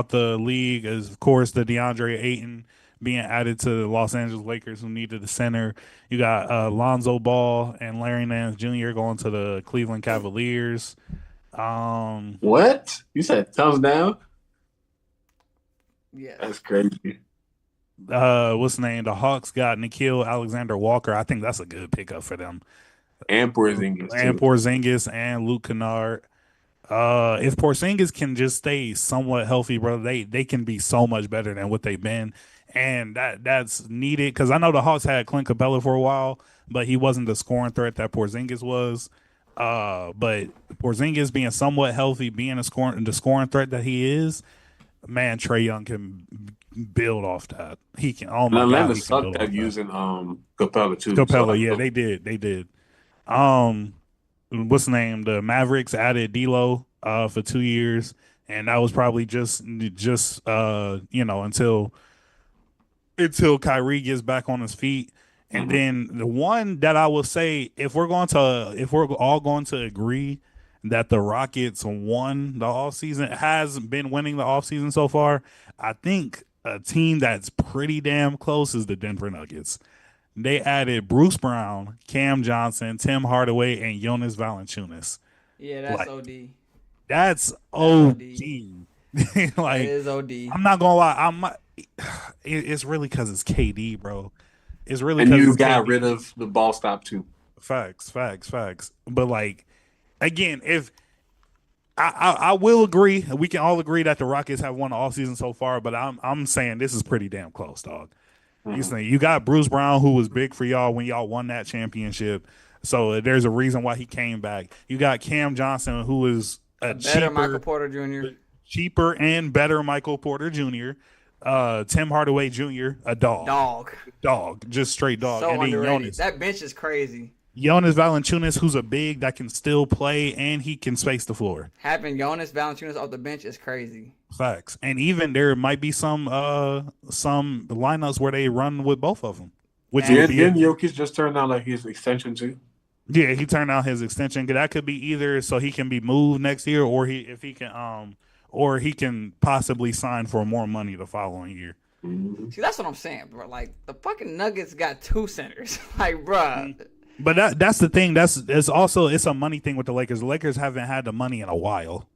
the league, as of course the DeAndre Ayton being added to the Los Angeles Lakers, who needed a center. You got Lonzo Ball and Larry Nance Jr. going to the Cleveland Cavaliers. What? You said thumbs down? Yeah. That's crazy. What's the name? The Hawks got Nickeil Alexander-Walker. I think that's a good pickup for them. And Porzingis. And Porzingis and Luke Kennard. If Porzingis can just stay somewhat healthy, bro, they can be so much better than what they've been. And that's needed, because I know the Hawks had Clint Capella for a while, but he wasn't the scoring threat that Porzingis was. But Porzingis being somewhat healthy, being the scoring threat that he is, man, Trae Young can build off that. He can. Oh my God, he sucked at using Capella too. Capella, yeah, they did. What's the name? The Mavericks added D'Lo for 2 years, and that was probably just until Kyrie gets back on his feet. And then the one that I will say, if we're all going to agree that the Rockets won the offseason, has been winning the offseason so far, I think a team that's pretty damn close is the Denver Nuggets. They added Bruce Brown, Cam Johnson, Tim Hardaway, and Jonas Valanciunas. Yeah, that's OD. That's OD. Like, it is OD. I'm not gonna lie. It's really because it's KD, bro. It's really, and you got rid of the ball stop too. Facts. But like, again, if I will agree. We can all agree that the Rockets have won all season so far, but I'm saying this is pretty damn close, dog. You got Bruce Brown, who was big for y'all when y'all won that championship. So there's a reason why he came back. You got Cam Johnson, who is A better Michael Porter Jr. cheaper and better Michael Porter Jr. Tim Hardaway Jr. a dog, just straight dog. So and then underrated. Jonas. That bench is crazy. Jonas Valanciunas, who's a big that can still play and he can space the floor. Having Jonas Valanciunas off the bench is crazy. Facts. And even there might be some lineups where they run with both of them. Which didn't Jokic just turn down like his extension too? Yeah, he turned down his extension. That could be either so he can be moved next year, or he can possibly sign for more money the following year. See, that's what I'm saying, bro. Like the fucking Nuggets got 2 centers, like, bro. But that's the thing. It's a money thing with the Lakers. The Lakers haven't had the money in a while.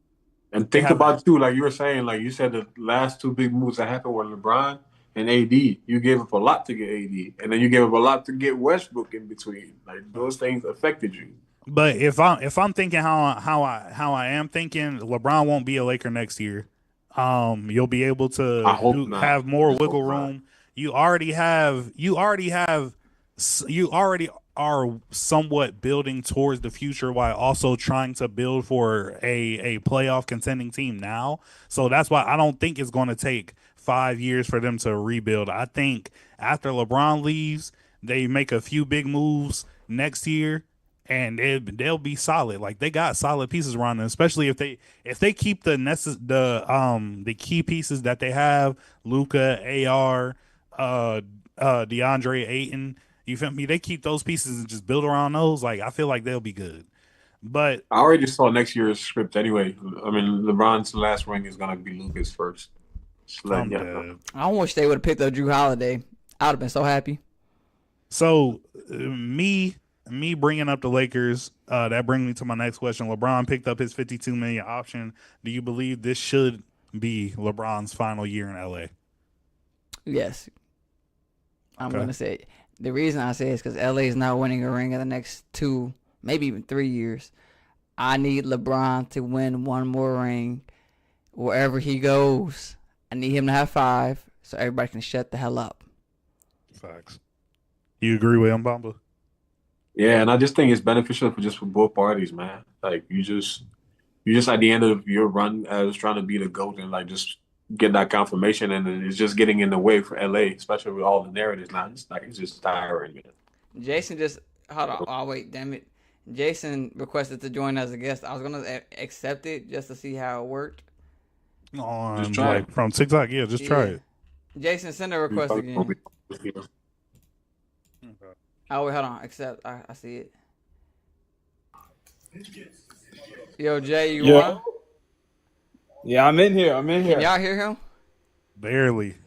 And think about too, like you were saying, like you said, the last 2 big moves that happened were LeBron and AD. You gave up a lot to get AD, and then you gave up a lot to get Westbrook in between. Like those things affected you. But if I'm thinking how I am thinking, LeBron won't be a Laker next year. You'll be able to have more wiggle room. You already are somewhat building towards the future while also trying to build for a playoff contending team now. So that's why I don't think it's going to take 5 years for them to rebuild. I think after LeBron leaves, they make a few big moves next year and they'll be solid. Like they got solid pieces around them, especially if they keep the key pieces that they have, Luka, AR, DeAndre Ayton. You feel me? They keep those pieces and just build around those. Like I feel like they'll be good. But I already saw next year's script anyway. I mean, LeBron's last ring is gonna be Luka's first. I wish they would have picked up Drew Holiday. I'd have been so happy. So me bringing up the Lakers, that brings me to my next question. LeBron picked up his $52 million option. Do you believe this should be LeBron's final year in LA? Yes. I'm going to say it. The reason I say it is because LA is not winning a ring in the next 2, maybe even 3 years. I need LeBron to win one more ring wherever he goes. I need him to have 5 so everybody can shut the hell up. Facts. You agree with him, Bamba? Yeah, and I just think it's beneficial for both parties, man. Like you just at the end of your run as trying to be the GOAT and like just get that confirmation, and it's just getting in the way for LA, especially with all the narratives now. It's just tiring, man. Jason just hold on. Oh wait, damn it. Jason requested to join as a guest. I was gonna accept it just to see how it worked. Just try it from TikTok. Yeah, just try it. Jason, send a request again. Oh wait, hold on. Accept. I see it. Yo, Jay, you on? Yeah, I'm in here. Can y'all hear him? Barely.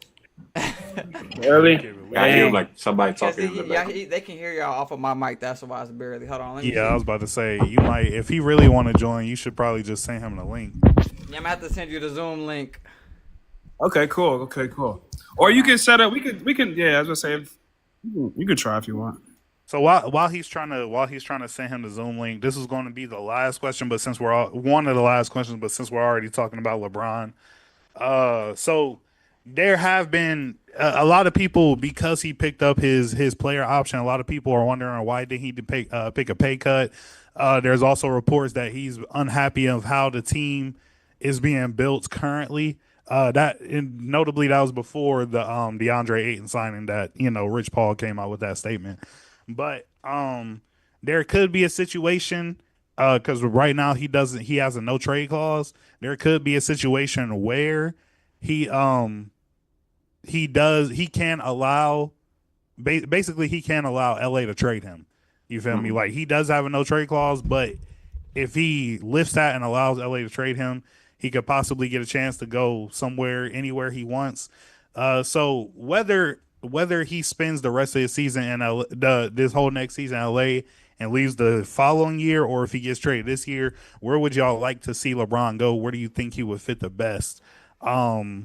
Barely. I hear like somebody talking. They can hear y'all off of my mic. That's why it's barely. Hold on. Let me see. I was about to say you might, if he really want to join, you should probably just send him the link. Yeah, I'm gonna have to send you the Zoom link. Okay, cool. Or you can set up. We can. Yeah, I was gonna say, you can try if you want. So while he's trying to send him the Zoom link, this is going to be the last question. But since we're one of the last questions, but since we're already talking about LeBron, so there have been a lot of people, because he picked up his player option. A lot of people are wondering why did he pick a pay cut. There's also reports that he's unhappy of how the team is being built currently. Notably that was before the DeAndre Ayton signing that Rich Paul came out with that statement. But there could be a situation because right now he has a no trade clause. There could be a situation where he can allow LA to trade him. You feel me? Like he does have a no trade clause, but if he lifts that and allows LA to trade him, he could possibly get a chance to go anywhere he wants. So whether he spends the rest of his season in this whole next season in LA and leaves the following year, or if he gets traded this year, where would y'all like to see LeBron go? Where do you think he would fit the best? As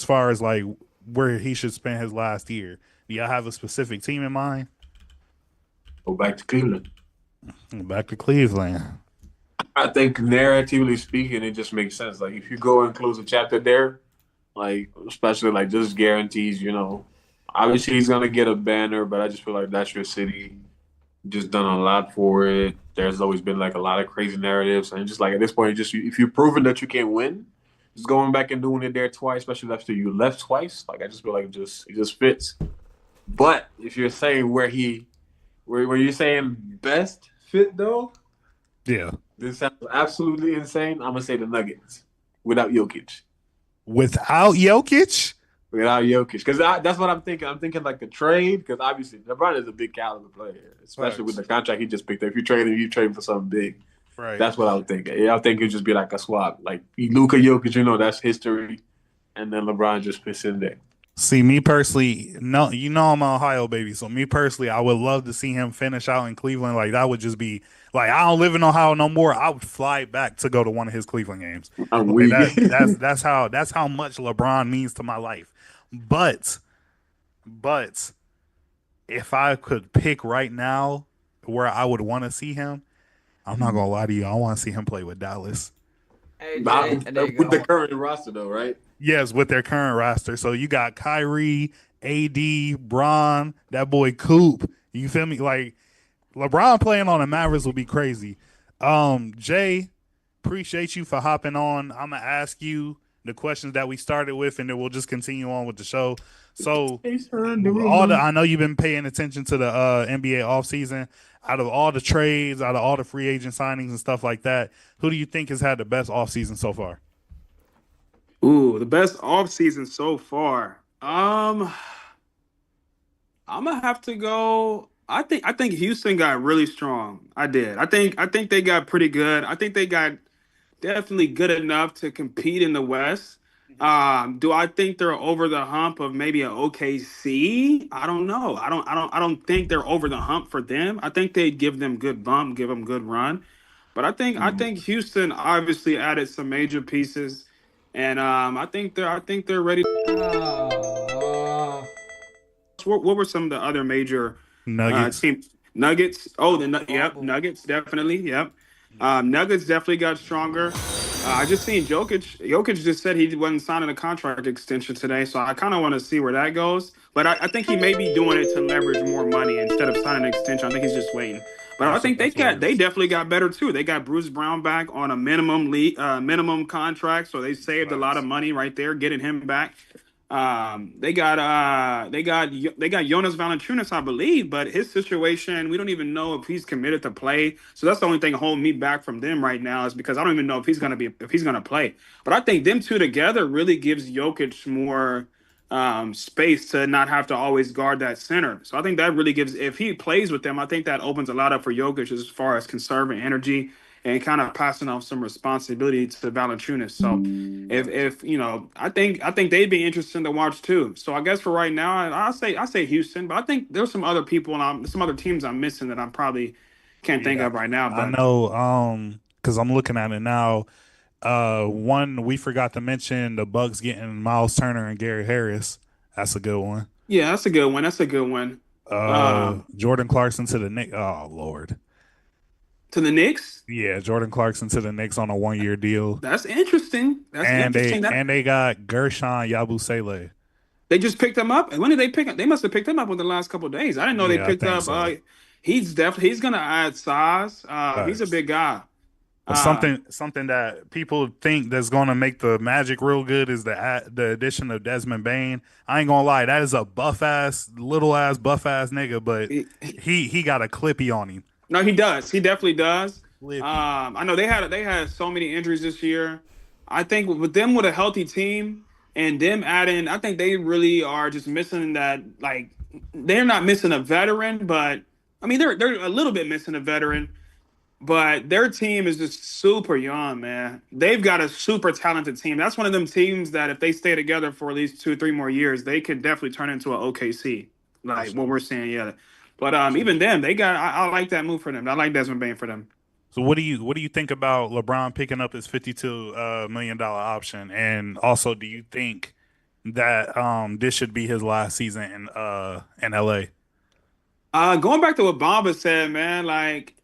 far as like where he should spend his last year, do y'all have a specific team in mind? Go back to Cleveland. Back to Cleveland. I think narratively speaking, it just makes sense. Like if you go and close a chapter there, like especially like just guarantees, obviously he's gonna get a banner, but I just feel like that's your city. Just done a lot for it. There's always been like a lot of crazy narratives, and just like at this point, just if you've proven that you can win, just going back and doing it there twice, especially after you left twice, like I just feel like it just fits. But if you're saying where you're saying best fit though, Yeah. this sounds absolutely insane. I'm gonna say the Nuggets without Jokic. Without Jokic? Without Jokic, because that's what I'm thinking. I'm thinking like a trade, because obviously LeBron is a big caliber player, especially with the contract he just picked up. If you trade him, you trade him for something big. Right. That's what I would think. Yeah, I think it'd just be like a swap, like Luka Jokic. That's history, and then LeBron just fits in there. See, me personally, no, I'm an Ohio baby, so me personally, I would love to see him finish out in Cleveland. Like that would just be like I don't live in Ohio no more. I would fly back to go to one of his Cleveland games. I'm Like weak. that's how much LeBron means to my life. But if I could pick right now where I would want to see him, I'm not gonna lie to you. I want to see him play with Dallas. AJ, there you With the go. current roster, though, right? Yes, with their current roster. So you got Kyrie, AD, Bron, that boy Coop. You feel me? Like LeBron playing on the Mavericks will be crazy. Jay, appreciate you for hopping on. I'm gonna ask you the questions that we started with, and then we'll just continue on with the show. So I know you've been paying attention to the NBA offseason. Out of all the trades, out of all the free agent signings and stuff like that, who do you think has had the best offseason so far? Ooh, the best offseason so far. I'm gonna have to go. I think Houston got really strong. I did. I think they got pretty good. I think they got definitely good enough to compete in the West. Do I think they're over the hump of maybe an OKC? I don't know. I don't think they're over the hump for them. I think they'd give them good bump, give them good run. But I think Houston obviously added some major pieces, and I think they're ready. Oh, What were some of the other major Nuggets. team Nuggets? Oh, yep, fumble. Nuggets definitely. Yep, Nuggets definitely got stronger. I just seen Jokic. Jokic just said he wasn't signing a contract extension today, so I kind of want to see where that goes. But I think he may be doing it to leverage more money instead of signing an extension. I think he's just waiting. But I think That's what it they is. definitely got better too. They got Bruce Brown back on a minimum contract, so they saved a lot of Facts. money right there getting him back. They got Jonas Valanciunas, I believe, but his situation, we don't even know if he's committed to play. So that's the only thing holding me back from them right now is because I don't even know if he's gonna play. But I think them two together really gives Jokic more space to not have to always guard that center. So I think that really gives if he plays with them, I think that opens a lot up for Jokic as far as conserving energy and kind of passing off some responsibility to Valanciunas. So if I think they'd be interesting to watch too. So I guess for right now, I say Houston, but I think there's some other people and some other teams I'm missing that I'm probably can't think Yeah. of right now. I But know, because I'm looking at it now. One we forgot to mention the Bucks getting Miles Turner and Gary Harris. That's a good one. yeah, that's a good one. That's a good one. Jordan Clarkson to the Knicks. Oh Lord. To the Knicks, Yeah, Jordan Clarkson to the Knicks on a 1 year deal. that's interesting. That's And they interesting. That and they got Gershon Yabusele. they just picked him up. When did they pick up? They must have picked him up within the last couple of days. I didn't know they Yeah, I picked think up. so. He's gonna add size. He's a Facts. big guy. But Uh, something that people think that's going to make the Magic real good is the addition of Desmond Bain. I ain't gonna lie, that is a little ass buff ass nigga, but he got a clippy on him. No, he does. He definitely does. Clippy. I know they had so many injuries this year. I think with them with a healthy team and them adding, I think they really are just missing that. Like they're not missing a veteran, but I mean they're a little bit missing a veteran. But their team is just super young, man. They've got a super talented team. That's one of them teams that if they stay together for at least 2 or 3 more years, they could definitely turn into an OKC, For like what sure. we're seeing. Yeah, but For sure. even them, they got. I like that move for them. I like Desmond Bain for them. So what do you think about LeBron picking up his $52 million option? And also, do you think that this should be his last season in LA? Going back to what Bamba said, man, like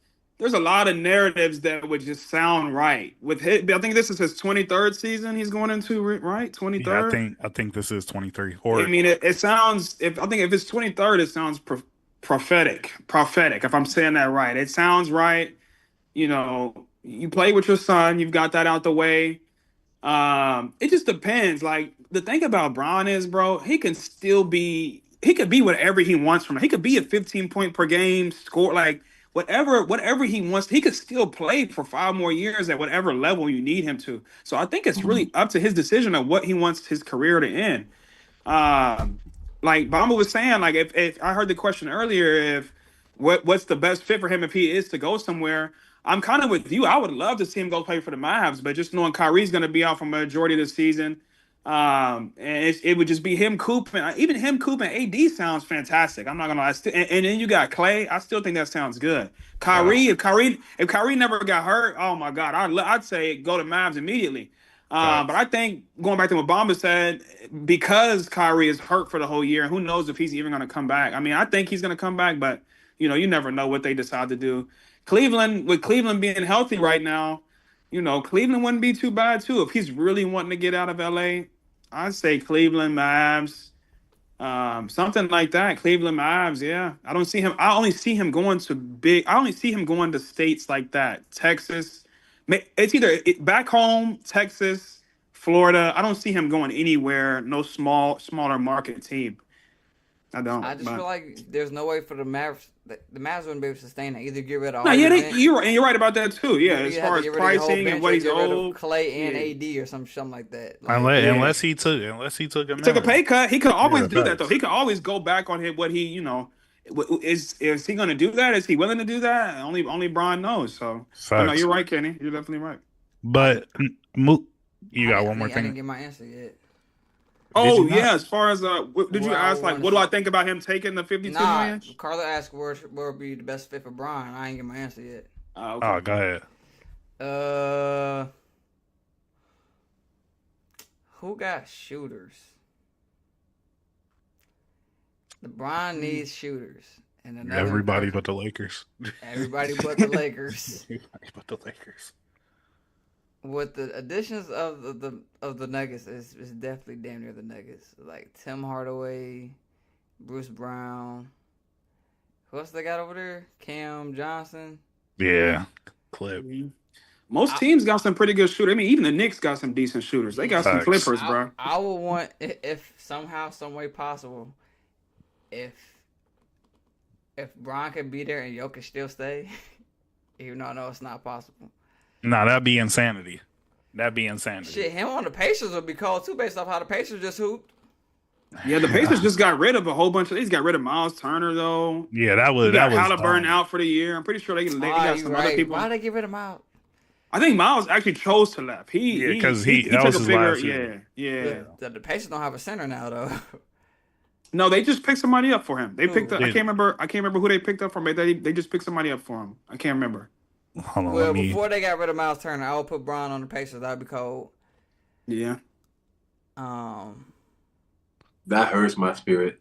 there's a lot of narratives that would just sound right with him. I think this is his 23rd season he's going into, right? 23rd. Yeah, I think this is 23. I Or mean, it sounds. I think if it's 23rd, it sounds prophetic. Prophetic, if I'm saying that right, it sounds right. You know, you play with your son. You've got that out the way. It just depends. Like the thing about Bron is, bro, he can still be. He could be whatever he wants from it. He could be a 15 point per game score, like whatever he wants. He could still play for 5 more years at whatever level you need him to. So I think it's really up to his decision of what he wants his career to end. Um, like Bamba was saying, like if I heard the question earlier, if what's the best fit for him if he is to go somewhere, I'm kind of with you. I would love to see him go play for the Mavs, but just knowing Kyrie's going to be out for a majority of the season, and it would just be him, Coop, and even him, Coop, and AD sounds fantastic. I'm not gonna lie. And then you got Clay. I still think that sounds good. Kyrie, if Kyrie never got hurt, oh my God, I'd say go to Mavs immediately. But I think going back to what Bamba said, because Kyrie is hurt for the whole year, who knows if he's even going to come back? I mean, I think he's going to come back, but you never know what they decide to do. With Cleveland being healthy right now, Cleveland wouldn't be too bad too. If he's really wanting to get out of LA, I'd say Cleveland, Mavs, something like that. Cleveland, Mavs, yeah. I only see him going to states like that. Texas. It's either back home, Texas, Florida. I don't see him going anywhere. No smaller market team. I don't. I just feel like there's no way for the Mavs. The Mavs wouldn't be able to sustain that. Either get rid of. No, yeah, you're right about that too. Yeah, as far as pricing and what he's owed, Clay and AD or something like that. Unless he took a pay cut, he could always do that though. He could always go back on what he Is he going to do that? Is he willing to do that? Only Bron knows. So no, you're right, Kenny. You're definitely right. But you got one more thing. I didn't get my answer yet. Oh yeah, as far as did you ask what do I think about him taking the 52 million? Carla asked where would be the best fit for Bron. I ain't get my answer yet. Okay. Oh, go ahead. Who got shooters? LeBron needs shooters. And everybody but the Lakers. Everybody but the Lakers. Everybody but the Lakers. With the additions of the Nuggets, is definitely damn near the Nuggets. Like Tim Hardaway, Bruce Brown. Who else they got over there? Cam Johnson. Yeah, Clip. Most teams got some pretty good shooters. I mean, even the Knicks got some decent shooters. They got some flippers, bro. I would want, if somehow, some way possible, if Bron could be there and Jokic still stay, even though I know it's not possible. No, that'd be insanity. Shit, him on the Pacers would be cold too, based off how the Pacers just hooped. Yeah, the Pacers just got rid of a whole bunch of. He's got rid of Miles Turner though. Yeah, that was Halliburton out for the year. I'm pretty sure they got some other people. Why'd they get rid of Miles? I think Miles actually chose to left. He that was his last year. Yeah. The Pacers don't have a center now though. No, they just picked somebody up for him. They picked up. I can't remember who they picked up from. They just picked somebody up for him. I can't remember. Hold on, before they got rid of Miles Turner, I would put Bron on the Pacers. That'd be cold. Yeah. That hurts my spirit.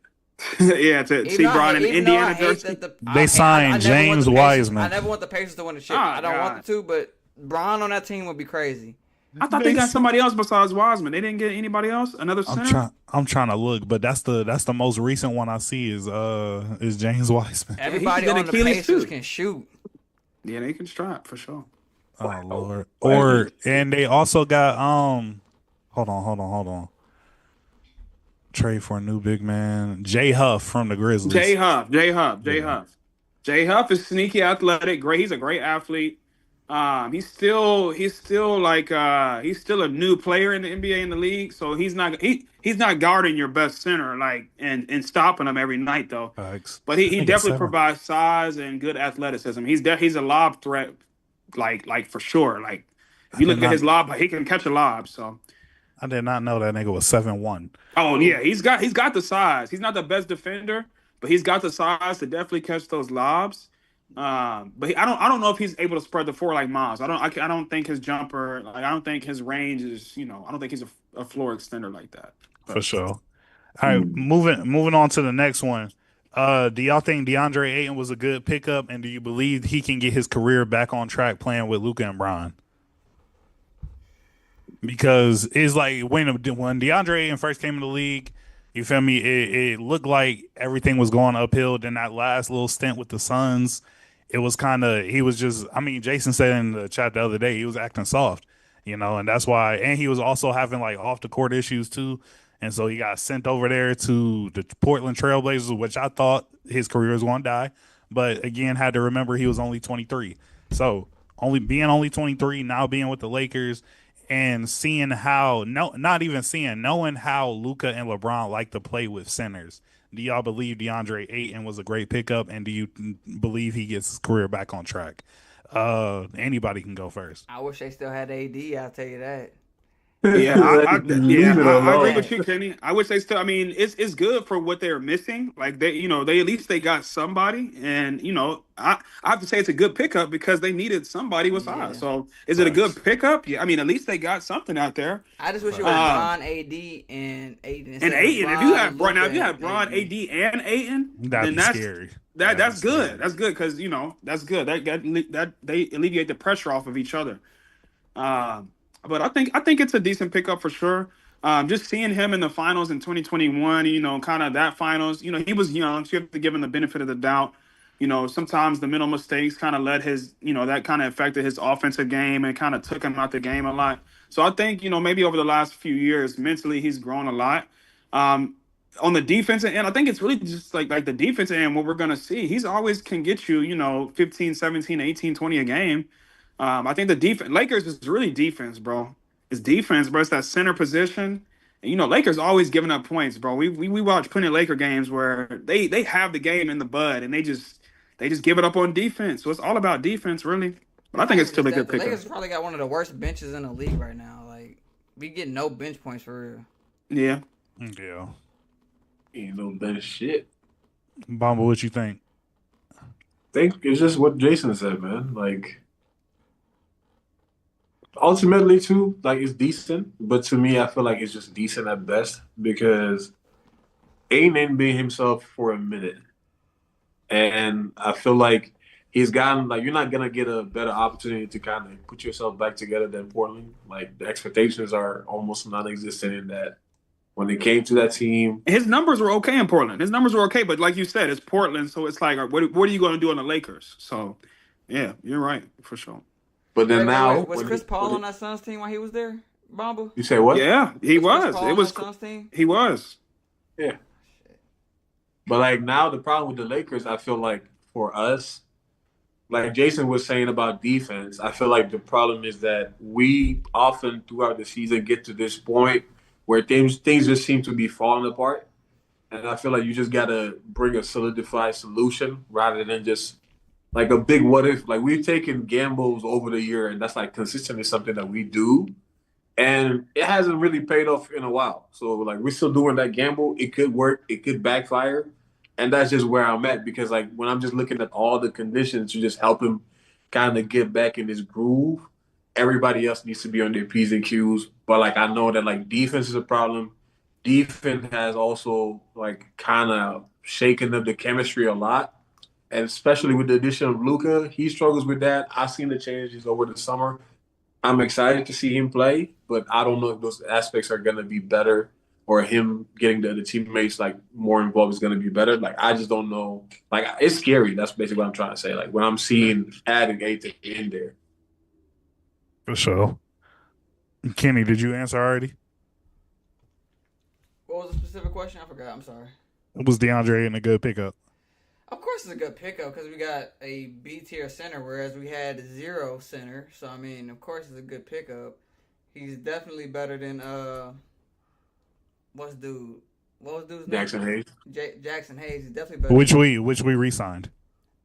Yeah, to see Bron in Indiana jersey. They signed James Wiseman. I never want the Pacers to win the chip. I don't want them to, but Bron on that team would be crazy. I thought they got somebody else besides Wiseman. They didn't get anybody else. Another center. I'm trying to look, but that's the most recent one I see is James Wiseman. Everybody on the Pacers can shoot. Yeah, they can strap for sure. Oh Lord! And they also got hold on. Trade for a new big man, Jay Huff from the Grizzlies. Jay Huff. Jay Huff is sneaky athletic, great. He's a great athlete. He's still a new player in the NBA in the league, so he's not guarding your best center and stopping them every night though. But he definitely provides size and good athleticism. He's a lob threat, like for sure. Like if you look at his lob, he can catch a lob. So I did not know that nigga was 7'1". Oh yeah, he's got the size. He's not the best defender, but he's got the size to definitely catch those lobs. But I don't know if he's able to spread the floor like Miles. I don't think his jumper, I don't think his range is, I don't think he's a floor extender like that. For sure. All right, moving on to the next one. Do y'all think DeAndre Ayton was a good pickup, and do you believe he can get his career back on track playing with Luka and Bron? Because it's like when DeAndre Ayton first came in the league, you feel me? It looked like everything was going uphill. Then that last little stint with the Suns, it was kind of he was just. I mean, Jason said in the chat the other day he was acting soft, and that's why. And he was also having like off the court issues too, and so he got sent over there to the Portland Trailblazers, which I thought his career was going to die. But again, had to remember he was only 23, so only 23 now being with the Lakers and seeing how no not even seeing knowing how Luca and LeBron like to play with centers. Do y'all believe DeAndre Ayton was a great pickup, and do you believe he gets his career back on track? Anybody can go first. I wish they still had AD. I'll tell you that. Yeah, Leave it I agree alone. with you, Kenny. I wish they still. I mean, it's good for what they're missing. Like they at least they got somebody, and I have to say it's a good pickup because they needed somebody with size. Yeah. So is it a Facts. good pickup? Yeah, I mean, at least they got something out there. I just wish it was Bron, AD, and Aiden. And Ayton, if you have Bron, AD, and Ayton, That'd then be scary. that's That'd be good. scary. That's good because that's good. That they alleviate the pressure off of each other. But I think it's a decent pickup for sure. Just seeing him in the finals in 2021, kind of that finals, he was young, so you have to give him the benefit of the doubt. Sometimes the mental mistakes kind of led his, that kind of affected his offensive game and kind of took him out the game a lot. So I think, maybe over the last few years, mentally he's grown a lot. On the defensive end, I think it's really just like the defensive end, what we're going to see. He's always can get you, 15, 17, 18, 20 a game. I think the defense, Lakers is really defense, bro. It's defense, bro. It's that center position. And, Lakers always giving up points, bro. We watch plenty of Laker games where they have the game in the bud and they just give it up on defense. So it's all about defense, really. But I think it's still a good The pickup. Lakers probably got one of the worst benches in the league right now. Like, we get no bench points for real. Yeah. Yeah. Ain't no better shit. Bomba, what you think? Think it's just what Jason said, man. Like ultimately too, like it's decent, but to me I feel like it's just decent at best because ain't being himself for a minute. And I feel like he's gotten like you're not gonna get a better opportunity to kind of put yourself back together than Portland. Like the expectations are almost non-existent in that when it came to that team. His numbers were okay in Portland. His numbers were okay, but like you said, it's Portland, so it's like, what are you going to do on the Lakers? So, yeah, you're right for sure. But then now Was Chris Paul on that Suns team while he was there, Bomba? you say what? Yeah, he Was was. Chris Paul It on was. that Suns team? He was. Yeah. But like now the problem with the Lakers, I feel like for us, like Jason was saying about defense, I feel like the problem is that we often throughout the season get to this point where things just seem to be falling apart. And I feel like you just gotta bring a solidified solution rather than just like a big what if. Like we've taken gambles over the year and that's like consistently something that we do. And it hasn't really paid off in a while. So like we're still doing that gamble. It could work, it could backfire. And that's just where I'm at because like when I'm just looking at all the conditions to just help him kind of get back in his groove, everybody else needs to be on their P's and Q's. But like I know that like defense is a problem. Defense has also like kind of shaken up the chemistry a lot. And especially with the addition of Luca, he struggles with that. I've seen the changes over the summer. I'm excited to see him play, but I don't know if those aspects are going to be better or him getting the teammates like more involved is going to be better. Like I just don't know. Like it's scary. That's basically what I'm trying to say. Like when I'm seeing adding anything in there. For sure. Kenny, did you answer already? What was the specific question? I forgot. I'm sorry. Was DeAndre in a good pickup? Of course, it's a good pickup because we got a B tier center, whereas we had zero center. So I mean, of course, it's a good pickup. He's definitely better than what was dude's name? Jackson Hayes. Jackson Hayes. He's definitely better. Which we re-signed.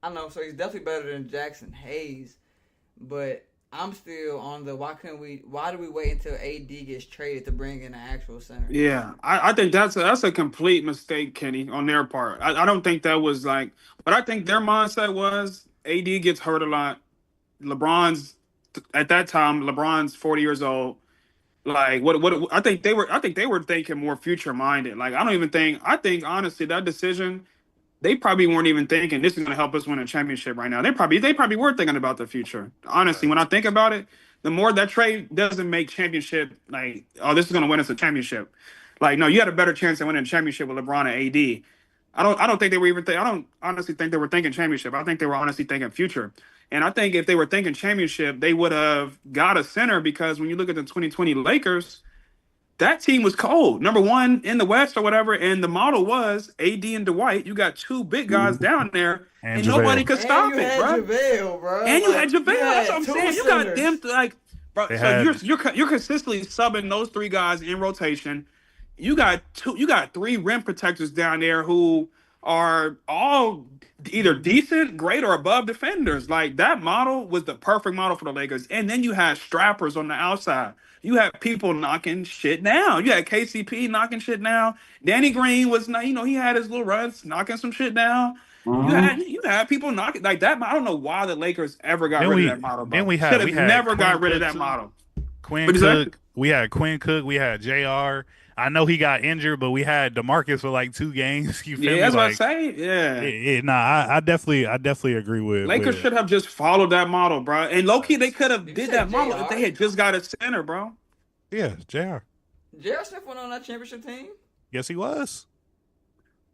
I know, so he's definitely better than Jackson Hayes, but I'm still on the why do we wait until AD gets traded to bring in an actual center? Yeah, I think that's a complete mistake, Kenny, on their part. I don't think that was like, but I think their mindset was AD gets hurt a lot. At that time, LeBron's 40 years old. Like what I think they were thinking more future minded. Like I think honestly that decision they probably weren't even thinking this is going to help us win a championship right now. They probably were thinking about the future. Honestly, when I think about it, the more that trade doesn't make championship like, oh, this is going to win us a championship. Like, no, you had a better chance of winning a championship with LeBron and AD. I don't think they were even. I don't honestly think they were thinking championship. I think they were honestly thinking future. And I think if they were thinking championship, they would have got a center because when you look at the 2020 Lakers, that team was cold. Number one in the West or whatever. And the model was AD and Dwight. You got two big guys down there, and nobody could stop it, bro. JaVale, bro. And you had JaVale. That's what I'm saying. You got them like, bro. So you're consistently subbing those three guys in rotation. You got three rim protectors down there who are all either decent, great, or above defenders. Like that model was the perfect model for the Lakers. And then you had strappers on the outside. You had people knocking shit down. You had KCP knocking shit down. Danny Green was not, he had his little runs knocking some shit down. You had people knocking like that. I don't know why the Lakers ever got rid of that model. Bro. Then we had never Quinn got rid of Cook that too. model. Quinn Cook. We had Quinn Cook. We had JR. I know he got injured, but we had DeMarcus for like 2 games. You feel me? That's like, what I say. Yeah. I definitely agree with. Lakers should have just followed that model, bro. And low key, they could have did that model if they had just got a center, bro. Yeah, JR. JR Smith went on that championship team. Yes, he was.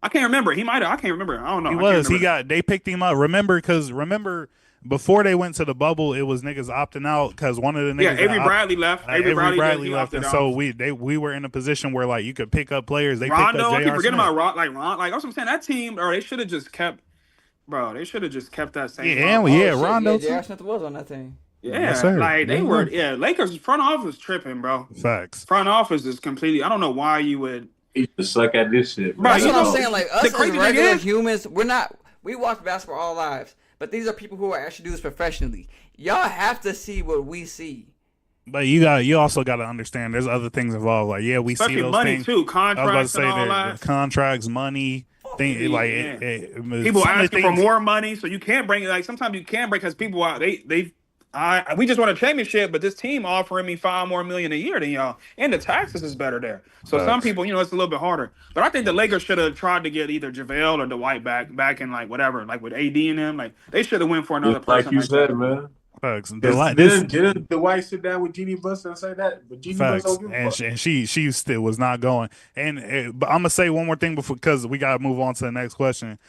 I can't remember. He might have. I can't remember. I don't know. He was. They picked him up. Remember, before they went to the bubble, it was niggas opting out because one of the niggas. Yeah, Avery Bradley left. Avery Bradley left, and so we were in a position where like you could pick up players. They Rondo, picked up I keep JR forgetting Smith. about Ron. Like that's what I'm saying. That team, or they should have just kept. Bro, they should have just kept that same. Rondo. JR Smith was on that team. Yeah, yes, sir. Like they were. Yeah, Lakers front office tripping, bro. Facts. Front office is completely. I don't know why you would. He just suck at this shit, bro. That's what I'm saying. Like us as regular humans, we watch basketball all lives, but these are people who are actually do this professionally. Y'all have to see what we see. But you also got to understand there's other things involved. Like we especially see those money things too, contracts and all that. Contracts, money. People asking for more money, so you can't bring it. Like sometimes you can't bring because people are we just want a championship, but this team offering me $5 more million a year than y'all, and the taxes is better there. So some people, it's a little bit harder. But I think the Lakers should have tried to get either JaVale or Dwight back in like whatever, like with AD and them. Like they should have went for another person. Like you said, that. Man. Facts. Didn't Dwight sit down with Jeannie Buss and say that? But Jeannie Buss don't give a fuck. And she still was not going. But I'm gonna say one more thing because we gotta move on to the next question.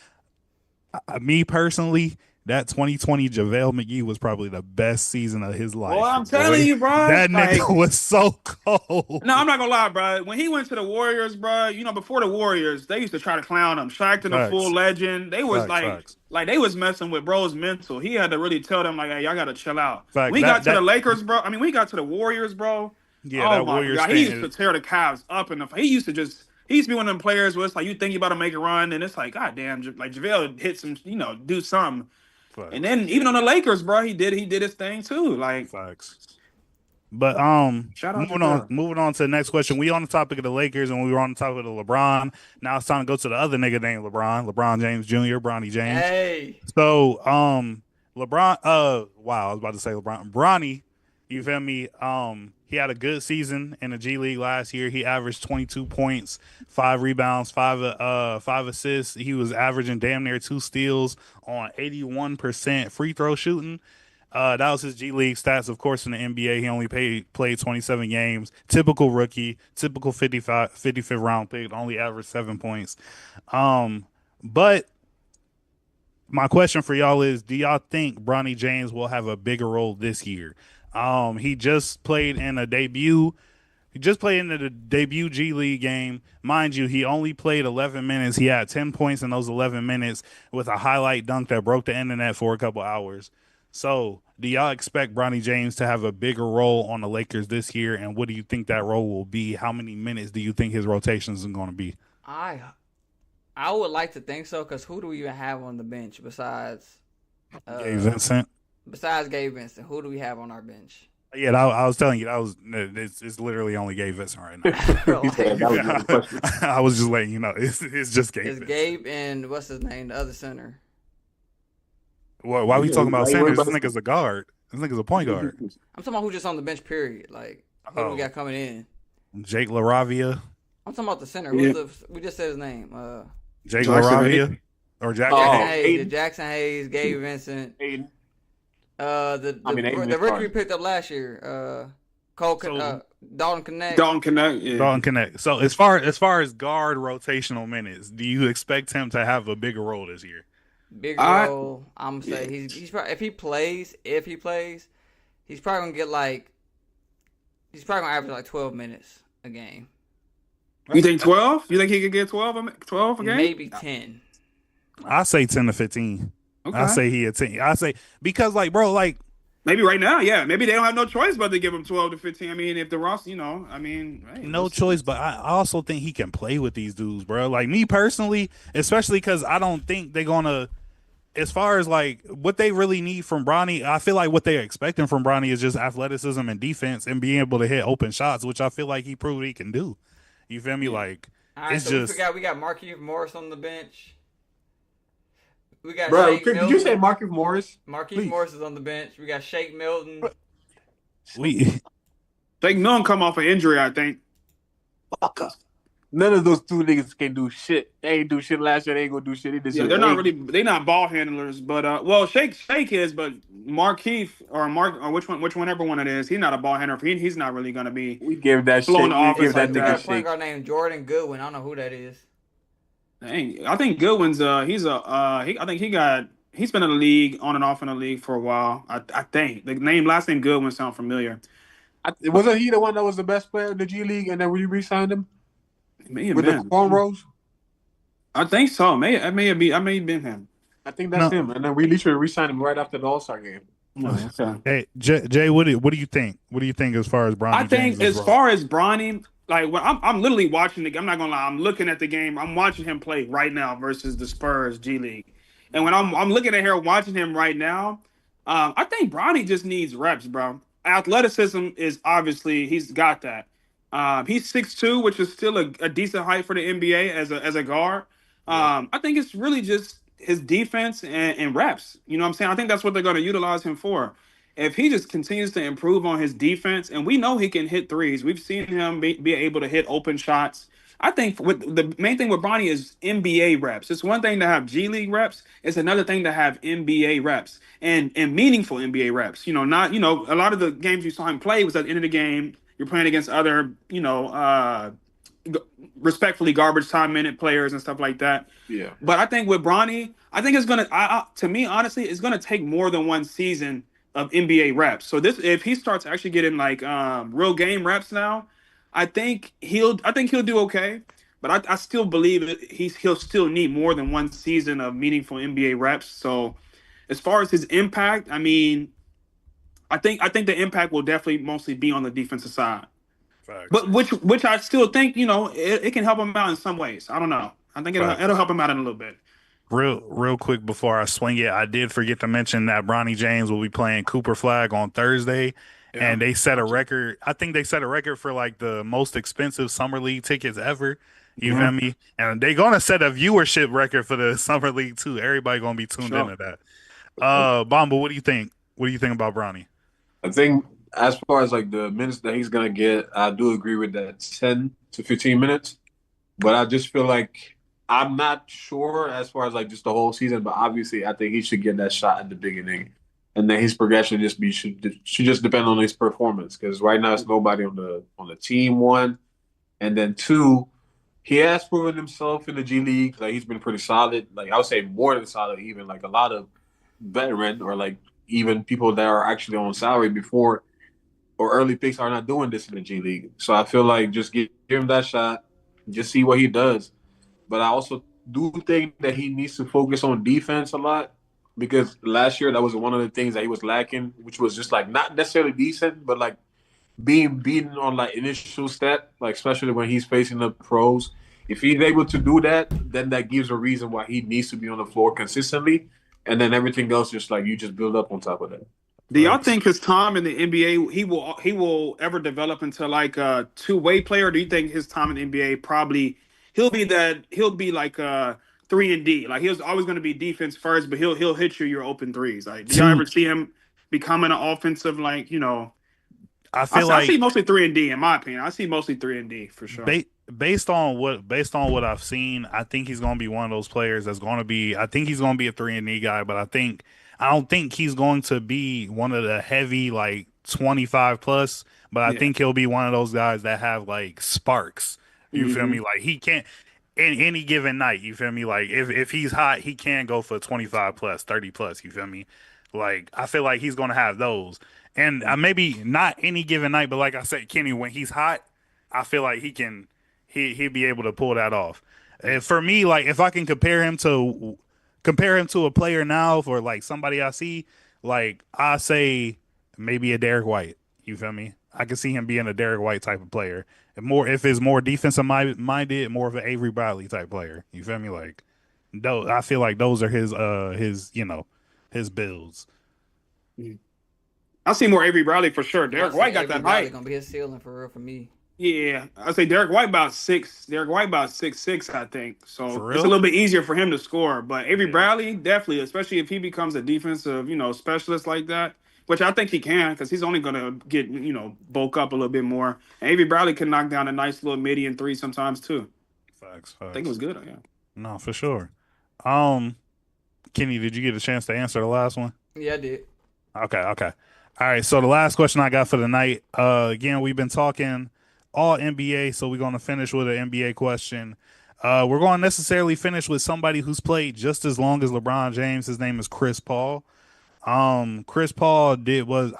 Me personally, that 2020 JaVale McGee was probably the best season of his life. Well, I'm telling you, bro. That nigga was so cold. No, I'm not gonna lie, bro. When he went to the Warriors, bro, before the Warriors, they used to try to clown him. Shaq the full legend. They was like they was messing with bro's mental. He had to really tell them like, hey, y'all gotta chill out. We got to the Lakers, bro. I mean, we got to the Warriors, bro. Yeah, that Warriors God. He used to tear the Cavs up in the. He used to be one of them players where it's like you think you about to make a run, and it's like, God damn, like JaVale hit some, do something. Facts. And then even on the Lakers, bro, he did his thing too. Like facts. But moving on to the next question. We on the topic of the Lakers and we were on the topic of LeBron. Now it's time to go to the other nigga named LeBron James Jr., Bronny James. Hey. So LeBron, I was about to say LeBron. Bronny, you feel me? He had a good season in the G League last year. He averaged 22 points, 5 rebounds, 5 assists. He was averaging damn near 2 steals on 81% free throw shooting. That was his G League stats. Of course, in the NBA, he only played 27 games. Typical rookie, typical 55th round pick, only averaged 7 points. But my question for y'all is, do y'all think Bronny James will have a bigger role this year? He just played in the debut G League game. Mind you, he only played 11 minutes. He had 10 points in those 11 minutes with a highlight dunk that broke the internet for a couple hours. So, do y'all expect Bronny James to have a bigger role on the Lakers this year? And what do you think that role will be? How many minutes do you think his rotations are going to be? I would like to think so, because who do we even have on the bench besides Gabe Vincent? Besides Gabe Vincent, who do we have on our bench? Yeah, I was telling you, it's literally only Gabe Vincent right now. I was just letting you know. It's just Gabe. It's Gabe and what's his name, the other center. Why are we talking about centers? This nigga's a guard. This nigga's a point guard. I'm talking about who's just on the bench, period. Like, who do we got coming in? Jake LaRavia. I'm talking about the center. We just said his name. Jake LaRavia. or Jackson Jackson Hayes? Hayes, Aiden. Jackson Hayes, Gabe Vincent. Aiden. Aiden The is rookie we fine. picked up last year, So Dalton Connect. Dalton Connect. Yeah. Dalton Connect. So as far as guard rotational minutes, do you expect him to have a bigger role this year? Big I role. I'm gonna yeah. say he's probably if he plays, he's probably gonna get like he's probably gonna average like 12 minutes a game, You think 12? You think he could get 12 a game? maybe 10. I say 10 to 15. I Okay. say he a 10. I say because like bro, like Maybe right now, yeah. Maybe they don't have no choice but to give him 12 to 15. I mean, if the roster, hey, no choice, but I also think he can play with these dudes, bro. Like me personally, especially because I don't think they're gonna. As far as like what they really need from Bronny, I feel like what they're expecting from Bronny is just athleticism and defense and being able to hit open shots, which I feel like he proved he can do. You feel me? Yeah. Like All right, it's so just we got Marquise Morris on the bench. We got Bro, Shake did Milton. you say Marcus Morris? Marquise Please. Morris is on the bench. We got Shake Milton. we Jake Milton come off an injury, I think. Fuck up. None of those two niggas can do shit. They ain't do shit last year. They ain't gonna do shit this Yeah, year. they're not really. They're not ball handlers, but well, Shake is, but Markeith or whichever one it is, he's not a ball handler. He's not really gonna be. We give that Blowing shit. the We offense give that like nigga that. Point shake. guard named Jordan Goodwin. I don't know who that is. Dang, I think Goodwin's he's been in the league on and off in the league for a while. I think the last name Goodwin sound familiar. Wasn't he the one that was the best player in the G League, and then we re-signed him It may have with the been. cornrows? I think so. I may have been him. I think that's No. him. And then we literally re-signed him right after the All-Star game. Oh, okay. Hey Jay, what do you think? What do you think as far as Bronny I think James' as role? far as Bronny, like when I'm literally watching the game. I'm not gonna lie. I'm looking at the game. I'm watching him play right now versus the Spurs G League. And when I'm looking at here watching him right now, I think Bronny just needs reps, bro. Athleticism is obviously he's got that. He's 6'2", which is still a decent height for the NBA as a guard. I think it's really just his defense and reps. You know what I'm saying? I think that's what they're going to utilize him for. If he just continues to improve on his defense, and we know he can hit threes, we've seen him be able to hit open shots. I think with the main thing with Bronny is NBA reps. It's one thing to have G League reps. It's another thing to have NBA reps and meaningful NBA reps. Not a lot of the games you saw him play was at the end of the game. You're playing against other respectfully garbage time minute players and stuff like that. Yeah. But I think with Bronny, I think it's gonna. To me, honestly, it's gonna take more than one season of NBA reps. So if he starts actually getting like real game reps now, I think he'll do okay. But I still believe he'll still need more than one season of meaningful NBA reps. So as far as his impact, I mean, I think the impact will definitely mostly be on the defensive side. Facts. But which I still think it can help him out in some ways. I don't know. I think it'll help him out in a little bit. Real quick before I swing it, I did forget to mention that Bronny James will be playing Cooper Flag on Thursday, and they set a record. I think they set a record for like the most expensive summer league tickets ever. You feel me? And they're gonna set a viewership record for the summer league too. Everybody gonna be tuned into that. Bomba, what do you think? What do you think about Bronny? I think as far as like the minutes that he's gonna get, I do agree with that 10 to 15 minutes. But I just feel like I'm not sure as far as like just the whole season, but obviously I think he should get that shot at the beginning, and then his progression should just depend on his performance. Because right now it's nobody on the team. One, and then two, he has proven himself in the G League. Like he's been pretty solid. Like I would say more than solid. Even like a lot of veteran or like even people that are actually on salary before or early picks are not doing this in the G League. So I feel like just give him that shot, just see what he does. But I also do think that he needs to focus on defense a lot, because last year that was one of the things that he was lacking, which was just like not necessarily decent, but like being beaten on like initial stat, like especially when he's facing the pros. If he's able to do that, then that gives a reason why he needs to be on the floor consistently, and then everything else just like you just build up on top of that. Do y'all think his time in the NBA he will ever develop into like a two-way player? Or do you think his time in the NBA probably he'll be like 3-and-D, like he's always going to be defense first, but he'll hit your open threes? Like, do y'all ever see him becoming an offensive I feel I see like mostly 3 and D in my opinion. I see mostly 3 and D for sure. based on what I've seen, I think he's going to be one of those players that's going to be. I think he's going to be a 3 and D guy, but I don't think he's going to be one of the heavy like 25 plus. But I Yeah. think he'll be one of those guys that have like sparks. You feel me? Mhm. Like he can't in any given night. You feel me? Like if he's hot, he can go for 25 plus, 30 plus. You feel me? Like I feel like he's going to have those. And maybe not any given night, but like I said, Kenny, when he's hot, I feel like he'd be able to pull that off. And for me, like if I can compare him to a player now for like somebody I see, like I say maybe a Derek White. You feel me? I can see him being a Derek White type of player. If it's more defensive minded, more of an Avery Bradley type player. You feel me? Like those, I feel like those are his his builds. I see more Avery Bradley for sure. I Derek say White got Avery that Bradley height. gonna be his ceiling for real for me. Yeah, I say Derek White about 6. Derek White about 6'6", I think. So For it's a real? little bit easier for him to score. But Avery Yeah. Bradley definitely, especially if he becomes a defensive, specialist like that, which I think he can, because he's only gonna get, bulk up a little bit more. And Avery Bradley can knock down a nice little midi and 3 sometimes too. Facts. I think it was good. Yeah. No, for sure. Um, Kenny, did you get a chance to answer the last one? Yeah, I did. Okay. All right, so the last question I got for the night, again, we've been talking all NBA, so we're going to finish with an NBA question. We're going to necessarily finish with somebody who's played just as long as LeBron James. His name is Chris Paul. Chris Paul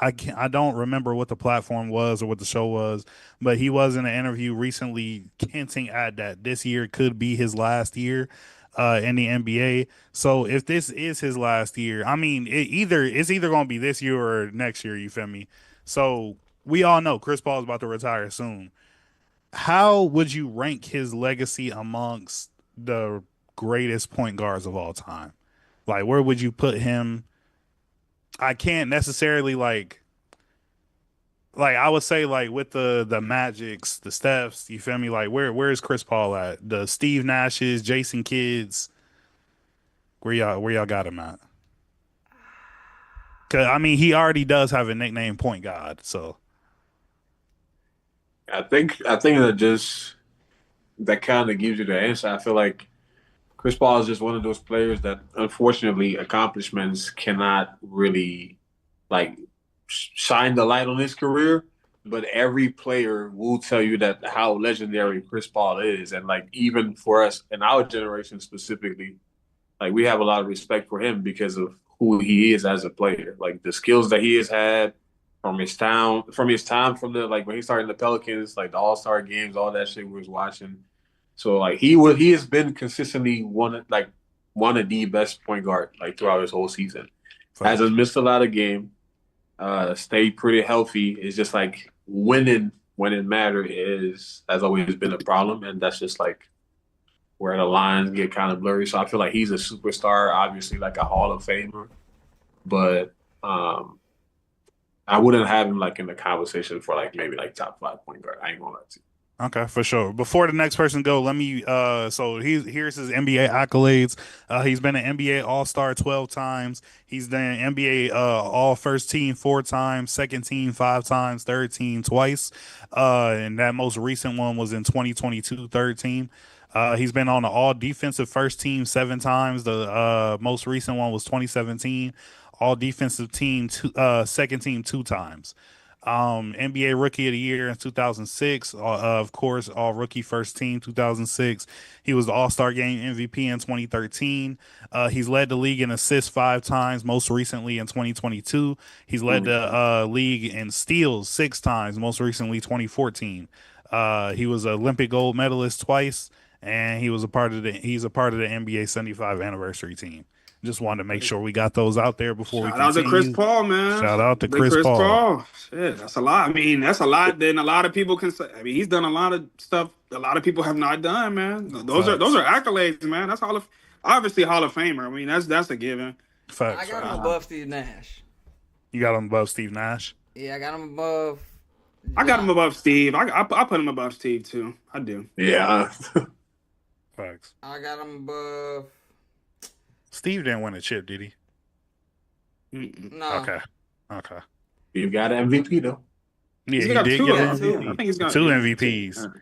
I don't remember what the platform was or what the show was, but he was in an interview recently hinting at that this year could be his last year in the NBA. So if this is his last year, I mean, it's either going to be this year or next year, you feel me? So we all know Chris Paul is about to retire soon. How would you rank his legacy amongst the greatest point guards of all time? Like where would you put him? I can't necessarily like I would say like with the Magics, the Stephs, you feel me? Like where's Chris Paul at? The Steve Nashes, Jason Kidds, where y'all got him at? Cause I mean he already does have a nickname Point God, so I think that kind of gives you the answer. I feel like Chris Paul is just one of those players that, unfortunately, accomplishments cannot really like shine the light on his career. But every player will tell you that how legendary Chris Paul is, and like even for us in our generation specifically, like we have a lot of respect for him because of who he is as a player. Like the skills that he has had from his time from the like when he started in the Pelicans, like the All-Star games, all that shit we was watching. So like he has been consistently one of the best point guard like throughout his whole season. Hasn't missed a lot of game. Stayed pretty healthy. It's just like winning when it matters has always been a problem, and that's just like where the lines get kind of blurry. So I feel like he's a superstar, obviously like a Hall of Famer, but I wouldn't have him like in the conversation for like maybe like top 5 point guard. I ain't gonna lie to you. Okay, for sure. Before the next person go, let me so here's his NBA accolades. He's been an NBA All-Star 12 times. He's done NBA All First Team 4 times, second team 5 times, third team twice. And that most recent one was in 2022, third team. He's been on the All Defensive First Team 7 times. The most recent one was 2017. All Defensive Team second team 2 times. NBA Rookie of the Year in 2006. Of course, All Rookie First Team 2006. He was the All-Star Game MVP in 2013. He's led the league in assists 5 times, most recently in 2022. He's led the league in steals 6 times, most recently 2014. He was an Olympic gold medalist twice, and he's a part of the NBA 75 anniversary team. Just wanted to make sure we got those out there before we Shout out to continue. Chris Paul, man. Shout out to Big Chris Paul. Shit, that's a lot. I mean, that's a lot. Then a lot of people can say. I mean, he's done a lot of stuff a lot of people have not done, man. Those Facts. are accolades, man. That's obviously Hall of Famer. I mean, that's a given. Facts. I got him above Steve Nash. You got him above Steve Nash? Yeah, I got him above. I got him above Steve. I put him above Steve too. I do. Yeah. Facts. I got him above. Steve didn't win a chip, did he? Mm-mm. No. Okay. You got an MVP though. Yeah, He's he got did two get of them. two. I think he's got 2 yeah, MVPs. two.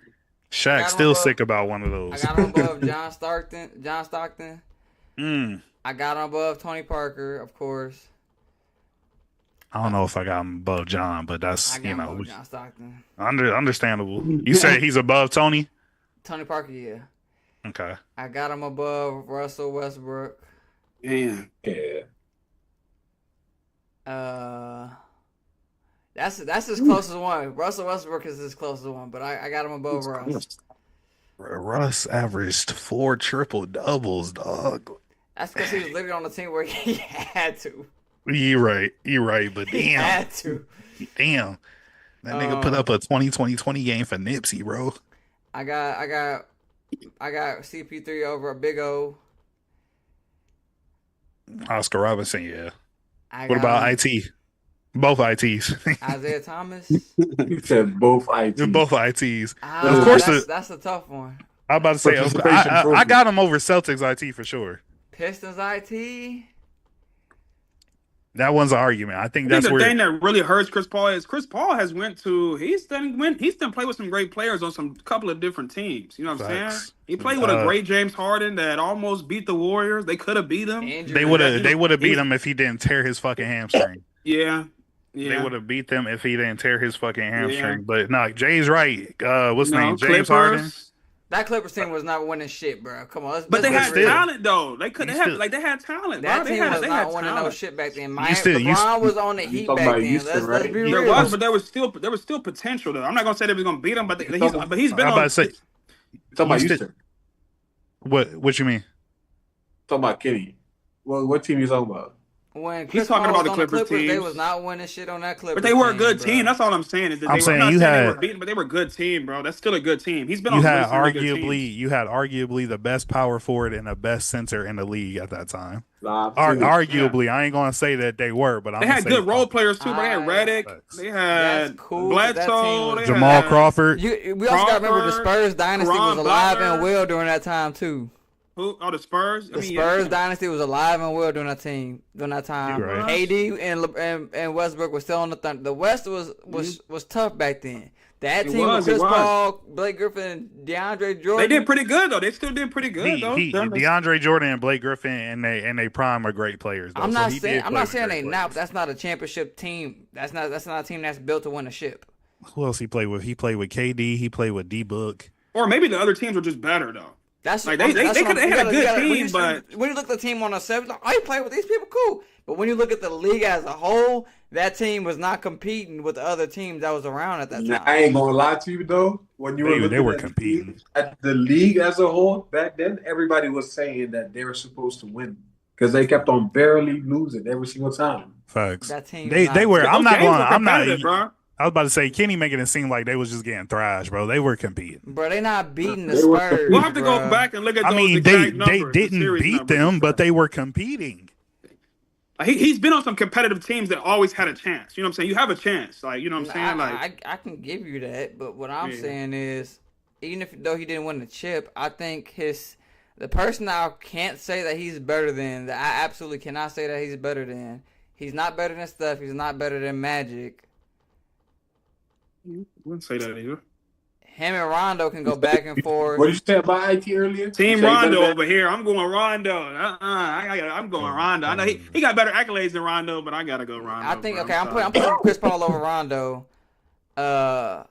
Shaq got him still above- sick about one of I those. got him above John Stockton. Mm. I got him above Tony Parker, of course. I don't know if I got him above John, but that's I got him above John Stockton. understandable. You said he's above Tony? Tony Parker, yeah. Okay. I got him above Russell Westbrook. Yeah. That's his closest one. Russell Westbrook is his closest one, but I got him above Russ. Russ averaged 4 triple doubles, dog. That's because he was literally on the team where he had to. You're right, but He damn. had to. Damn. That nigga put up a 20-20-20 game for Nipsey, bro. I got CP3 over a Big O. Oscar Robinson, yeah. I What got about IT? Both ITs. Isaiah Thomas? He said both IT. Both ITs. Of course, that's a tough one. I'm about to say, I got him over Celtics IT for sure. Pistons IT? That one's an argument. I think the that's where thing that really hurts Chris Paul is Chris Paul has he's done play with some great players on some couple of different teams. You know what I'm saying? He played with a great James Harden that almost beat the Warriors. They could have beat him. They would have beat him if he didn't tear his fucking hamstring. Yeah. They would have beat them if he didn't tear his fucking hamstring. Yeah. But no, Jay's right. What's his name? James Harden. That Clippers team was not winning shit, bro. Come on, but they had talent though. They had talent. That bro. team was not winning no shit back then. LeBron was on the Heat back then. Houston, let's be real. There was, but there was still potential though. I'm not gonna say they was gonna beat him, but he's been. I'm about to say. Talking about Houston. What you mean? Talking about Kenny. What team you talking about? When he's talking about the Clippers team, they was not winning shit on that Clippers. But they were a good bro. team. That's all I'm saying. Is that they were beaten, but they were a good team, bro. That's still a good team. He's been. You had arguably the best power forward and the best center in the league at that time. Arguably, I ain't gonna say that they were, but they had good role players too. But they had Redick, they had Bledsoe, Jamal Crawford. We also got to remember the Spurs dynasty was alive and well during that time too. Who? Oh, the Spurs. The Spurs dynasty was alive and well during that time. Right. AD and Westbrook were still on the Thunder. The West was tough back then. That team with Chris Paul, Blake Griffin, DeAndre Jordan. They did pretty good though. They still did pretty good though. DeAndre Jordan and Blake Griffin and they prime are great players. Though. I'm not saying they not. But that's not a championship team. That's not a team that's built to win a ship. Who else he played with? He played with KD. He played with D Book. Or maybe the other teams were just better though. That's like they had a good team, but when you look at the team on a 7, like, you play with these people, cool. But when you look at the league as a whole, that team was not competing with the other teams that was around at that time. I ain't gonna lie to you though. When they were competing at the league as a whole back then, everybody was saying that they were supposed to win because they kept on barely losing every single time. Facts. That team. They were. I'm not. Bro. I was about to say, Kenny making it seem like they was just getting thrashed, bro. They were competing. Bro, they not beating the Spurs. We'll have to go back and look at those exact numbers. They didn't beat them, but they were competing. He's been on some competitive teams that always had a chance. You know what I'm saying? You have a chance. Like, you know what I'm saying? I can give you that, but what I'm saying is, even though he didn't win the chip, I think the person I can't say that he's better than, that I absolutely cannot say that he's better than, he's not better than Steph, he's not better than Magic. Wouldn't say that either. Him and Rondo can go back and forth. What did you say about IT earlier? Team Rondo over here. I'm going Rondo. I'm going Rondo. I know he got better accolades than Rondo, but I gotta go Rondo. I think I'm putting Chris Paul over Rondo. I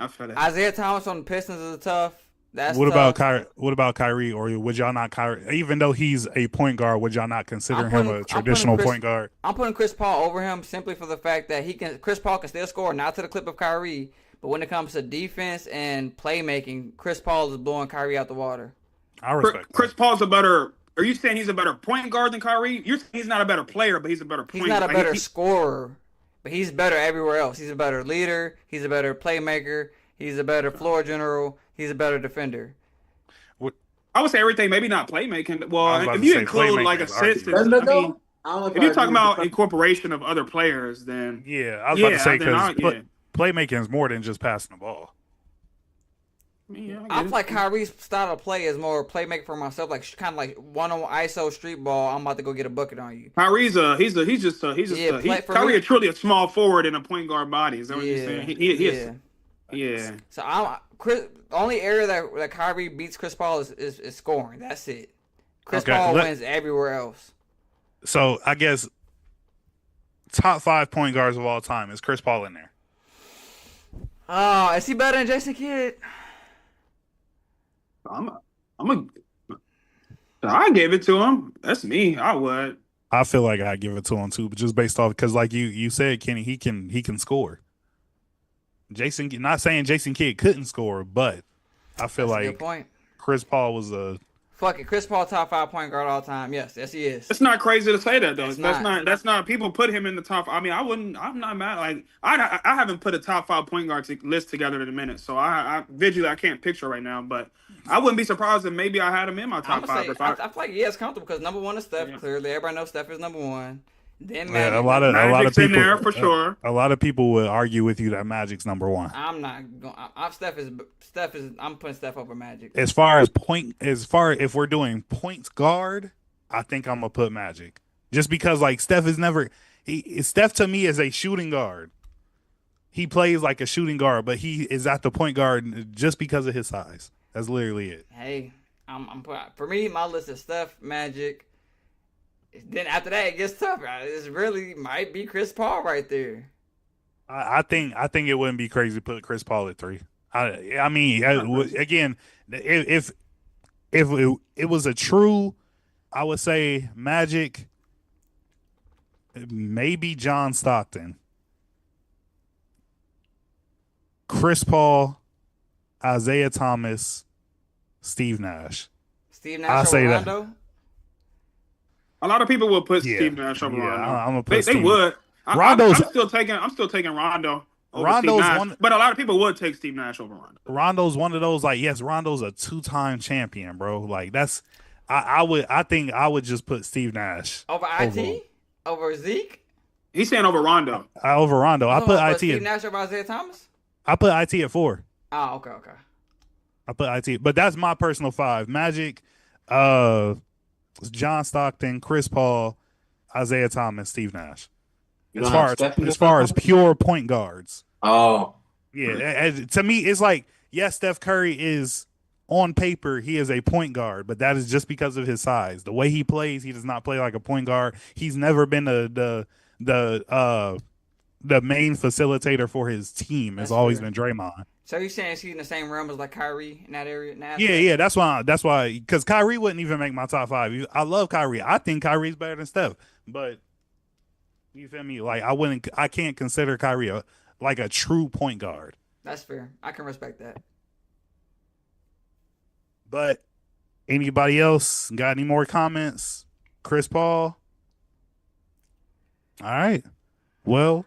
feel that. Isaiah Thomas on the Pistons is tough. That's what tough. about Kyrie? Or would y'all not Kyrie? Even though he's a point guard, would y'all not consider him a traditional point guard? I'm putting Chris Paul over him simply for the fact that Chris Paul can still score, not to the clip of Kyrie. But when it comes to defense and playmaking, Chris Paul is blowing Kyrie out the water. I respect Chris Paul's a better. Are you saying he's a better point guard than Kyrie? You're saying he's not a better player, but he's a better point guard. He's not a better scorer, but he's better everywhere else. He's a better leader. He's a better playmaker. He's a better floor general. He's a better defender. I would say everything, maybe not playmaking. Well, if you include like assists, if you're talking about incorporation of other players, then I was about to say because playmaking is more than just passing the ball. Yeah, I feel like Kyrie's style of play is more playmaker for myself, like kind of like one-on ISO street ball. I'm about to go get a bucket on you. Kyrie's Kyrie me. is truly a small forward in a point guard body. Is that what you're saying? Yeah. So the only area that Kyrie beats Chris Paul is scoring. That's it. Chris Paul wins everywhere else. So I guess top 5 point guards of all time, is Chris Paul in there? Oh, is he better than Jason Kidd? I gave it to him. That's me. I would. I feel like I'd give it to him too, but just based off because, like you said, Kenny, he can score. Jason, not saying Jason Kidd couldn't score, but I feel That's a like good point. Chris Paul was a Fuck it, Chris Paul top 5 point guard all time. Yes, he is. It's not crazy to say that though. That's not. People put him in the top. I mean, I'm not mad. Like I haven't put a top 5 point guard list together in a minute. So I visually I can't picture right now, but I wouldn't be surprised if maybe I had him in my top 5. I feel like it's comfortable because number 1 is Steph. Clearly, everybody knows Steph is number 1. Then a lot of Magic's people in there for sure. A lot of people would argue with you that Magic's number 1. I'm not going. Steph is. I'm putting Steph over Magic. As far if we're doing points guard, I think I'm gonna put Magic, just because like Steph is never. Steph to me is a shooting guard. He plays like a shooting guard, but he is at the point guard just because of his size. That's literally it. Hey, for me, my list is Steph, Magic. Then after that, it gets tough. It really might be Chris Paul right there. I think it wouldn't be crazy to put Chris Paul at 3. I mean, again, if it was a true, I would say Magic, maybe John Stockton, Chris Paul, Isaiah Thomas, Steve Nash. Steve Nash over Rondo? A lot of people would put Steve Nash over Rondo. I'm gonna put they would. I'm still taking Rondo over Rondo's Steve Nash, but a lot of people would take Steve Nash over Rondo. Rondo's one of those, like, yes, Rondo's a 2-time champion, bro. Like that's I think I would just put Steve Nash over IT over Zeke. He's saying over Rondo. Over Rondo. I put IT Steve Nash over Isaiah Thomas. I put IT at 4. Oh, okay. I put IT, but that's my personal 5. Magic, John Stockton, Chris Paul, Isaiah Thomas, Steve Nash. As far as pure point guards. Oh. Yeah. To me, it's like, yes, Steph Curry is on paper, he is a point guard, but that is just because of his size. The way he plays, he does not play like a point guard. He's never been the main facilitator for his team. Has always been Draymond. So you're saying he's in the same realm as like Kyrie in that area? Yeah. That's why. Because Kyrie wouldn't even make my top 5. I love Kyrie. I think Kyrie's better than Steph, but you feel me? Like I can't consider Kyrie like a true point guard. That's fair. I can respect that. But anybody else got any more comments? Chris Paul? All right. Well,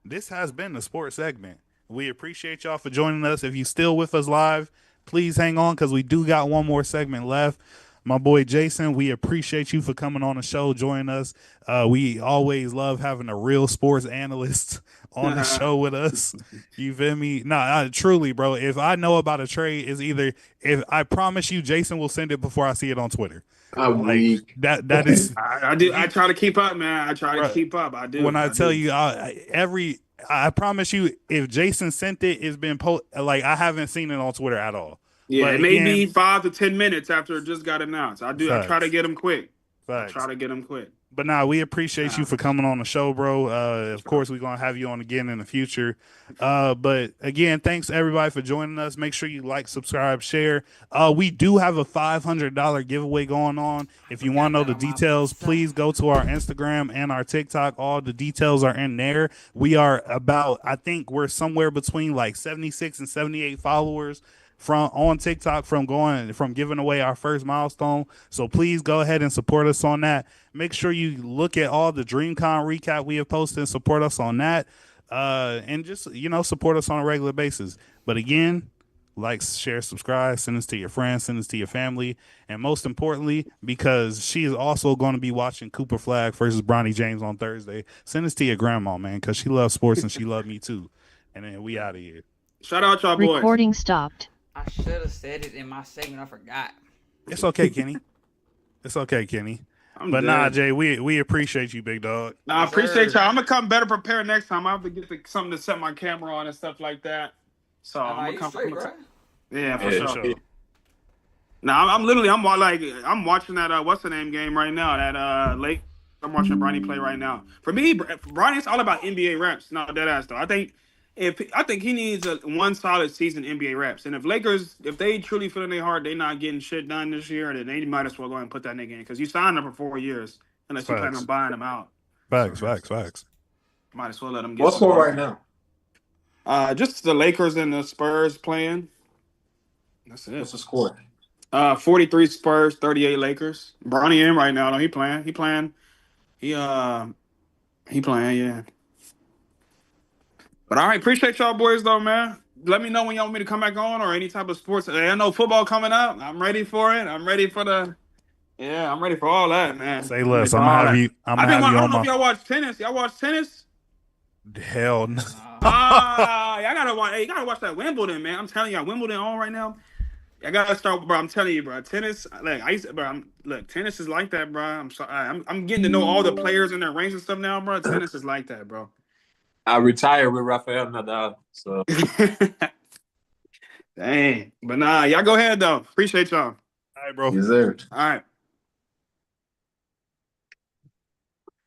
this has been the sports segment. We appreciate y'all for joining us. If you're still with us live, please hang on because we do got one more segment left. My boy Jason, we appreciate you for coming on the show, joining us. We always love having a real sports analyst on the show with us. You feel me? Truly, bro. If I know about a trade, if I promise you, Jason will send it before I see it on Twitter. That is. I try to keep up, man. I try to keep up. I do. When I tell you, I promise you, if Jason sent it, it's been like I haven't seen it on Twitter at all. Yeah, but it may be 5 to 10 minutes after it just got announced. I try to get them quick. Facts. I try to get them quick. But we appreciate you for coming on the show, bro. Of course, we're going to have you on again in the future. But again, thanks everybody for joining us. Make sure you like, subscribe, share. We do have a $500 giveaway going on. If you want to know the details, please go to our Instagram and our TikTok. All the details are in there. We are I think we're somewhere between like 76 and 78 followers on TikTok from giving away our first milestone. So please go ahead and support us on that. Make sure you look at all the DreamCon recap we have posted and support us on that. And just, support us on a regular basis. But again, like, share, subscribe, send this to your friends, send this to your family. And most importantly, because she is also going to be watching Cooper Flag versus Bronny James on Thursday, send this to your grandma, man, because she loves sports and she loved me too. And then we out of here. Shout out y'all boys. Recording stopped. I should have said it in my segment. I forgot. It's okay, Kenny. It's okay, Kenny. I'm But nah, dead. Jay, we appreciate you, big dog. Nah, I Yes, appreciate sir. y'all. I'm gonna come better prepared next time. I have to get something to set my camera on and stuff like that. So Nah, I'm gonna you come. straight, bro. Yeah, for Yeah. For sure. sure. Now I'm watching that what's the name game right now. That late. I'm watching Bronny play right now. For me, Bronny's all about NBA reps. No, dead ass though. I think he needs one solid season NBA reps. And if they truly feel in their heart they're not getting shit done this year, then they might as well go ahead and put that nigga in because you signed him for 4 years unless you plan on Facts. buying him out. Facts. So Facts. might as well let him get What's some score money. right now? Just the Lakers and the Spurs playing. That's What's it. the score? 43 Spurs, 38 Lakers. Bronny in right now though. He playing. He playing. He playing. Yeah. But all right, appreciate y'all boys though, man. Let me know when y'all want me to come back on or any type of sports. I know football coming up. I'm ready for it. I'm ready for I'm ready for all that, man. Say I'm ready less. for I'm gonna all have that. you. I'm gonna have I you don't on know if my. y'all watch tennis. Y'all watch tennis? Hell no. Y'all gotta watch. Hey, you gotta watch that Wimbledon, man. I'm telling y'all, Wimbledon on right now. I gotta start, bro. I'm telling you, bro. Tennis, like look, tennis is like that, bro. I'm sorry. I'm getting to know all the players and their ranks and stuff now, bro. Tennis is like that, bro. I retired with Rafael Nadal. So Dang, but nah, y'all go ahead though. Appreciate y'all. All right, bro. yes, sir. All right.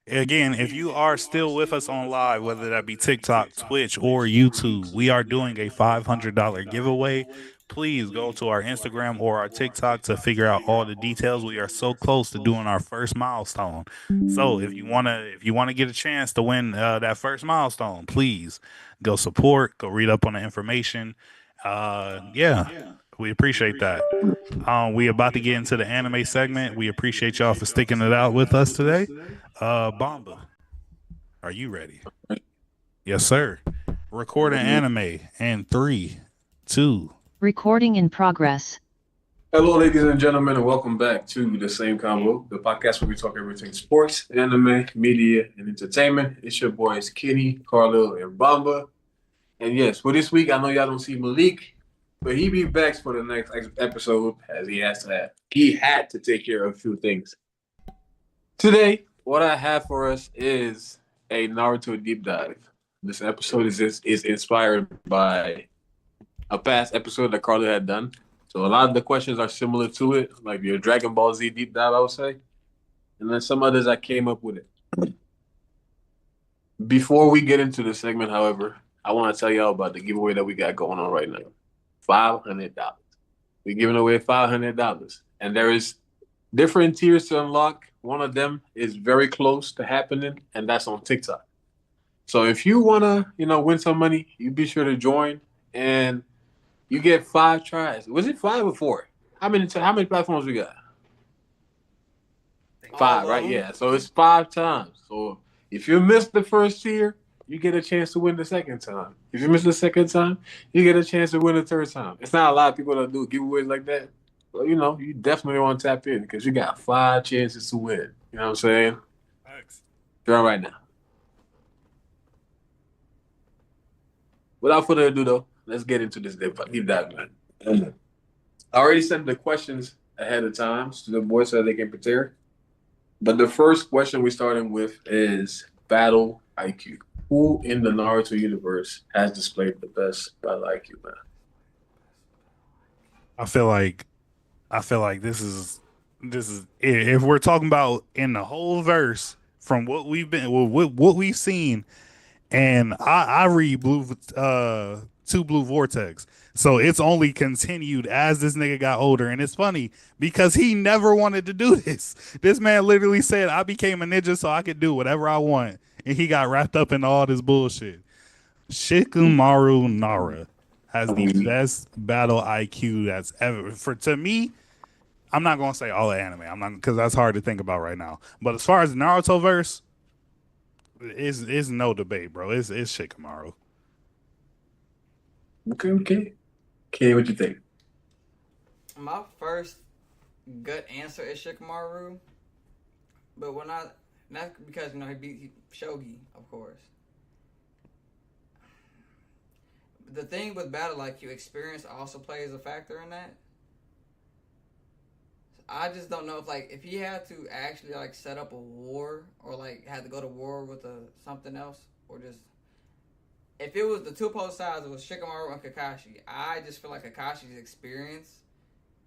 Again, if you are still with us on live, whether that be TikTok, Twitch, or YouTube, we are doing a $500 giveaway. Please go to our Instagram or our TikTok to figure out all the details. We are so close to doing our first milestone. So if you wanna get a chance to win that first milestone, please go support, go read up on the information. Yeah, we appreciate that. We about to get into the anime segment. We appreciate y'all for sticking it out with us today. Bomba, are you ready? Yes, sir. Record an anime in 3, 2. Recording in progress. Hello, ladies and gentlemen, and welcome back to The Same Convo, the podcast where we talk everything sports, anime, media, and entertainment. It's your boys, Kenny, Carlo, and Bamba. And yes, for this week, I know y'all don't see Malik, but he be back for the next episode as he has to have. He had to take care of a few things. Today, what I have for us is a Naruto deep dive. This episode is inspired by a past episode that Carlo had done. So a lot of the questions are similar to it, like your Dragon Ball Z deep dive, I would say. And then some others I came up with it. Before we get into the segment, however, I want to tell y'all about the giveaway that we got going on right now. $500. We're giving away $500. And there is different tiers to unlock. One of them is very close to happening, and that's on TikTok. So if you want to, win some money, you be sure to join. And you get 5 tries. Was it 5 or 4? How many platforms we got? 5, right? Yeah. So it's 5 times. So if you miss the first tier, you get a chance to win the second time. If you miss the second time, you get a chance to win the third time. It's not a lot of people that do giveaways like that. But you definitely want to tap in because you got 5 chances to win. You know what I'm saying? Thanks. Join right now. Without further ado, though, let's get into this deep dive, man. I already sent the questions ahead of time to the boys so they can prepare. But the first question we're starting with is battle IQ. Who in the Naruto universe has displayed the best battle IQ, man? I feel like this is if we're talking about in the whole verse from what we've seen, and I read Two Blue Vortex, so it's only continued as this nigga got older. And it's funny because he never wanted to do this. This man literally said, I became a ninja so I could do whatever I want, and he got wrapped up in all this bullshit. Shikamaru Nara has the best battle IQ that's ever to me. I'm not gonna say all the anime. I'm not, because that's hard to think about right now. But as far as the Naruto verse, it's no debate, bro. It's Shikamaru. Okay. Okay, what you think? My first gut answer is Shikamaru, but not because he beat Shogi, of course. the thing with battle IQ, experience also plays a factor in that. I just don't know if he had to actually like set up a war or like had to go to war with something else or just if it was the two opposed sides, it was Shikamaru and Kakashi. I just feel like Kakashi's experience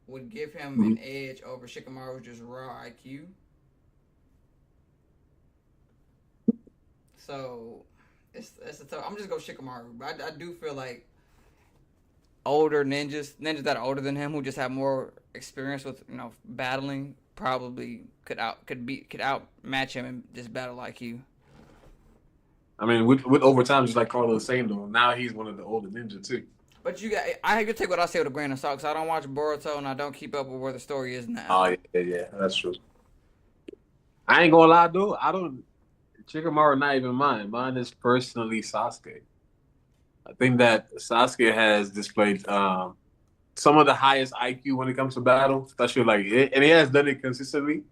would give him an edge over Shikamaru's just raw IQ. So it's a tough. I'm just go Shikamaru, but I do feel like older ninjas that are older than him who just have more experience with battling probably could outmatch him in this battle IQ. I mean, with overtime, just like Carlos was saying though, now he's one of the older ninja too. But I have to take what I say with a grain of salt because I don't watch Boruto and I don't keep up with where the story is now. Oh yeah, that's true. I ain't gonna lie though, I don't. Shikamaru not even mine. Mine is personally Sasuke. I think that Sasuke has displayed some of the highest IQ when it comes to battle, especially and he has done it consistently.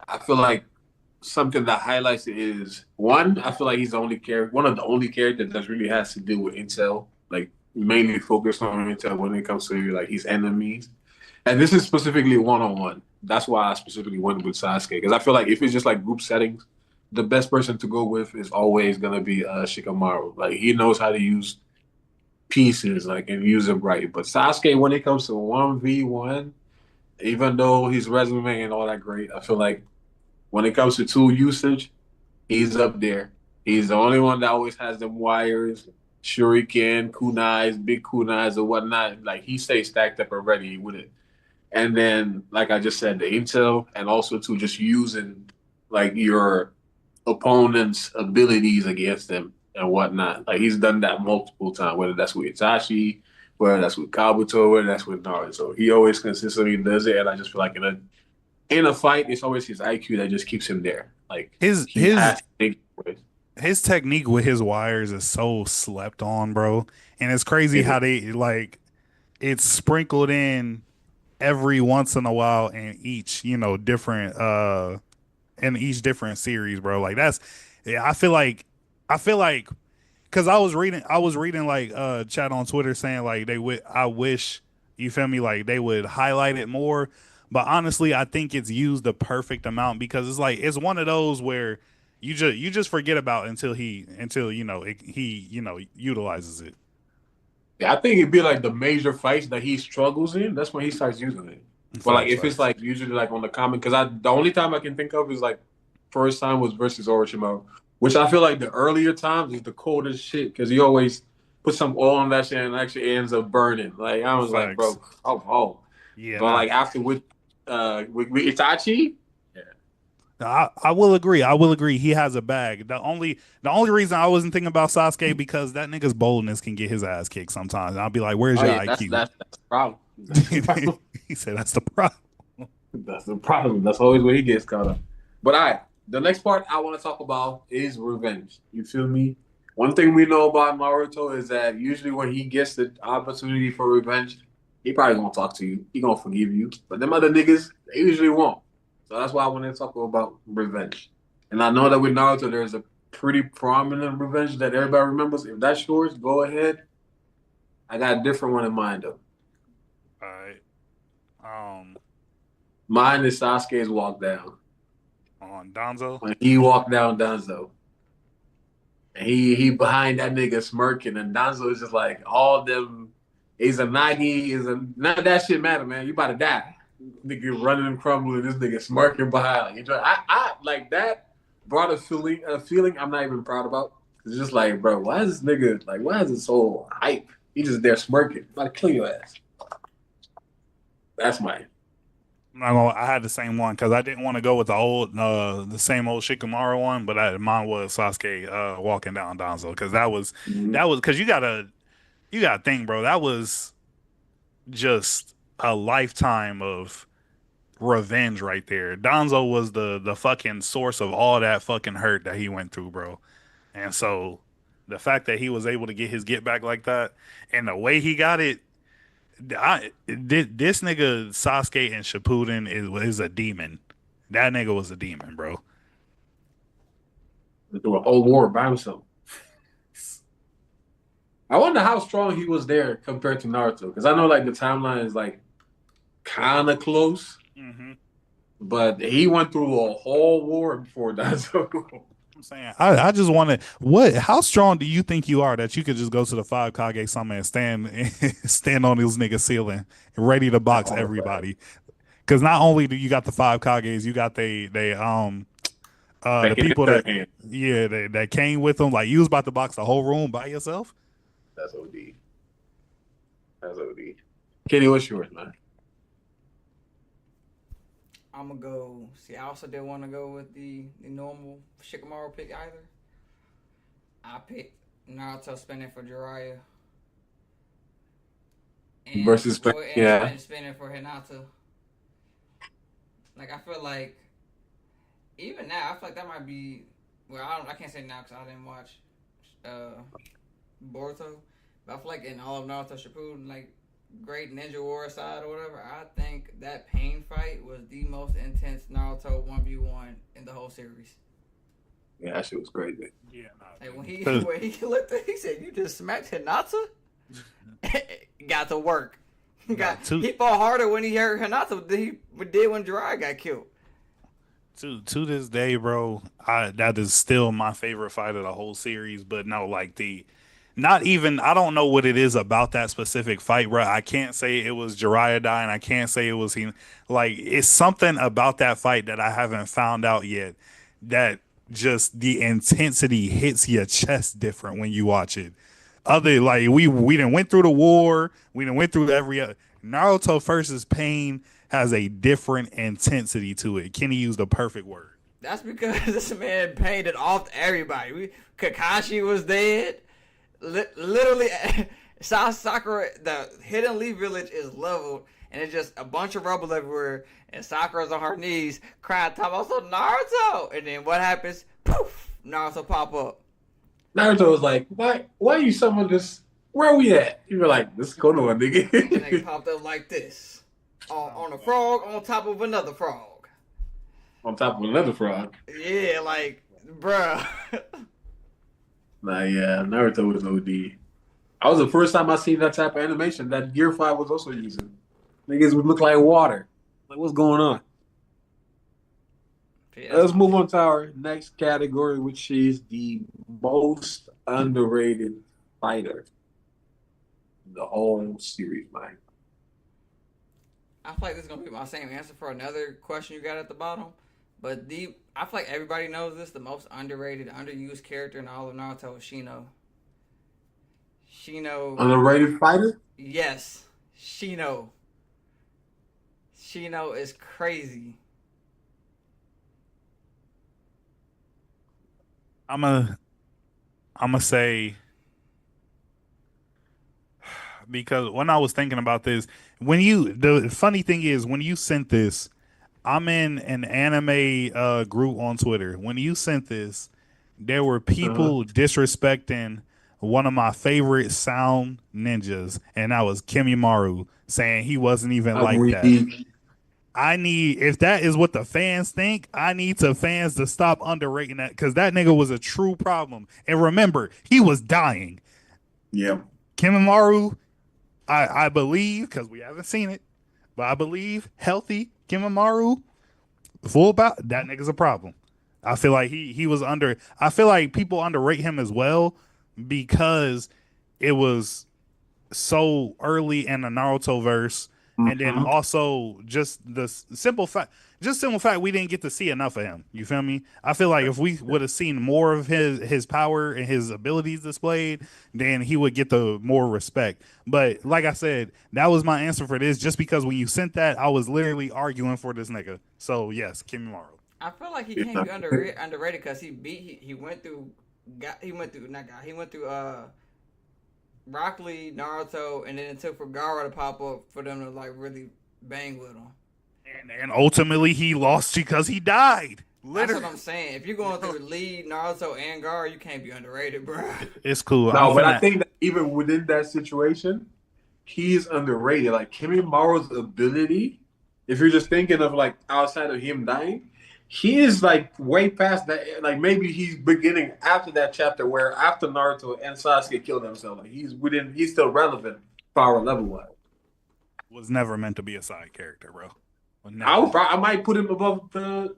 I feel like something that highlights it is one. I feel like he's one of the only characters that really has to deal with intel, like mainly focused on intel when it comes to like his enemies. And this is specifically one-on-one. That's why I specifically went with Sasuke because I feel like if it's just like group settings, the best person to go with is always gonna be Shikamaru. Like he knows how to use pieces, and use them right. But Sasuke, when it comes to 1v1, even though his resume and all that great, I feel like when it comes to tool usage, he's up there. He's the only one that always has them wires, shuriken, kunais, big kunais, or whatnot. Like he stays stacked up and ready with it. And then, like I just said, the intel, and also to just using like your opponent's abilities against them and whatnot. Like he's done that multiple times, whether that's with Itachi, whether that's with Kabuto, whether that's with Naruto. He always consistently does it, and I just feel like in a fight, it's always his IQ that just keeps him there. Like his technique with his wires is so slept on, bro. And it's crazy how they it's sprinkled in every once in a while in each, different in each different series, bro. Like I feel like because I was reading like chat on Twitter saying like I wish, you feel me, like they would highlight it more. But honestly, I think it's used the perfect amount because it's one of those where you just forget about he utilizes it. Yeah, I think it'd be like the major fights that he struggles in. That's when he starts using it. But like if it's like usually like on the common, because the only time I can think of is like first time was versus Orochimaru, which I feel like the earlier times is the coldest shit because he always put some oil on that shit and actually ends up burning. Like I was like, bro, oh. Yeah, but like after with Itachi, I will agree. I will agree. He has a bag. The only reason I wasn't thinking about Sasuke because that nigga's boldness can get his ass kicked sometimes. And I'll be like, "Where's your IQ?" That's the problem. That's the problem. He said, "That's the problem." That's the problem. That's always where he gets caught up. But the next part I want to talk about is revenge. You feel me? One thing we know about Naruto is that usually when he gets the opportunity for revenge, he probably gonna talk to you. He gonna forgive you. But them other niggas, they usually won't. So that's why I want to talk about revenge. And I know that with Naruto, there's a pretty prominent revenge that everybody remembers. If that's yours, go ahead. I got a different one in mind though. All right. Mine is Sasuke's walk down. On Danzo? When he walked down Danzo. And he behind that nigga smirking, and Danzo is just like all them Izanagi, none of that shit matter, man. You about to die. Nigga running and crumbling, this nigga smirking behind. Like, I like that brought a feeling I'm not even proud about. It's just like, bro, why is this nigga why is it so hype? He just there smirking. Like, kill your ass. That's mine. I had the same one because I didn't want to go with the same old Shikamaru one, but mine was Sasuke walking down Danzo because that was because you gotta think, bro. That was just a lifetime of revenge right there. Danzo was the fucking source of all that fucking hurt that he went through, bro. And so the fact that he was able to get his get back like that and the way he got it. This nigga Sasuke and Shippuden is a demon. That nigga was a demon, bro. Through a whole war by himself. I wonder how strong he was there compared to Naruto, because I know like the timeline is like kind of close, but he went through a whole war before that. So I'm saying I just want to how strong do you think you are that you could just go to the five Kage Sama and stand on this nigga ceiling ready to box everybody? Because not only do you got the five Kages, you got the people that that came with them. Like you was about to box the whole room by yourself. That's OD. That's OD. Kenny, what's yours, man? I'm gonna go. See, I also didn't want to go with the normal Shikamaru pick either. I picked Naruto spinning for Jiraiya. And Versus spinning for Hinata. Like I feel like even now, I feel like that might be. Well, I can't say now because I didn't watch Boruto, but I feel like in all of Naruto Shippuden, like Great Ninja War side or whatever, I think that pain fight was the most intense Naruto 1v1 in the whole series. Yeah, that shit was crazy. Yeah, like when he looked at, he said, "You just smacked Hinata." Got to work. He fought harder when he hurt Hinata than he did when Jiraiya got killed. To this day, bro, that is still my favorite fight of the whole series. But no, like not even, I don't know what it is about that specific fight, bro. I can't say it was Jiraiya dying. I can't say it was him. Like, it's something about that fight that I haven't found out yet that just the intensity hits your chest different when you watch it. Like we done went through the war, we done went through every other. Naruto versus Pain has a different intensity to it. Kenny used the perfect word. That's because this man painted it off to everybody. Kakashi was dead. Literally, Sakura, the Hidden Leaf Village is leveled, and it's just a bunch of rubble everywhere. And Sakura's on her knees, crying, "Top also Naruto!" And then what happens? Poof! Naruto pop up. Naruto was like, "Why you summon this? Where are we at?" You were like, "This is Konoha, nigga." And they popped up like this, on a frog on top of another frog. On top of another frog. Yeah, like, bruh. Nah, yeah, Naruto was OD. I was the first time I seen that type of animation that Gear 5 was also using. Niggas would look like water. Like, what's going on? Yeah. Let's move on to our next category, which is the most underrated fighter in the whole series, man. I feel like this is going to be my same answer for another question you got at the bottom. But I feel like everybody knows this. The most underrated, underused character in all of Naruto is Shino. Shino. Underrated fighter? Yes. Shino. Shino is crazy. I'm gonna say, because when I was thinking about this, the funny thing is when you sent this, I'm in an anime group on Twitter. When you sent this, there were people disrespecting one of my favorite sound ninjas, and that was Kimimaru, saying he wasn't even like that. If that is what the fans think, I need fans to stop underrating that, because that nigga was a true problem. And remember, he was dying. Yeah. Kimimaru, I believe, because we haven't seen it, but I believe healthy Kimimaru, full about that nigga's a problem. I feel like he was I feel like people underrate him as well because it was so early in the Naruto verse. And then also just the simple fact we didn't get to see enough of him. You feel me? I feel like if we would have seen more of his power and his abilities displayed, then he would get the more respect. But like I said, that was my answer for this, just because when you sent that, I was literally arguing for this nigga. So yes, Kimimaru. I feel like he can't be underrated because he went through Rock Lee, Naruto, and then it took for Gaara to pop up for them to like really bang with him. And ultimately he lost because he died. Literally. That's what I'm saying. If you're going through Lee, Naruto, and Gaara, you can't be underrated, bro. It's cool. No, but I think that even within that situation, he's underrated. Like Kimimaru's ability, if you're just thinking of like outside of him dying, he is like way past that. Like maybe he's beginning after that chapter where after Naruto and Sasuke killed themselves. Like he's still relevant power level wise. Was never meant to be a side character, bro. I might put him above the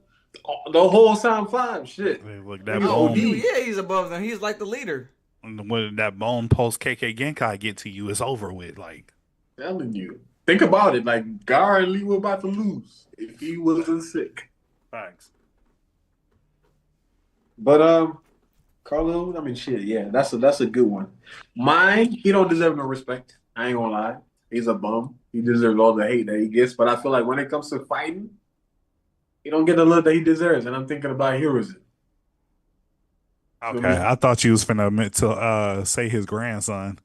whole Sound 5 shit. Look, that Oh, bone, he's above them. He's like the leader. when that bone post KK Genkai get to you, it's over with. Like, Telling you. Think about it. Like Gar and Lee were about to lose if he wasn't sick. facts. But Carlo, I mean shit, yeah, that's a good one. Mine, he don't deserve no respect. I ain't gonna lie. He's a bum. He deserves all the hate that he gets. But I feel like when it comes to fighting, he don't get the love that he deserves. And I'm thinking about Hiruzen. Okay, I thought you was finna admit to say his grandson.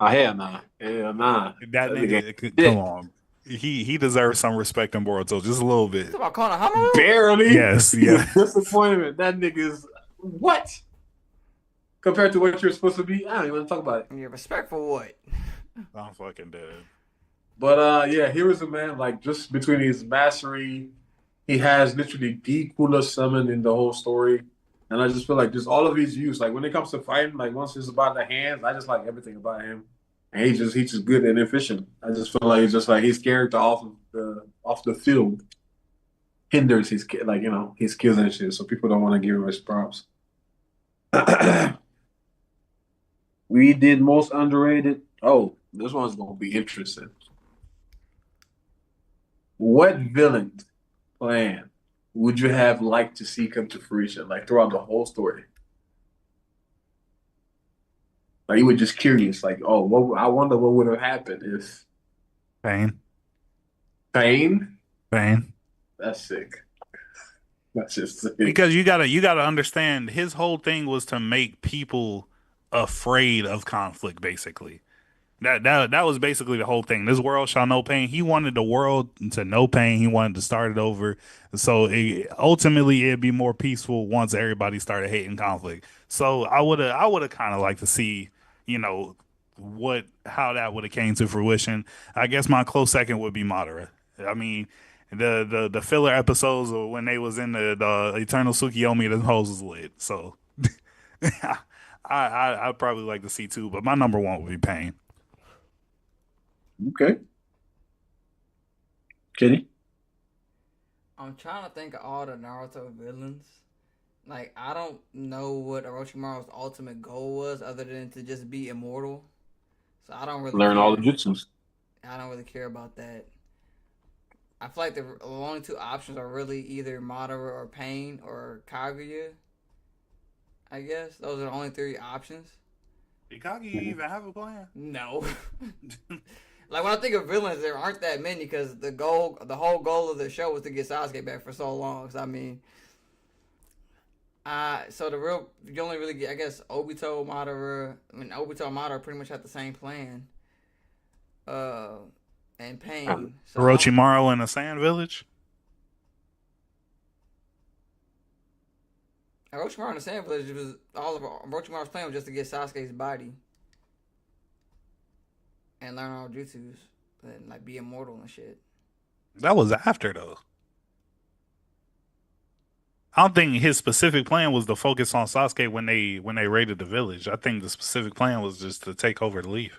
Oh, hell nah. Hell nah. That nigga, come on. He deserves some respect in Boruto, just a little bit. Talk about Konohamaru? Barely. Yes, yeah. Disappointment. That nigga is what? Compared to what you're supposed to be? I don't even want to talk about it. Yeah, respect for what? I'm fucking dead. But yeah, Hiruzen, man, like just between his mastery, he has literally the coolest summon in the whole story. And I just feel like just all of his use, like when it comes to fighting, like once it's about the hands, I just like everything about him. And he's just good and efficient. I just feel like it's just like his character off the field hinders his his skills and shit. So people don't want to give him his props. We did most underrated. Oh, this one's gonna be interesting. What villain plan would you have liked to see come to fruition, like throughout the whole story? Like you were just curious, like, oh, I wonder what would have happened if Pain. Pain. That's sick. That's just sick. Because you gotta understand, his whole thing was to make people afraid of conflict, basically. That was basically the whole thing. This world shall know pain. He wanted the world to know pain. He wanted to start it over. So ultimately, it'd be more peaceful once everybody started hating conflict. So I would have kind of liked to see, you know, how that would have came to fruition. I guess my close second would be Madara. I mean, the filler episodes when they was in the Eternal Tsukiyomi, the hoes was lit. So I'd probably like to see too, but my number one would be Pain. Okay. Kenny? I'm trying to think of all the Naruto villains. Like, I don't know what Orochimaru's ultimate goal was other than to just be immortal. So I don't really learn care. all the jutsus. I don't really care about that. I feel like the only two options are really either Madara or Pain or Kaguya. I guess those are the only three options. Did Kaguya even have a plan? No. Like when I think of villains, there aren't that many because the whole goal of the show was to get Sasuke back for so long. So I mean, you only really get, I guess, Obito, Madara. I mean, Obito and Madara pretty much have the same plan. And Pain. So Orochimaru in the Sand Village. Orochimaru in the Sand Village was all of Orochimaru's plan was just to get Sasuke's body. And learn all jutsus, and like be immortal and shit. That was after though. I don't think his specific plan was to focus on Sasuke when they raided the village. I think the specific plan was just to take over the leaf.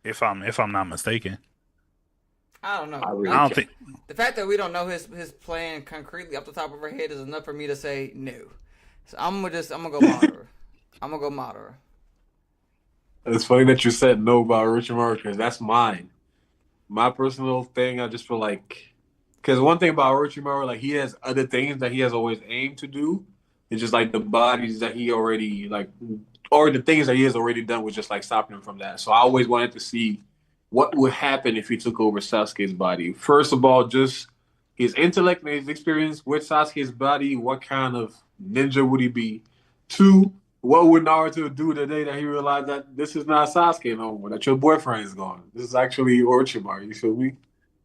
If I'm not mistaken. I don't know. I don't think the fact that we don't know his plan concretely off the top of our head is enough for me to say no. So I'm gonna go Madara. I'm gonna go Madara. It's funny that you said no about Orochimaru because that's mine. My personal thing, I just feel like, because one thing about Orochimaru, like he has other things that he has always aimed to do. It's just like the bodies that he already like, or the things that he has already done was just like stopping him from that. So I always wanted to see what would happen if he took over Sasuke's body. First of all, just his intellect and his experience with Sasuke's body. What kind of ninja would he be? Two, what would Naruto do the day that he realized that this is not Sasuke no more, that your boyfriend is gone? This is actually Orochimaru, you feel me?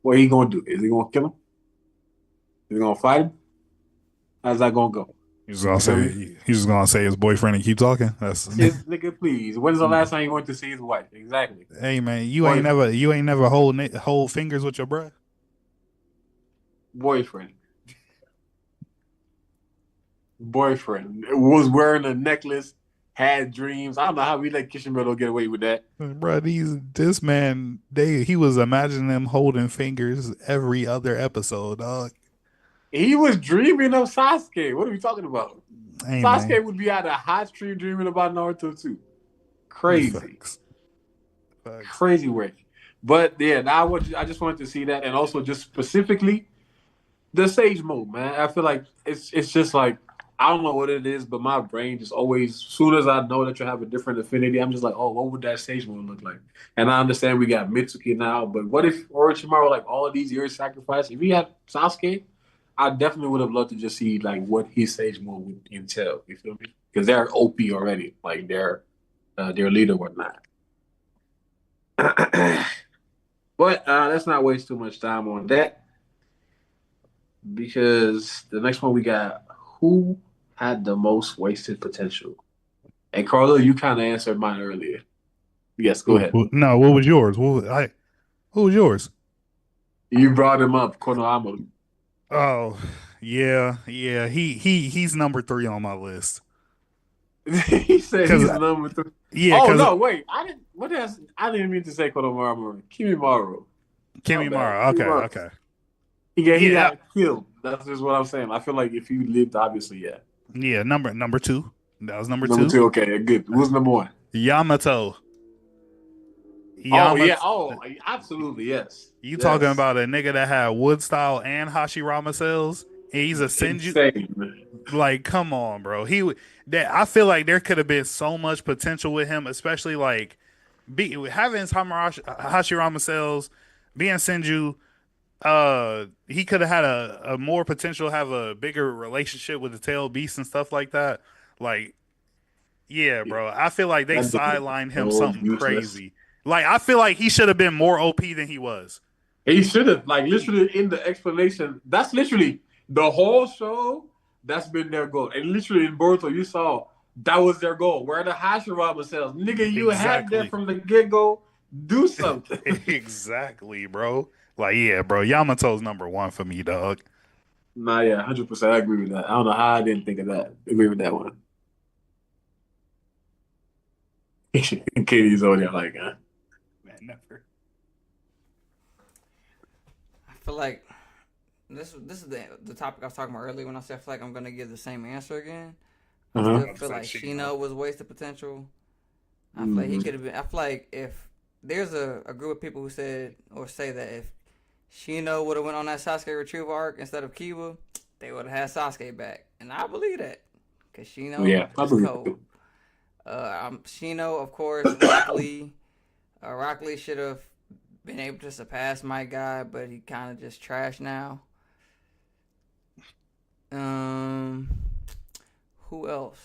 What he gonna do? Is he gonna kill him? Is he gonna fight him? How's that gonna go? he's just gonna say his boyfriend and keep talking. That's nigga, please. When's the last time you went to see his wife? Exactly. Hey man, you ain't never hold fingers with your bruh. Boyfriend. boyfriend was wearing a necklace, had dreams. I don't know how we let Kishimoto get away with that. Bro, this man, he was imagining them holding fingers every other episode, dog. He was dreaming of Sasuke. What are we talking about? Hey man, Sasuke would be out of hot stream dreaming about Naruto too. Crazy, facts. Facts. crazy way. But yeah, now I just wanted to see that, and also just specifically the Sage mode, man. I feel like it's just like I don't know what it is, but my brain just always, as soon as I know that you have a different affinity, I'm just like, oh, what would that Sage mode look like? And I understand we got Mitsuki now, but what if Orochimaru, like all of these years sacrificed, if he had Sasuke, I definitely would have loved to just see like what his Sage mode would entail. You feel me? Because they're OP already, like they're their leader, whatnot. But let's not waste too much time on that because the next one we got who had the most wasted potential. And Carlo, you kind of answered mine earlier. Yes, go ahead. No, what was yours? Who was yours? You brought him up, Konohama. Oh, yeah. He's number 3 on my list. He said he's number 3. Yeah. Oh no, wait. I didn't mean to say Konohama. Kimimaro. Kimimaro. Okay. He got killed. That's just what I'm saying. I feel like if he lived, obviously, yeah. Yeah, number 2. That was number 2. Number 2, okay, good. Who's number 1? Yamato. Oh yeah. Oh, absolutely, yes. You talking about a nigga that had wood style and Hashirama cells? And he's a Senju. Insane. Like, come on, bro. I feel like there could have been so much potential with him, especially like having Hashirama cells, being Senju. He could have had a more potential, have a bigger relationship with the tail beast and stuff like that. Like, yeah, bro. I feel like they sidelined him something crazy. Like, I feel like he should have been more OP than he was. He should have, like, literally in the explanation. That's literally the whole show. That's been their goal. And literally in Boruto, you saw that was their goal. Where the Hashirama cells, nigga, you had that from the get go. Do something. Exactly, bro. Like, yeah, bro. Yamato's number 1 for me, dog. Nah, yeah, 100%. I agree with that. I don't know how I didn't think of that. I agree with that one. Katie's over there like, huh? Man, never. I feel like this is the topic I was talking about earlier when I said I feel like I'm gonna give the same answer again. I still feel like Shino was wasted potential. I feel like he could have been. I feel like if there's a group of people who said or say that if Shino would have went on that Sasuke retrieval arc instead of Kiba, they would have had Sasuke back, and I believe that because Shino is cold. Shino, of course, Rock Lee. Rock Lee should have been able to surpass my guy, but he kind of just trash now. Who else?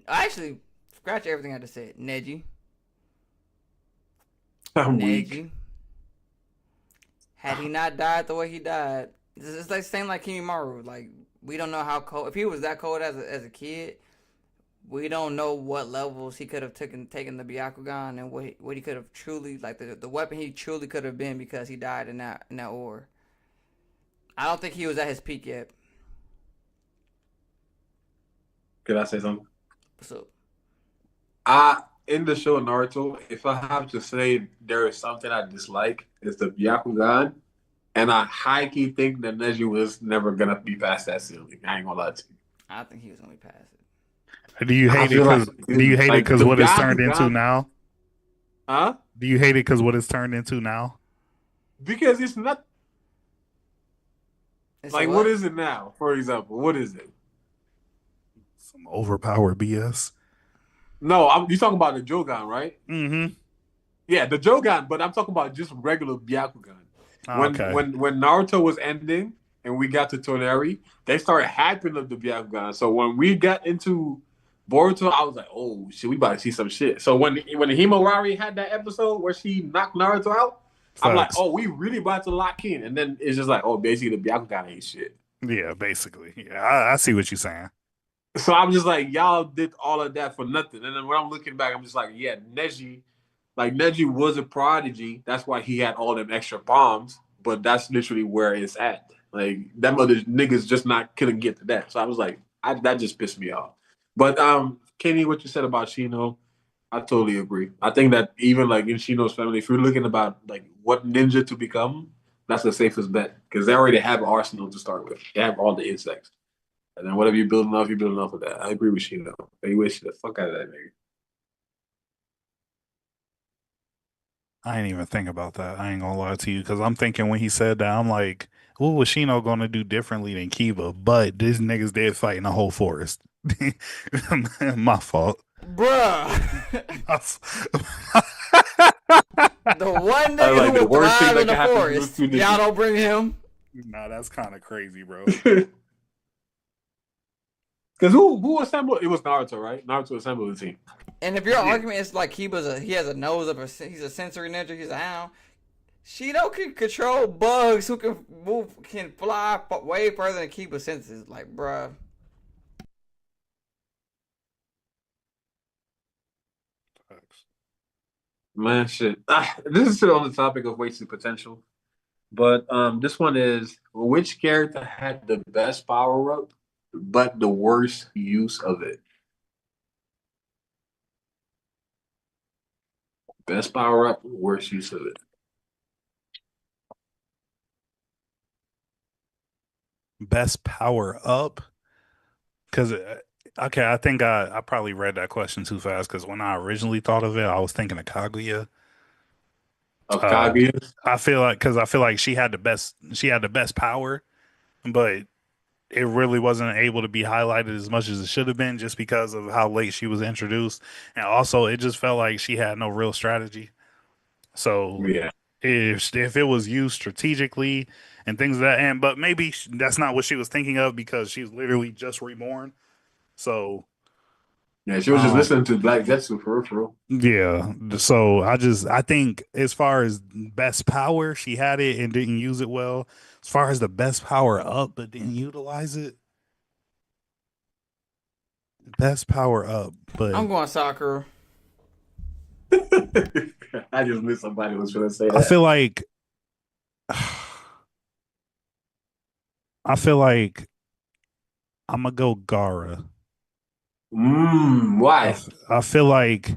Actually, scratch everything I just said. Neji. Neji. Had he not died the way he died, it's like same like Kimimaro. Like, we don't know how cold. If he was that cold as a kid, we don't know what levels he could have taken the Byakugan and what he could have truly, like the weapon he truly could have been because he died in that ore. I don't think he was at his peak yet. Could I say something? So, in the show Naruto, if I have to say there is something I dislike, it's the Byakugan, and I high key think that Neji was never gonna be past that ceiling. I ain't gonna lie to you. I think he was gonna be past it. Do you hate it because what it's turned into now? Huh? Do you hate it because what it's turned into now? Because it's not. Like, what is it now? For example, what is it? Some overpowered BS. No, you talking about the Jogan, right? Mm-hmm. Yeah, the Jogan, but I'm talking about just regular Byakugan. When Naruto was ending and we got to Toneri, they started hyping up the Byakugan. So when we got into Boruto, I was like, oh shit, we about to see some shit. So when Himawari had that episode where she knocked Naruto out, I'm like, oh, we really about to lock in. And then it's just like, oh, basically the Byakugan ain't shit. Yeah, basically. Yeah, I see what you're saying. So I'm just like, y'all did all of that for nothing. And then when I'm looking back, I'm just like, yeah, Neji was a prodigy. That's why he had all them extra bombs. But that's literally where it's at. Like, that mother niggas just not couldn't get to that. So I was like, that just pissed me off. But Kenny, what you said about Shino, I totally agree. I think that even like in Shino's family, if you're looking about like what ninja to become, that's the safest bet because they already have arsenal to start with. They have all the insects, and then whatever you're building off, you're building off of that. I agree with Shino. They wish the fuck out of that nigga. I ain't even think about that. I ain't gonna lie to you because I'm thinking when he said that, I'm like, what was Shino gonna do differently than Kiba? But this niggas dead fighting a whole forest. My fault. Bruh. My f- The one I nigga like who the would worst thing thrive that in the can happen to those forest. two Y'all niggas. don't bring him. Nah, that's kind of crazy, bro. Because who assembled? It was Naruto, right? Naruto assembled the team. And if your argument is like he has a nose of he's a sensory ninja, he's a hound. Shido can control bugs who can fly way further than Kiba's senses. Like, bruh. Man, shit. This is still on the topic of wasted potential. But this one is which character had the best power up, but the worst use of it? Best power up, worst use of it. Best power up? Because, okay, I think I probably read that question too fast because when I originally thought of it, I was thinking of Kaguya. Of Uh, Kaguya? I feel like she had the best power, but it really wasn't able to be highlighted as much as it should have been just because of how late she was introduced. And also it just felt like she had no real strategy. So Yeah. if it was used strategically and things of that and but maybe that's not what she was thinking of because she's literally just reborn. So Yeah, she was just listening to Black Zetsu for real, for real. yeah. So I think as far as best power, she had it and didn't use it well. As far as the best power up but didn't utilize it, best power up, but I'm going Sakura. I just knew somebody was going to say I that. feel like I feel like I'm gonna go Gara. Why? I feel like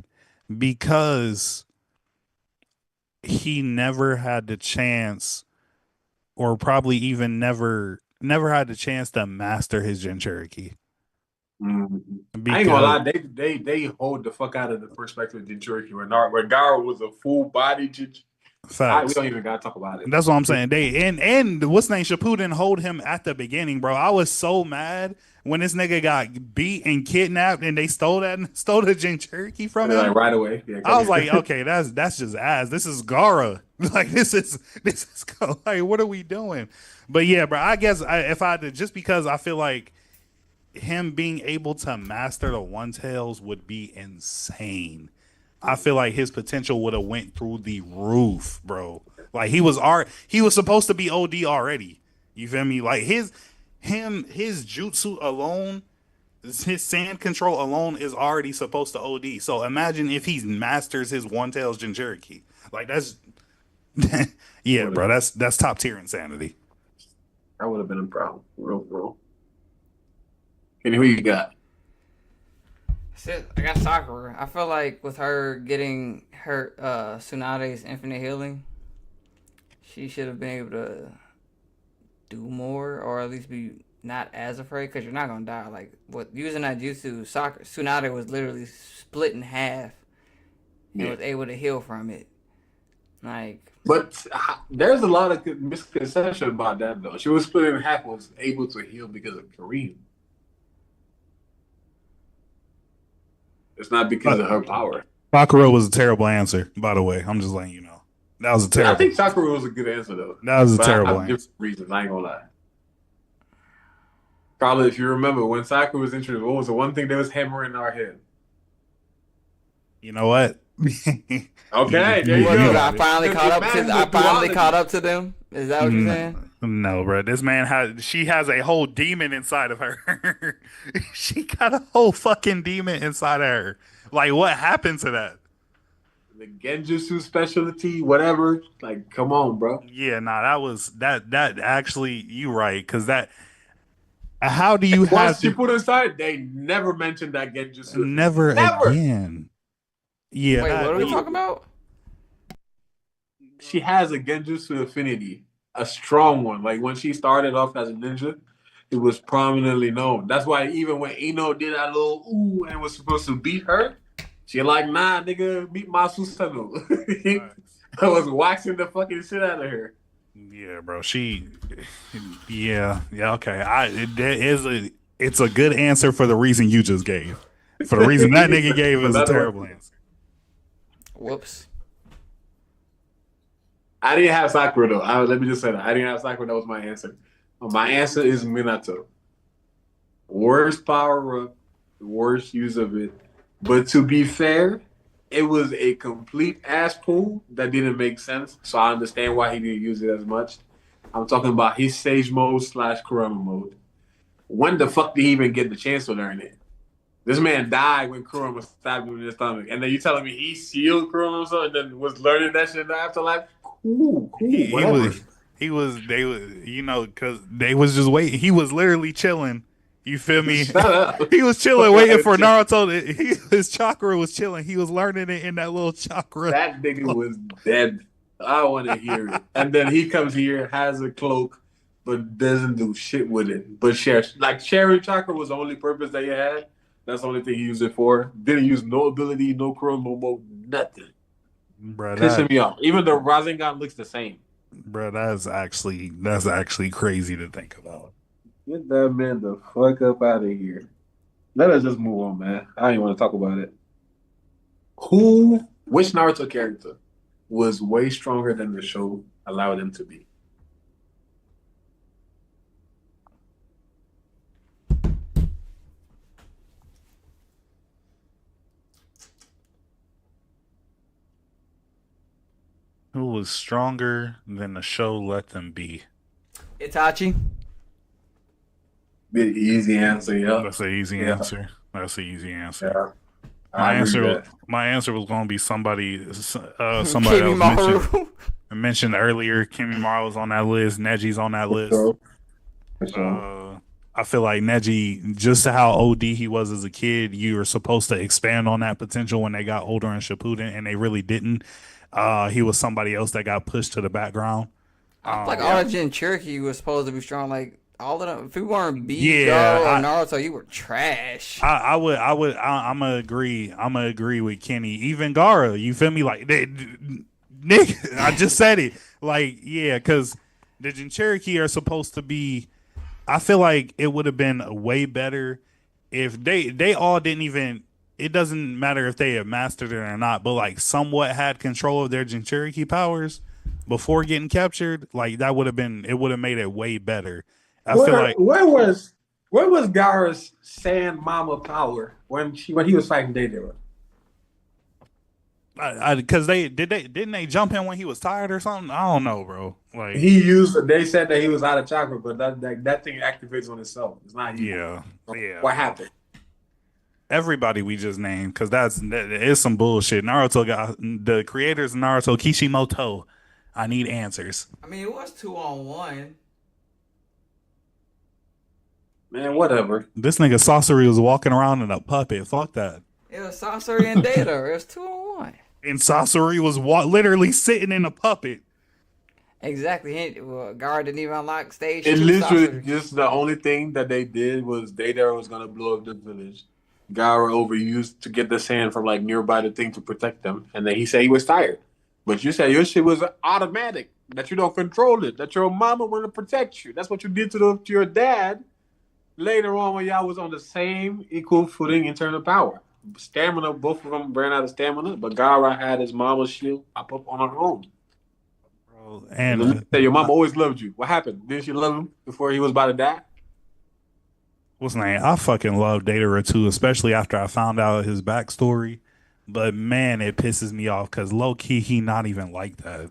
because he never had the chance, or probably even never had the chance to master his Jinchuriki. I ain't gonna Because lie, they hold the fuck out of the perspective of Jinchuriki when Gara was a full body Jinchuriki. We facts. don't even gotta talk about it. That's what I'm saying. They and what's name Shippuden hold him at the beginning, bro. I was so mad when this nigga got beat and kidnapped and they stole the Jinchuriki from him. Like right away. Yeah, I was like, okay, that's just ass. This is Gara. Like this is like what are we doing? But yeah, bro. I guess if I had to, just because I feel like him being able to master the one tails would be insane. I feel like his potential would have went through the roof, bro. Like he was supposed to be OD already. You feel me? Like his jutsu alone, his sand control alone is already supposed to OD. So imagine if he masters his one tails Jinchuriki. Like that's yeah, bro. That's top tier insanity. That would have been a problem. Real. And who you got? I got Sakura. I feel like with her getting her Tsunade's infinite healing, she should have been able to do more, or at least be not as afraid, because you're not gonna die. Like with using that jutsu, Tsunade was literally split in half and was able to heal from it. Like, but there's a lot of misconception about that though. She was split in half, was able to heal because of Kareem. It's not because of her power. Sakura was a terrible answer, by the way. I'm just letting you know. That was a terrible. I think Sakura was a good answer though. That was a terrible I have answer. different reasons. I ain't gonna lie. Carla, if you remember when Sakura was introduced, what was the one thing that was hammering in our head? You know what? Okay, there you go. I finally caught up to them. Is that what you're saying? No, bro. This man she has a whole demon inside of her. She got a whole fucking demon inside of her. Like, what happened to that? The Genjutsu specialty, whatever. Like, come on, bro. Yeah, nah, that actually, you right, because How do you Once have she to put aside, they never mentioned that genjutsu. never Never. again? Yeah, Wait, what are we that, talking about? She has a genjutsu affinity, a strong one. Like when she started off as a ninja, it was prominently known. That's why even when Ino did that little ooh and was supposed to beat her, she like, nah, nigga, beat my Susano. I was waxing the fucking shit out of her. yeah, bro. Yeah, okay. It's a good answer for the reason you just gave. For the reason that nigga gave is a terrible answer. Whoops. I didn't have Sakura though. Let me just say that I didn't have Sakura. That was my answer. My answer is Minato. Worst power up, worst use of it. But to be fair, it was a complete ass pull that didn't make sense. So I understand why he didn't use it as much. I'm talking about his Sage mode / Kurama mode. When the fuck did he even get the chance to learn it? This man died when Kurama stabbed him in the stomach. And then you telling me he sealed Kurama and then was learning that shit in the afterlife? Cool, whatever. They was, because they was just waiting. He was literally chilling. You feel me? Shut up. He was chilling, waiting for Naruto. His chakra was chilling. He was learning it in that little chakra. That nigga was dead. I want to hear it. And then he comes here, has a cloak, but doesn't do shit with it. But Sharing chakra was the only purpose that he had. That's the only thing he used it for. Didn't use no ability, no Kurama mode, nothing. Bruh, Pissing me off. Even the Rasengan looks the same. Bruh, that's actually crazy to think about. Get that man the fuck up out of here. Let us just move on, man. I don't even want to talk about it. Which Naruto character was way stronger than the show allowed him to be? Who was stronger than the show let them be? Itachi. Bit easy answer, yeah. That's an easy answer. That's an easy answer. Yeah. My answer was going to be somebody else mentioned earlier. Kimimaro was on that list. Neji's on that list. I feel like Neji, just how OD he was as a kid, you were supposed to expand on that potential when they got older in Shippuden, and they really didn't. He was somebody else that got pushed to the background. Like all the Jinchuriki was supposed to be strong. Like all of them. If we weren't Go or Naruto, you were trash. I'm gonna agree. I'm gonna agree with Kenny. Even Gaara, you feel me? Like Nick, I just said it. Like because the Jinchuriki are supposed to be. I feel like it would have been way better if they all didn't even. It doesn't matter if they have mastered it or not, but like somewhat had control of their Jinchuriki powers before getting captured. Like that would have made it way better. Feel like where was Gaara's Sand Mama power when he was fighting Deidara? Because didn't they jump him when he was tired or something? I don't know, bro. Like they said that he was out of chakra, but that thing activates on itself. It's not you. Yeah. What happened? Everybody we just named, because that is some bullshit. Naruto got the creators of Naruto, Kishimoto. I need answers. I mean, it was 2-on-1. Man, whatever. This nigga Sasori was walking around in a puppet. Fuck that. It was Sasori and Data. It was 2-on-1. And Sasori was literally sitting in a puppet. Exactly. Gaara didn't even unlock stage. It literally just the only thing that they did was Deidara was gonna blow up the village. Gaara overused to get the sand from like nearby the thing to protect them, and then he said he was tired. But you said your shit was automatic, that you don't control it, that your mama want to protect you. That's what you did to your dad later on when y'all was on the same equal footing in terms of power. Stamina, both of them ran out of stamina, but Gaara had his mama's shield pop up on her own. Bro, and your mama always loved you. What happened? Didn't she love him before he was about to die? What's his name? I fucking love Deidara too, especially after I found out his backstory. But man, it pisses me off because low key he not even like that.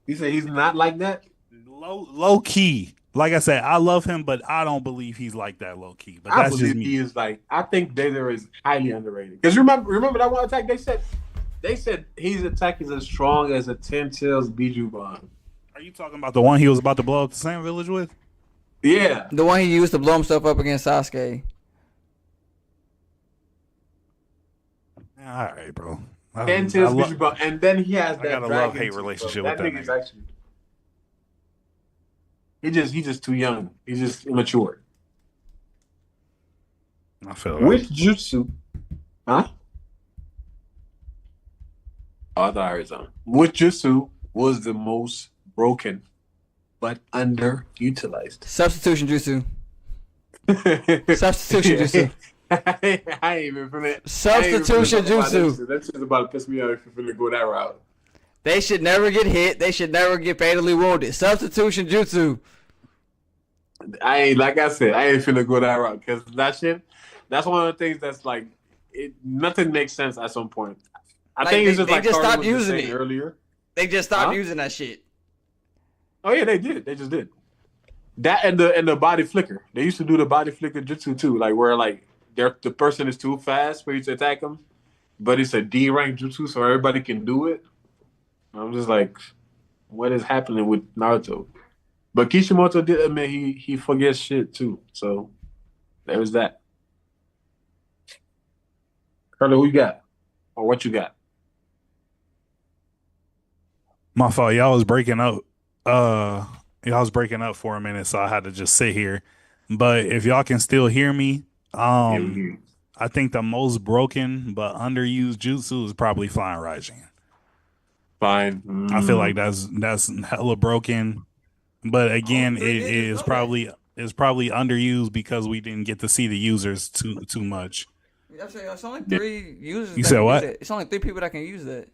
You say he's not like that? Low key. Like I said, I love him, but I don't believe he's like that low key. But that's just me. He is like. I think Deidara is highly underrated. Because remember that one attack they said his attack is as strong as a 10 tails Biju bomb. Are you talking about the one he was about to blow up the sand village with? Yeah. The one he used to blow himself up against Sasuke. All right, bro. Intense bitch, bro. And then he has I that got a dragon love-hate too, bro. relationship That with that nigga's nigga. actually. He's just too young. He's just immature. I feel Which that. jutsu? Huh? Oh, I thought I heard something. Which jutsu was the most broken but underutilized? Substitution jutsu. Substitution jutsu. I ain't even finna. Substitution jutsu. That's just about to piss me off if you're finna go that route. They should never get hit. They should never get fatally wounded. Substitution jutsu. Like I said, I ain't finna go that route because that shit. That's one of the things that's like, nothing makes sense at some point. I think it's just they like just Carter stopped was just using saying it earlier. They just stopped using that shit. Oh yeah, they did. They just did. That and the body flicker. They used to do the body flicker jutsu too, like where like the person is too fast for you to attack them, but it's a D rank jutsu, so everybody can do it. I'm just like, what is happening with Naruto? But Kishimoto did admit he forgets shit too. So there's that. Carter, who you got? Or what you got? My fault. Y'all was breaking up. Y'all was breaking up for a minute, so I had to just sit here. But if y'all can still hear me, I think the most broken but underused jutsu is probably Flying Raijin. Fine. I feel like that's hella broken. But again, it is probably underused because we didn't get to see the users too much. It's only 3 users. You said what? It's only 3 people that can use that.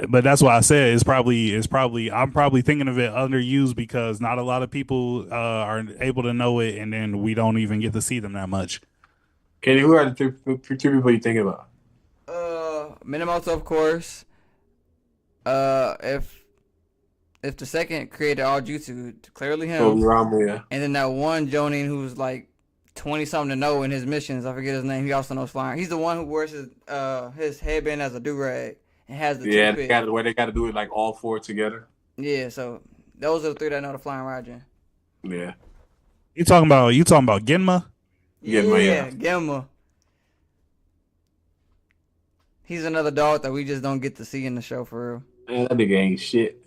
But that's why I said it's probably I'm probably thinking of it underused because not a lot of people are able to know it, and then we don't even get to see them that much. Kenny, who are the two people you thinking about? Minamoto, of course. If the second created all jutsu, clearly him. Yeah. And then that one Jonin who's like 20 something to know in his missions. I forget his name. He also knows flying. He's the one who wears his headband as a do rag and has the toothpick. They got to do it like all 4 together. Yeah, so those are the 3 that know the flying Raijin. Yeah. You talking about Genma? Yeah, Genma. He's another dog that we just don't get to see in the show for real. Man, that nigga ain't shit.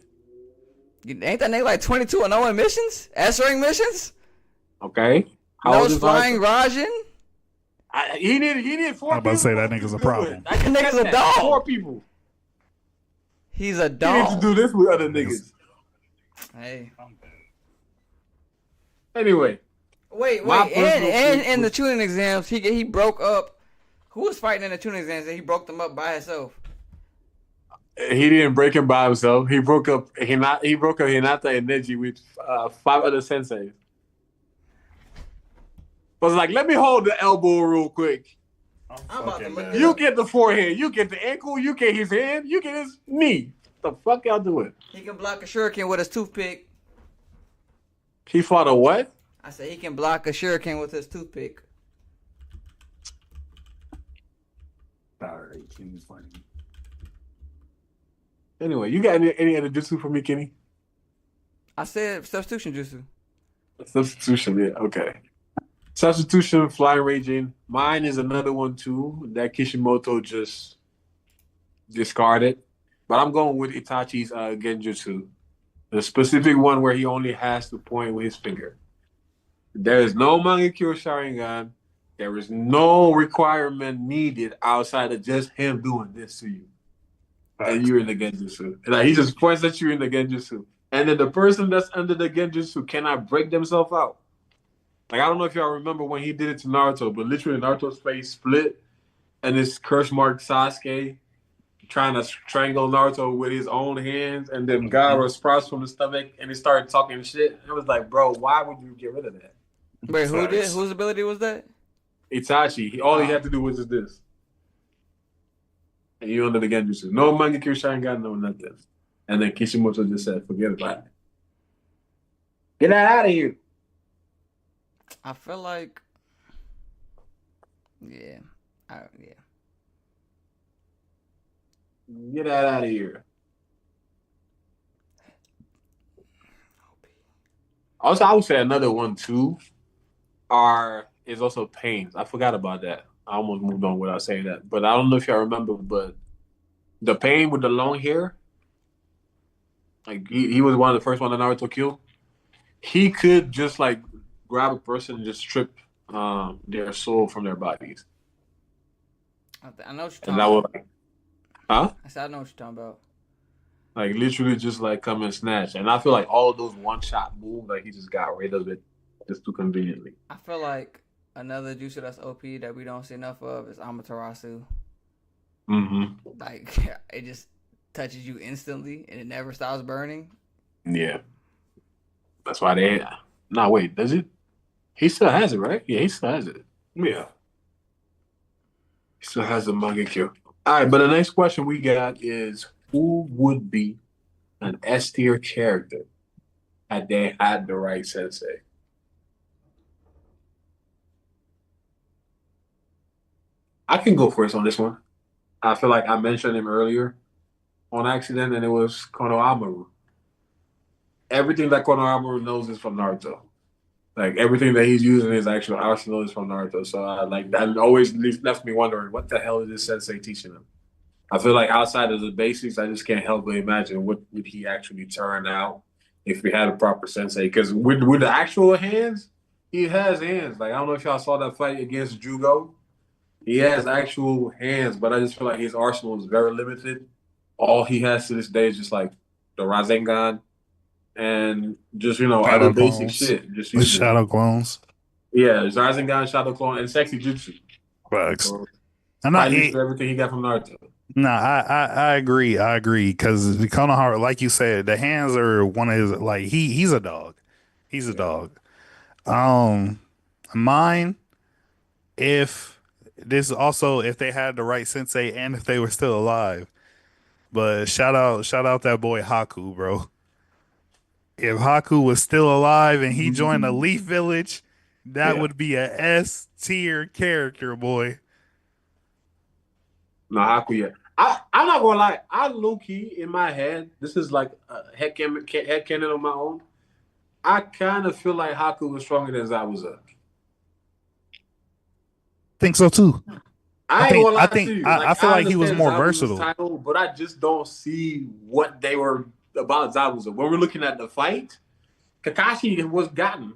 Ain't that nigga like 22-0 in missions? S-rank missions? Okay. Knows flying Raijin? He needed 4 people. I'm about to say that nigga's a problem. That nigga's a dog. 4 people. He's a dog. He needs to do this with other niggas. Hey. Anyway. Wait. And in the tuning exams, he broke up. Who was fighting in the tuning exams and he broke them up by himself? He didn't break him by himself. He broke up Hinata and Neji with 5 other senseis. Was like, let me hold the elbow real quick. I'm about to look You get the forehand, you get the ankle, you get his hand, you get his knee. What the fuck y'all doing? He can block a shuriken with his toothpick. He fought a what? I said he can block a shuriken with his toothpick. Alright, Kenny's funny. Anyway, you got any other jutsu for me, Kenny? I said substitution jutsu. Substitution, yeah, okay. Substitution, Flying Raijin. Mine is another one too that Kishimoto just discarded. But I'm going with Itachi's Genjutsu. The specific one where he only has to point with his finger. There is no Mangekyo Sharingan. There is no requirement needed outside of just him doing this to you. And you're in the Genjutsu. Like, he just points at you in the Genjutsu. And then the person that's under the Genjutsu cannot break themselves out. Like, I don't know if y'all remember when he did it to Naruto, but literally Naruto's face split and this curse mark Sasuke trying to strangle Naruto with his own hands, and then Gaara sprouts from the stomach and he started talking shit. It was like, bro, why would you get rid of that? Wait, who did? Whose ability was that? Itachi. All he had to do was just this. And you under the Genjutsu. No Mangekyo Sharingan, no nothing. And then Kishimoto just said, forget about it. Get that out of here. I feel like, yeah. Get that out of here. Also, I would say another one too is also Pains. I forgot about that. I almost moved on without saying that. But I don't know if y'all remember, but the Pain with the long hair, like he was one of the first one that Naruto killed. He could just like grab a person and just strip their soul from their bodies. I know what you're And talking that was about. like, huh? I said I know what you're talking about. Like literally just like come and snatch. And I feel like all of those one shot moves, like he just got rid of it just too conveniently. I feel like another jutsu that's OP that we don't see enough of is Amaterasu. Mm-hmm. Like it just touches you instantly and it never stops burning. Yeah. That's why they no wait, does it? He still has it, right? Yeah, he still has it. Yeah. He still has the Mangekyo. All right, but the next question we got is who would be an S tier character had they had the right sensei? I can go first on this one. I feel like I mentioned him earlier on accident, and it was Konohamaru. Everything that Konohamaru knows is from Naruto. Like everything that he's using his actual arsenal is from Naruto. So I like that always left me wondering what the hell is this sensei teaching him? I feel like outside of the basics, I just can't help but imagine what would he actually turn out if we had a proper sensei. Because with the actual hands, he has hands. Like I don't know if y'all saw that fight against Jugo. He has actual hands, but I just feel like his arsenal is very limited. All he has to this day is just like the Rasengan and just other Shadow basic clones. shit. Just The using it. shadow clones. Yeah, it's Rasengan, Shadow Clone, and Sexy Jutsu. Facts. So And probably uses everything he got from Naruto. I agree. I agree because Konohara, like you said, the hands are one of his. Like he's a dog. He's a dog. Um, Mine, if this also if they had the right sensei and if they were still alive. But shout out that boy Haku, bro. If Haku was still alive and he joined the Leaf Village, that Yeah. would be a S tier character, boy. No, Hakuya. I'm not gonna lie. I low key in my head. This is like a head canon on my own. I kind of feel like Haku was stronger than Zabuza. Think so too. I ain't gonna lie to you. I Like feel I like he was understand more Zabuza's versatile. title, but I just don't see what they were about Zabuza. When we're looking at the fight, Kakashi was gotten.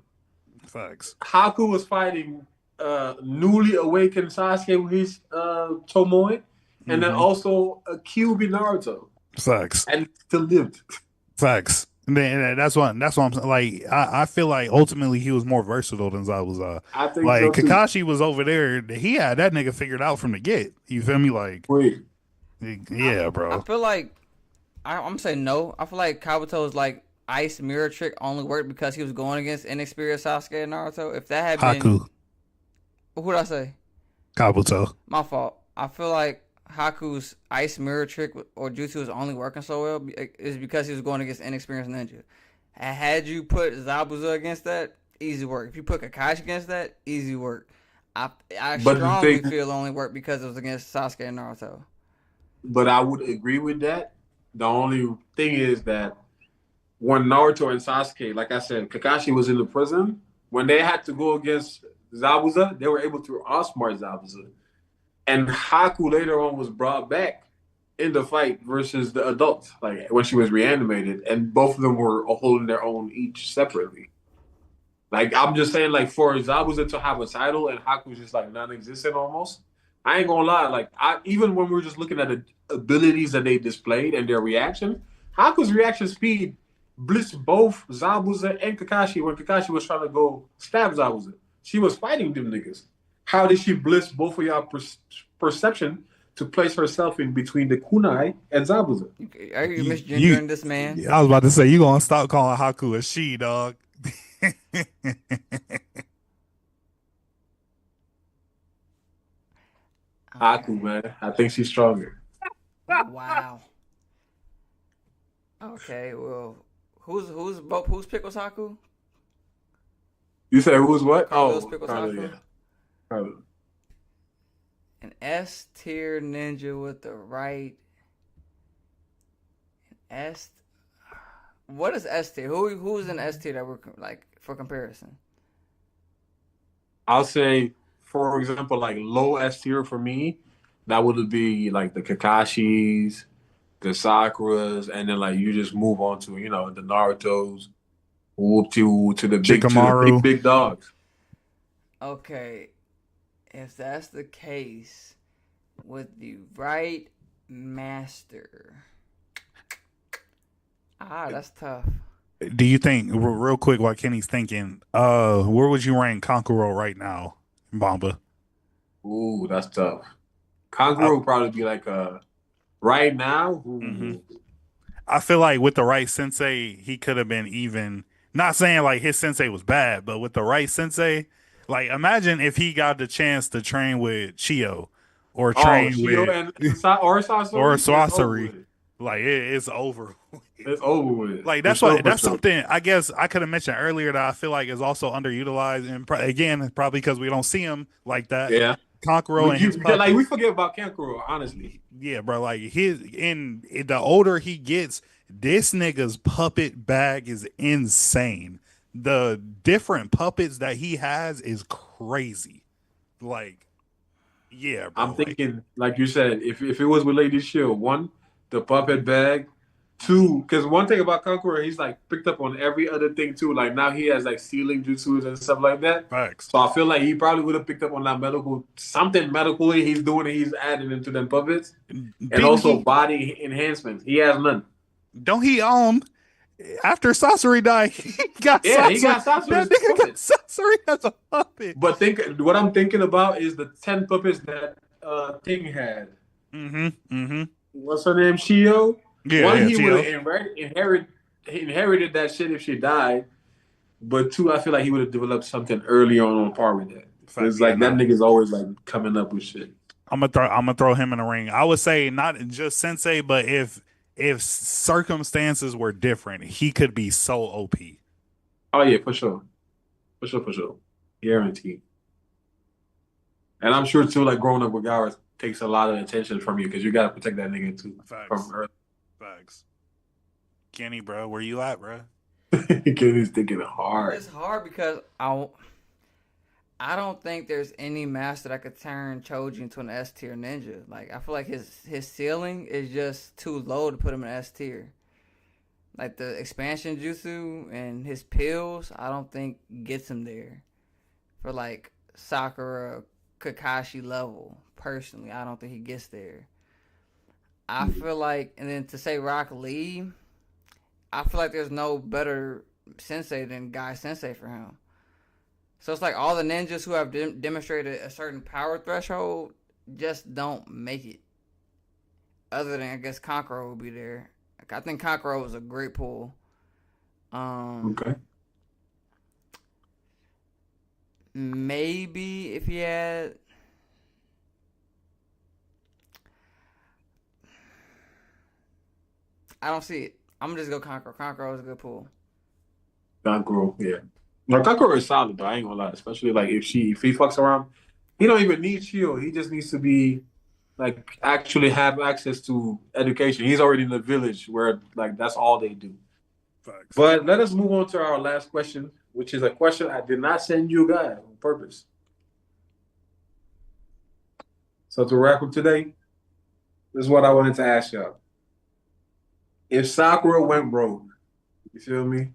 Facts. Haku was fighting newly awakened Sasuke with his Tomoe, and then also a Kyuubi Naruto, Facts. and still lived. Facts. And then that's what I'm saying. Like I feel like ultimately he was more versatile than Zabuza. I think Like so too. Kakashi was over there. He had that nigga figured out from the get. You feel me? Like Wait, yeah, I bro. feel like I'm gonna say no. I feel like Kabuto's like ice mirror trick only worked because he was going against inexperienced Sasuke and Naruto. If that had been, Haku, what did I say? Kabuto. My fault. I feel like Haku's ice mirror trick or jutsu is only working so well is because he was going against inexperienced ninja. Had you put Zabuza against that, easy work. If you put Kakashi against that, easy work. I but the strongly thing, feel it only worked because it was against Sasuke and Naruto. but I would agree with that. The only thing is that when Naruto and Sasuke, like I said, Kakashi was in the prison. When they had to go against Zabuza, they were able to outsmart Zabuza. And Haku later on was brought back in the fight versus the adults, like when she was reanimated, and both of them were holding their own each separately. Like I'm just saying, like for Zabuza to have a title and Haku's just like non-existent almost. I ain't gonna lie, like I even when we were just looking at the abilities that they displayed and their reaction, Haku's reaction speed blitzed both Zabuza and Kakashi when Kakashi was trying to go stab Zabuza. She was fighting them niggas. How did she blitz both of y'all perception to place herself in between the kunai and Zabuza? Are you You, misgendering this man? I was about to say you gonna stop calling Haku a she, dog. Haku, man, I think she's stronger. Wow. Okay, well, whose pick was Haku? You said who's what? Carlos Oh, pick was Carlos, Haku. yeah. Carlos. An S tier ninja with the right S. What is S tier? Who's in S tier that we're like for comparison? I'll say, for example, like low S tier for me, that would be like the Kakashis, the Sakuras, and then like you just move on to the Narutos, whoop to the Shikamaru. big dogs. Okay, if that's the case, with the right master, that's tough. Do you think, real quick, while Kenny's thinking, where would you rank Kankuro right now, Bamba? Ooh, that's tough. Convo would probably be like right now. Mm-hmm. I feel like with the right sensei, he could have been even. Not saying like his sensei was bad, but with the right sensei, like imagine if he got the chance to train with Chio or train Shio with and or Sasori, or it's over Swasori. with. Like it's over. It's over with. Like For that's sure, what for that's sure. something I guess I could have mentioned earlier that I feel like is also underutilized, and again probably because we don't see him like that. Yeah. Konkuro and his puppet. Like we forget about Kankuro, honestly. Yeah, bro. Like the older he gets, this nigga's puppet bag is insane. The different puppets that he has is crazy. Like, yeah, bro. I'm thinking, like you said, if it was with Lady Shield, one, the puppet bag, two, because one thing about Kankuro, he's like picked up on every other thing too. Like now he has like sealing jutsus and stuff like that. Facts. So I feel like he probably would have picked up on that something medically he's doing and he's adding into them puppets. And also body enhancements. He has none. Don't he after Sasori died, he got Sasori. He got Sasori. That nigga got Sasori as a puppet. But what I'm thinking about is the 10 puppets that Ting had. What's her name? Shio? Yeah, one, he Chio. would have inherited that shit if she died. But two, I feel like he would have developed something early on par with that. It's like that nigga's always like coming up with shit. I'm gonna throw him in the ring. I would say not just Sensei, but if circumstances were different, he could be so OP. Oh yeah, for sure. For sure. Guaranteed. And I'm sure too, like growing up with Gowers takes a lot of attention from you because you gotta protect that nigga too. Facts. From earth. Facts. Kenny, bro, where you at, bro? Kenny's thinking hard. It's hard because I don't think there's any master that could turn Choji into an S tier ninja. Like I feel like his ceiling is just too low to put him in S tier. Like the expansion jutsu and his pills, I don't think gets him there. For like Sakura Kakashi level, personally, I don't think he gets there. I feel like, and then to say Rock Lee, I feel like there's no better sensei than Guy Sensei for him. So it's like all the ninjas who have demonstrated a certain power threshold just don't make it. Other than, I guess, Kankuro will be there. I think Kankuro was a great pull. Okay. Maybe if he had... I don't see it. I'm going to just go Kankuro. Kankuro was a good pull. Kankuro, yeah. No, Kankuro is solid, but I ain't gonna lie. Especially like if he fucks around, he don't even need shield. He just needs to be like actually have access to education. He's already in the village where like that's all they do. Facts. But let us move on to our last question, which is a question I did not send you guys on purpose. So to wrap up today, this is what I wanted to ask y'all. If Sakura went rogue, you feel me?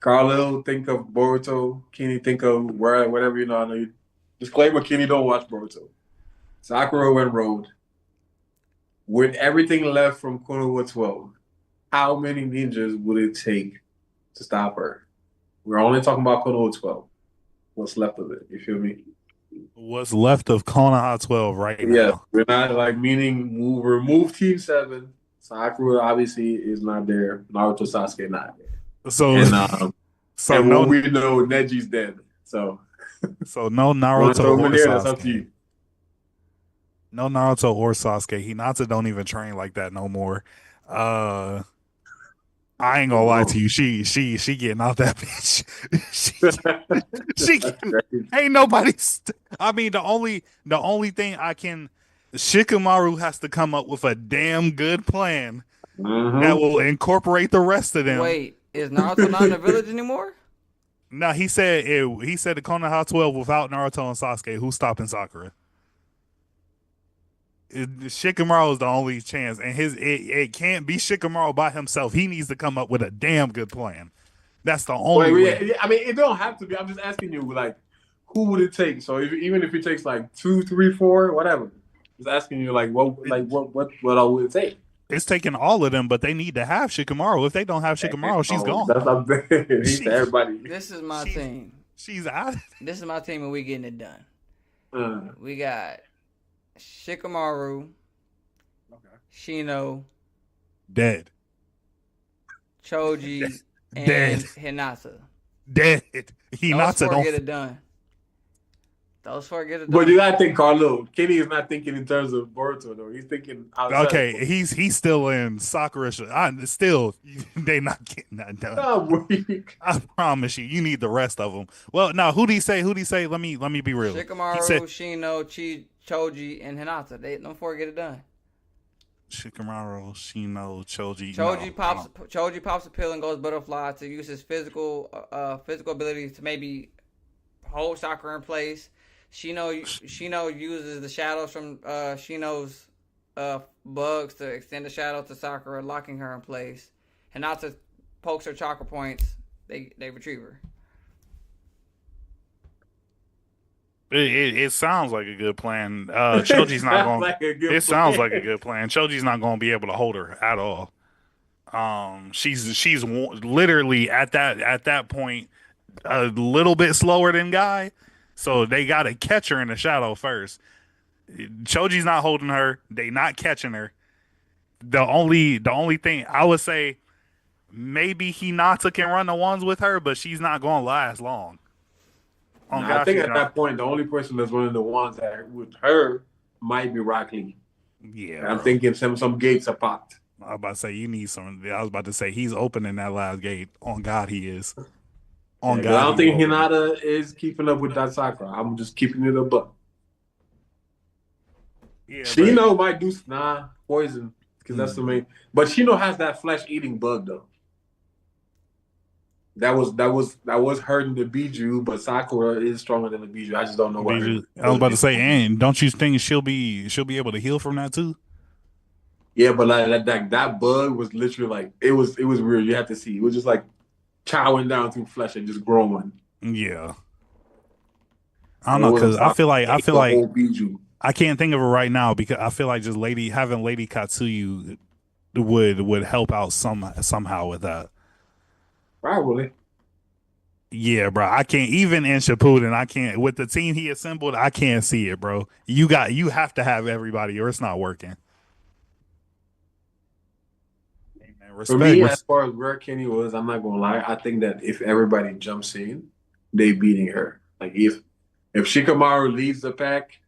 Carlo, think of Boruto. Kenny, think of whatever, I know you. Disclaimer, Kenny don't watch Boruto. Sakura went rogue. With everything left from Konoha 12, how many ninjas would it take to stop her? We're only talking about Konoha 12. What's left of it? You feel me? What's left of Konoha 12 right now? Yeah, we're not like meaning remove Team 7. Sakura obviously is not there. Naruto, Sasuke not there. So, and no, we know Neji's dead. So no Naruto or that's up to you. No Naruto or Sasuke. Hinata don't even train like that no more. I ain't gonna lie to you. She getting out that bitch. Ain't nobody. I mean, the only thing I can. Shikamaru has to come up with a damn good plan that will incorporate the rest of them. Wait, is Naruto not in the village anymore? No, he said the Konoha 12 without Naruto and Sasuke. Who's stopping Sakura? Shikamaru is the only chance, and it can't be Shikamaru by himself. He needs to come up with a damn good plan. That's the only way. I mean, it don't have to be. I'm just asking you, like, who would it take? So even if it takes like 2, 3, 4, whatever, just asking you, like, what all would it take? It's taking all of them, but they need to have Shikamaru. If they don't have Shikamaru, she's gone. That's what I'm saying. He's everybody. This is my team. She's out. This is my team, and we getting it done. We got Shikamaru, Shino, dead, Choji, and dead. Hinata. Dead. Hinata don't get it done. Those four get it done. But you gotta think, Carlo. Kenny is not thinking in terms of Boruto though. He's thinking outside. Okay, he's still in Sakura. Still, they not getting that done. No, I promise you, you need the rest of them. Well, now who do he say? Let me be real. Shikamaru, Shino, Choji, and Hinata. Them four get it done. Shikamaru, Shino, Choji. Choji pops a pill and goes butterfly to use his physical ability to maybe hold Sakura in place. Shino uses the shadows from Shino's bugs to extend the shadow to Sakura, locking her in place. Hinata pokes her chakra points. They retrieve her. It sounds like a good plan. Choji's not going. It sounds like a good plan. Choji's not going to be able to hold her at all. She's literally at that point a little bit slower than Guy, so they got to catch her in the shadow first. Choji's not holding her. They not catching her. The only thing I would say, maybe Hinata can run the ones with her, but she's not going to last long. I think at that point, the only person that's running the ones that with her might be Rock Lee. Yeah, I'm thinking some gates are popped. I was about to say you need some. I was about to say he's opening that last gate. On God, he is. On God, I don't think Hinata is keeping up with that Sakura. I'm just keeping it a buck. Yeah, Shino might do poison because that's the main. But Shino has that flesh eating bug though. That was hurting the Biju, but Sakura is stronger than the Biju. I just don't know why. I was about to say, and don't you think she'll be able to heal from that too? Yeah, but like that bug was literally like it was weird. You have to see. It was just like chowing down through flesh and just growing. Yeah. I don't know because I feel like I can't think of it right now because I feel like just having Lady Katsuyu would help out somehow with that. Probably. Yeah, bro. I can't even in Shippuden. I can't with the team he assembled. I can't see it, bro. You have to have everybody, or it's not working. Hey, man, for me, as far as where Kenny was, I'm not gonna lie. I think that if everybody jumps in, they beating her. Like if Shikamaru leads the pack,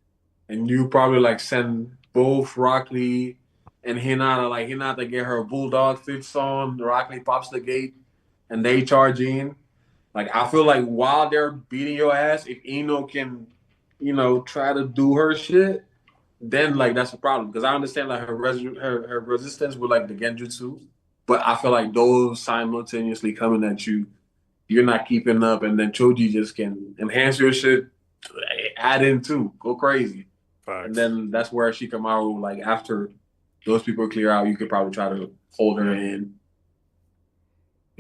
and you probably like send both Rock Lee and Hinata get her bulldog fits on. Rock Lee pops the gate. And they charge in. Like I feel like while they're beating your ass, if Ino can, try to do her shit, then like that's a problem. Because I understand like her resistance with like the Genjutsu, but I feel like those simultaneously coming at you, you're not keeping up, and then Choji just can enhance your shit, add in too, go crazy. Facts. And then that's where Shikamaru, like after those people clear out, you could probably try to hold her in.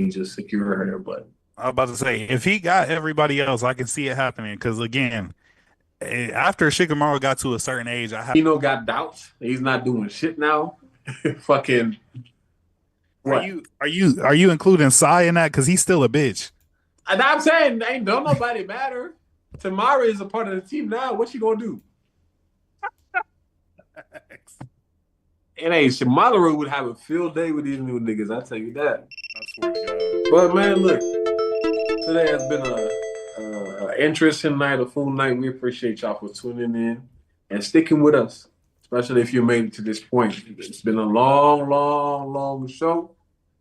Just secure her, but I was about to say if he got everybody else, I can see it happening. Because again, after Shikamaru got to a certain age, got doubts. He's not doing shit now. Fucking. What? Are you including Sai in that? Because he's still a bitch. And I'm saying, don't nobody matter. Tamara is a part of the team now. What you gonna do? It ain't Shimamaru would have a field day with these new niggas. I tell you that. I swear to God. But man, look, today has been a interesting night, a full night. We appreciate y'all for tuning in and sticking with us, especially if you made it to this point. It's been a long, long, long show.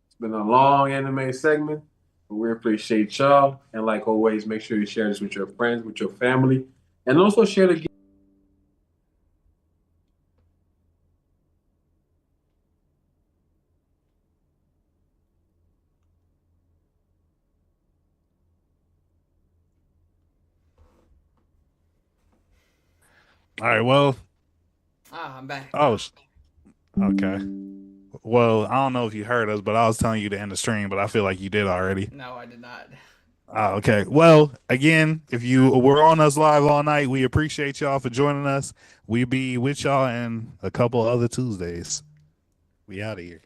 It's been a long anime segment. But we appreciate y'all. And like always, make sure you share this with your friends, with your family, and also share the All right. Well. I'm back. Oh. Okay. Well, I don't know if you heard us, but I was telling you to end the stream, but I feel like you did already. No, I did not. Okay. Well, again, if you were on us live all night, we appreciate y'all for joining us. We be with y'all in a couple other Tuesdays. We out of here.